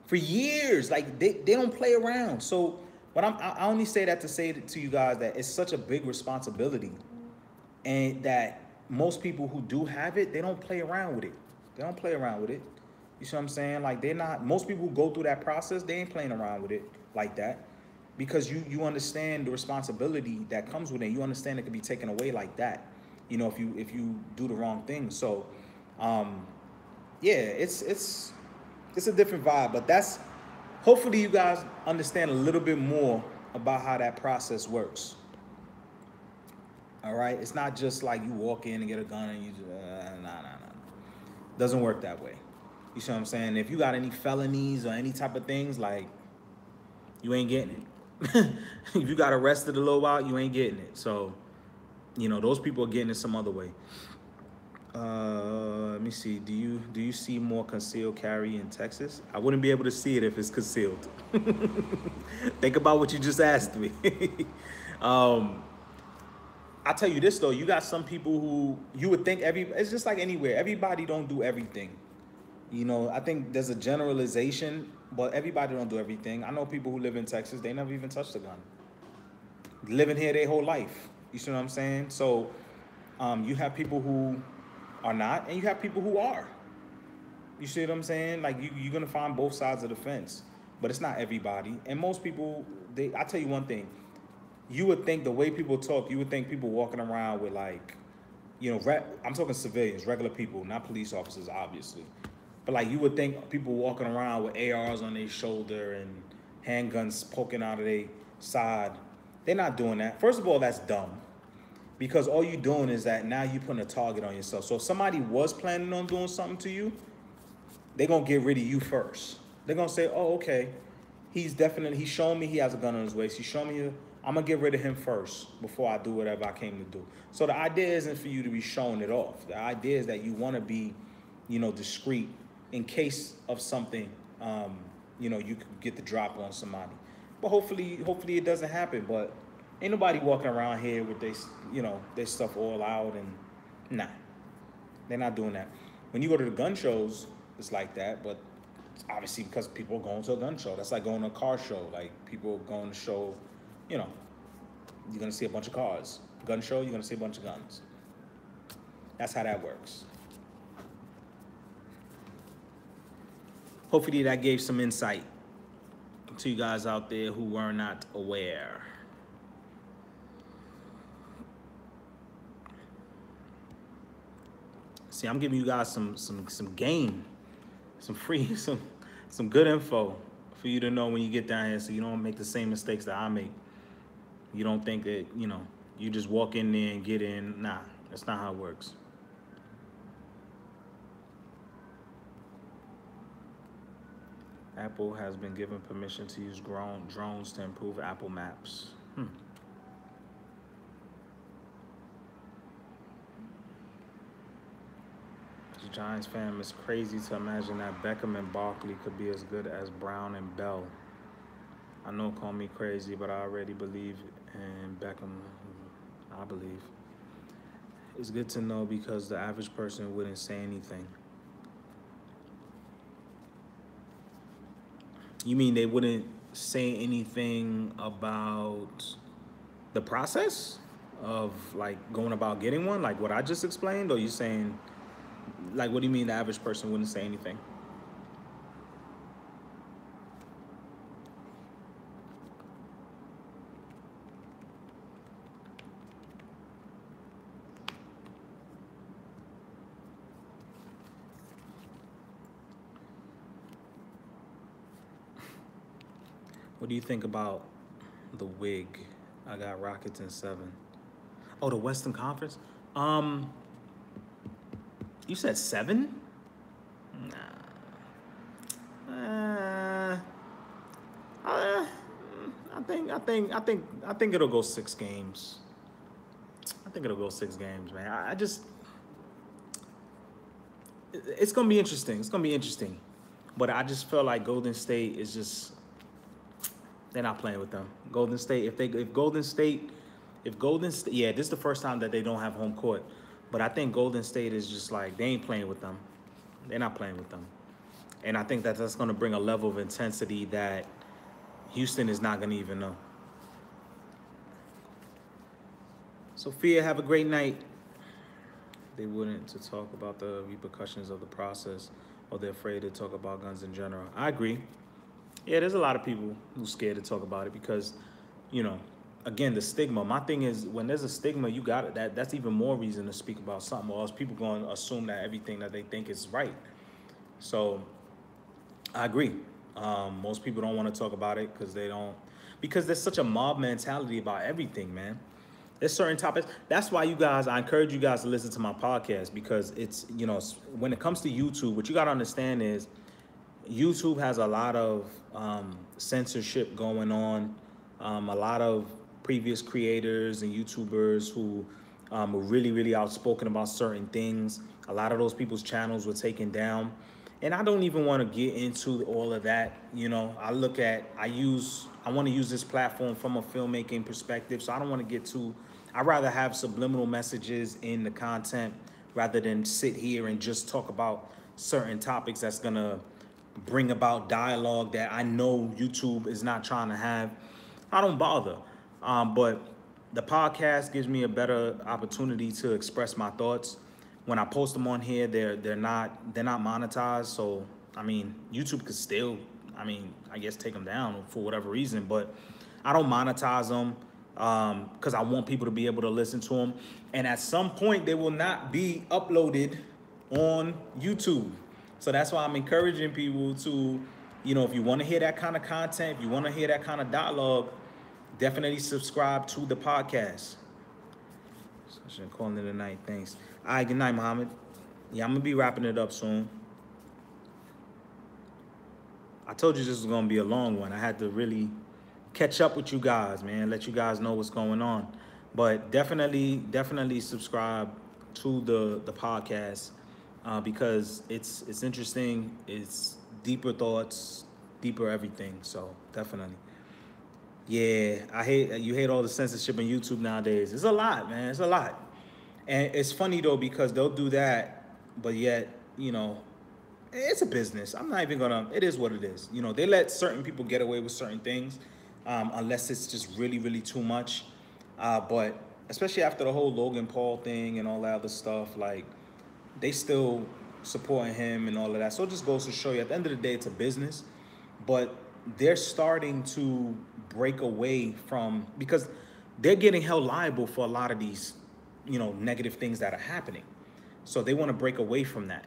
for years. Like they don't play around. So but I only say that to say to you guys that it's such a big responsibility, and that most people who do have it, they don't play around with it. They don't play around with it. You see what I'm saying? Like most people who go through that process, they ain't playing around with it like that, because you understand the responsibility that comes with it. You understand it can be taken away like that, if you do the wrong thing. So, yeah, it's It's a different vibe, but that's hopefully you guys understand a little bit more about how that process works. All right, it's not just like you walk in and get a gun and you just, doesn't work that way. You see what I'm saying? If you got any felonies or any type of things, like you ain't getting it. If you got arrested a little while, you ain't getting it. So, you know, those people are getting it some other way. Let me see. Do you see more concealed carry in Texas? I wouldn't be able to see it if it's concealed. Think about what you just asked me. I'll tell you this though, you got some people who you would think it's just like anywhere. Everybody don't do everything. You know, I think there's a generalization, but everybody don't do everything. I know people who live in Texas, they never even touched a gun. Living here their whole life. You see what I'm saying? So you have people who are not, and you have people who are. You see what I'm saying? Like you're gonna find both sides of the fence, but it's not everybody. And most people, I tell you one thing, you would think the way people talk, you would think people walking around with like, you know, I'm talking civilians, regular people, not police officers, obviously. But like you would think people walking around with ARs on their shoulder and handguns poking out of their side. They're not doing that. First of all, that's dumb. Because all you're doing is that now you're putting a target on yourself. So if somebody was planning on doing something to you, they're going to get rid of you first. They're going to say, oh, okay, he's showing me he has a gun on his waist. He's showing me, I'm going to get rid of him first before I do whatever I came to do. So the idea isn't for you to be showing it off. The idea is that you want to be, you know, discreet in case of something, you know, you could get the drop on somebody. But hopefully it doesn't happen. But ain't nobody walking around here with their stuff all out, and nah, they're not doing that. When you go to the gun shows, it's like that, but it's obviously because people are going to a gun show. That's like going to a car show. Like people going to show, you know, you're gonna see a bunch of cars. Gun show, you're gonna see a bunch of guns. That's how that works. Hopefully that gave some insight to you guys out there who were not aware. See, I'm giving you guys some game, some free, some good info for you to know when you get down here, so you don't make the same mistakes that I make. You don't think that, you know, you just walk in there and get in. Nah, that's not how it works. Apple has been given permission to use drones to improve Apple Maps. As a Giants fan, it's crazy to imagine that Beckham and Barkley could be as good as Brown and Bell. I know, call me crazy, but I already believe in Beckham. I believe. It's good to know because the average person wouldn't say anything. You mean they wouldn't say anything about the process of like going about getting one, like what I just explained? Or you saying, like, what do you mean the average person wouldn't say anything? What do you think about the wig? I got Rockets in 7. Oh, the Western Conference? You said 7? Nah. I think it'll go 6 games. I think it'll go 6 games, man. It's gonna be interesting. It's gonna be interesting. But I just feel like Golden State is just, they're not playing with them. Golden State, if Golden State, yeah, this is the first time that they don't have home court. But I think Golden State is just like, they ain't playing with them. They're not playing with them. And I think that that's going to bring a level of intensity that Houston is not going to even know. Sophia, have a great night. They wouldn't to talk about the repercussions of the process, or they're afraid to talk about guns in general. I agree. Yeah, there's a lot of people who's scared to talk about it because, you know, again, the stigma. My thing is, when there's a stigma, you got it. That's even more reason to speak about something, or else people going to assume that everything that they think is right. So I agree. Most people don't want to talk about it because there's such a mob mentality about everything, man. There's certain topics. That's why I encourage you guys to listen to my podcast because it's, when it comes to YouTube, what you got to understand is YouTube has a lot of censorship going on. A lot of previous creators and YouTubers who were really, really outspoken about certain things. A lot of those people's channels were taken down. And I don't even want to get into all of that. I want to use this platform from a filmmaking perspective. So I don't want to get too, I'd rather have subliminal messages in the content rather than sit here and just talk about certain topics that's going to bring about dialogue that I know YouTube is not trying to have. I don't bother. But the podcast gives me a better opportunity to express my thoughts. When I post them on here, they're not monetized. So I mean, YouTube could still, I guess take them down for whatever reason. But I don't monetize them because I want people to be able to listen to them. And at some point, they will not be uploaded on YouTube. So that's why I'm encouraging people to, if you want to hear that kind of content, if you want to hear that kind of dialogue, definitely subscribe to the podcast. So I should call it a night. Thanks. All right, good night, Muhammad. Yeah, I'm going to be wrapping it up soon. I told you this was going to be a long one. I had to really catch up with you guys, man, let you guys know what's going on. But definitely subscribe to the podcast. Because it's interesting, it's deeper thoughts, deeper everything. So definitely, yeah. You hate all the censorship on YouTube nowadays. It's a lot, man. It's a lot, and it's funny though because they'll do that, but yet it's a business. I'm not even gonna. It is what it is. They let certain people get away with certain things, unless it's just really really too much. But especially after the whole Logan Paul thing and all that other stuff, like. They still supporting him and all of that. So it just goes to show you, at the end of the day, it's a business. But they're starting to break away from, because they're getting held liable for a lot of these, negative things that are happening. So they want to break away from that.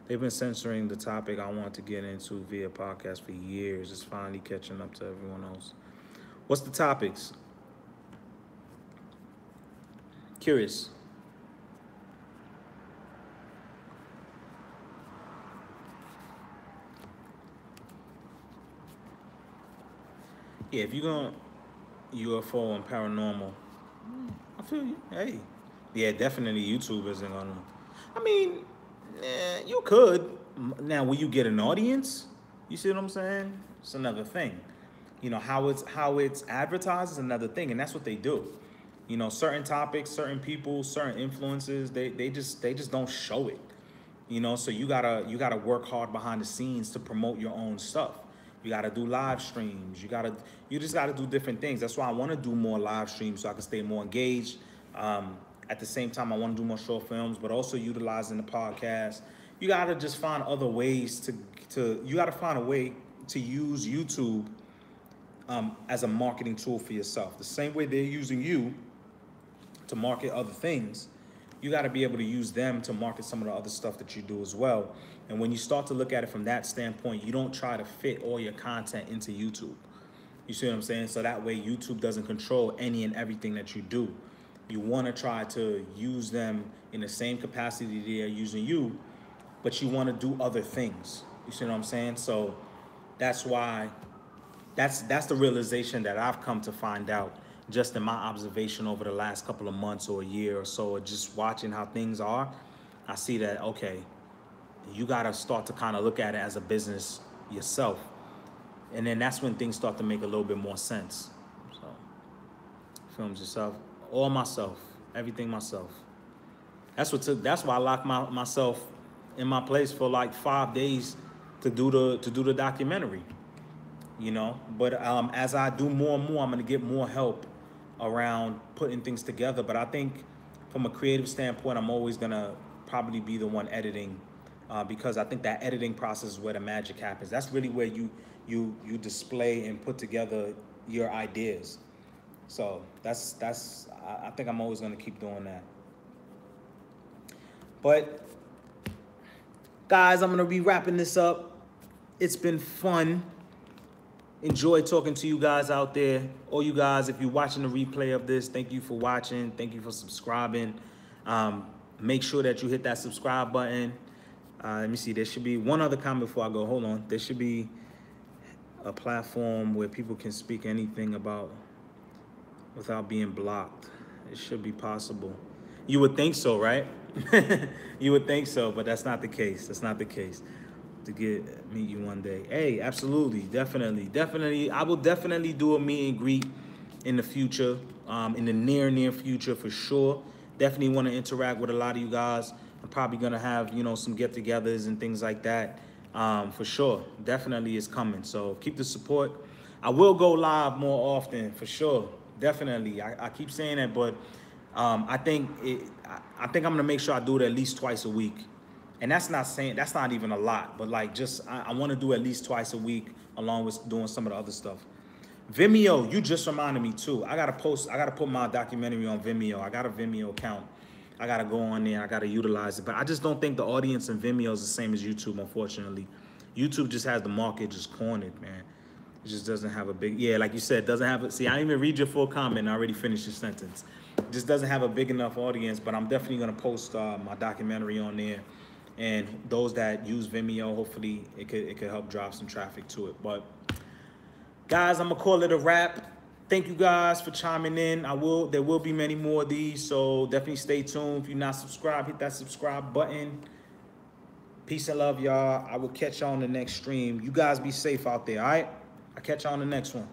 They've been censoring the topic I want to get into via podcast for years. It's finally catching up to everyone else. What's the topics? Curious. Yeah, if you're going UFO and paranormal, I feel you. Hey. Yeah, definitely YouTube isn't going to. You could. Now, will you get an audience? You see what I'm saying? It's another thing. How it's advertised is another thing, and that's what they do. Certain topics, certain people, certain influences, they just don't show it. So you gotta work hard behind the scenes to promote your own stuff. You gotta do live streams. You just gotta do different things. That's why I want to do more live streams so I can stay more engaged. At the same time, I want to do more short films, but also utilizing the podcast. You gotta just find other ways you gotta find a way to use YouTube as a marketing tool for yourself. The same way they're using you to market other things, you got to be able to use them to market some of the other stuff that you do as well. And when you start to look at it from that standpoint, you don't try to fit all your content into YouTube. You see what I'm saying? So that way YouTube doesn't control any and everything that you do. You want to try to use them in the same capacity they're using you, but you want to do other things. You see what I'm saying? So that's why, that's the realization that I've come to find out just in my observation over the last couple of months or a year or so, just watching how things are. I see that, okay, you got to start to kind of look at it as a business yourself. And then that's when things start to make a little bit more sense. So, films yourself, all myself, everything myself. That's why I locked myself in my place for like 5 days to do the documentary. But as I do more and more, I'm going to get more help around putting things together. But I think from a creative standpoint, I'm always going to probably be the one editing because I think that editing process is where the magic happens. That's really where you display and put together your ideas. So I think I'm always going to keep doing that. But guys, I'm going to be wrapping this up. It's been fun. Enjoy talking to you guys out there. All you guys, if you're watching the replay of this, thank you for watching. Thank you for subscribing. Make sure that you hit that subscribe button. Let me see. There should be one other comment before I go. Hold on. There should be a platform where people can speak anything about without being blocked. It should be possible. You would think so, right? You would think so, but that's not the case. That's not the case. To meet you one day. Hey, absolutely, definitely. I will definitely do a meet and greet in the future, in the near future for sure. Definitely want to interact with a lot of you guys. I'm probably gonna have, you know, some get-togethers and things like that. For sure, definitely is coming. So keep the support. I will go live more often for sure. Definitely, I keep saying that, but I think I'm gonna make sure I do it at least twice a week. And that's not even a lot, but like just, I want to do at least twice a week along with doing some of the other stuff. Vimeo, you just reminded me too. I gotta put my documentary on Vimeo. I got a Vimeo account. I gotta go on there. I gotta utilize it. But I just don't think the audience in Vimeo is the same as YouTube, unfortunately. YouTube just has the market just cornered, man. It just doesn't have a big, yeah, like you said, doesn't have, see, I didn't even read your full comment. I already finished your sentence. It just doesn't have a big enough audience, but I'm definitely gonna post my documentary on there. And those that use Vimeo, hopefully it could help drive some traffic to it. But guys, I'm gonna call it a wrap. Thank you guys for chiming in. There will be many more of these, so definitely stay tuned. If you're not subscribed, hit that subscribe button. Peace and love, y'all. I will catch y'all on the next stream. You guys be safe out there, all right? I'll catch y'all on the next one.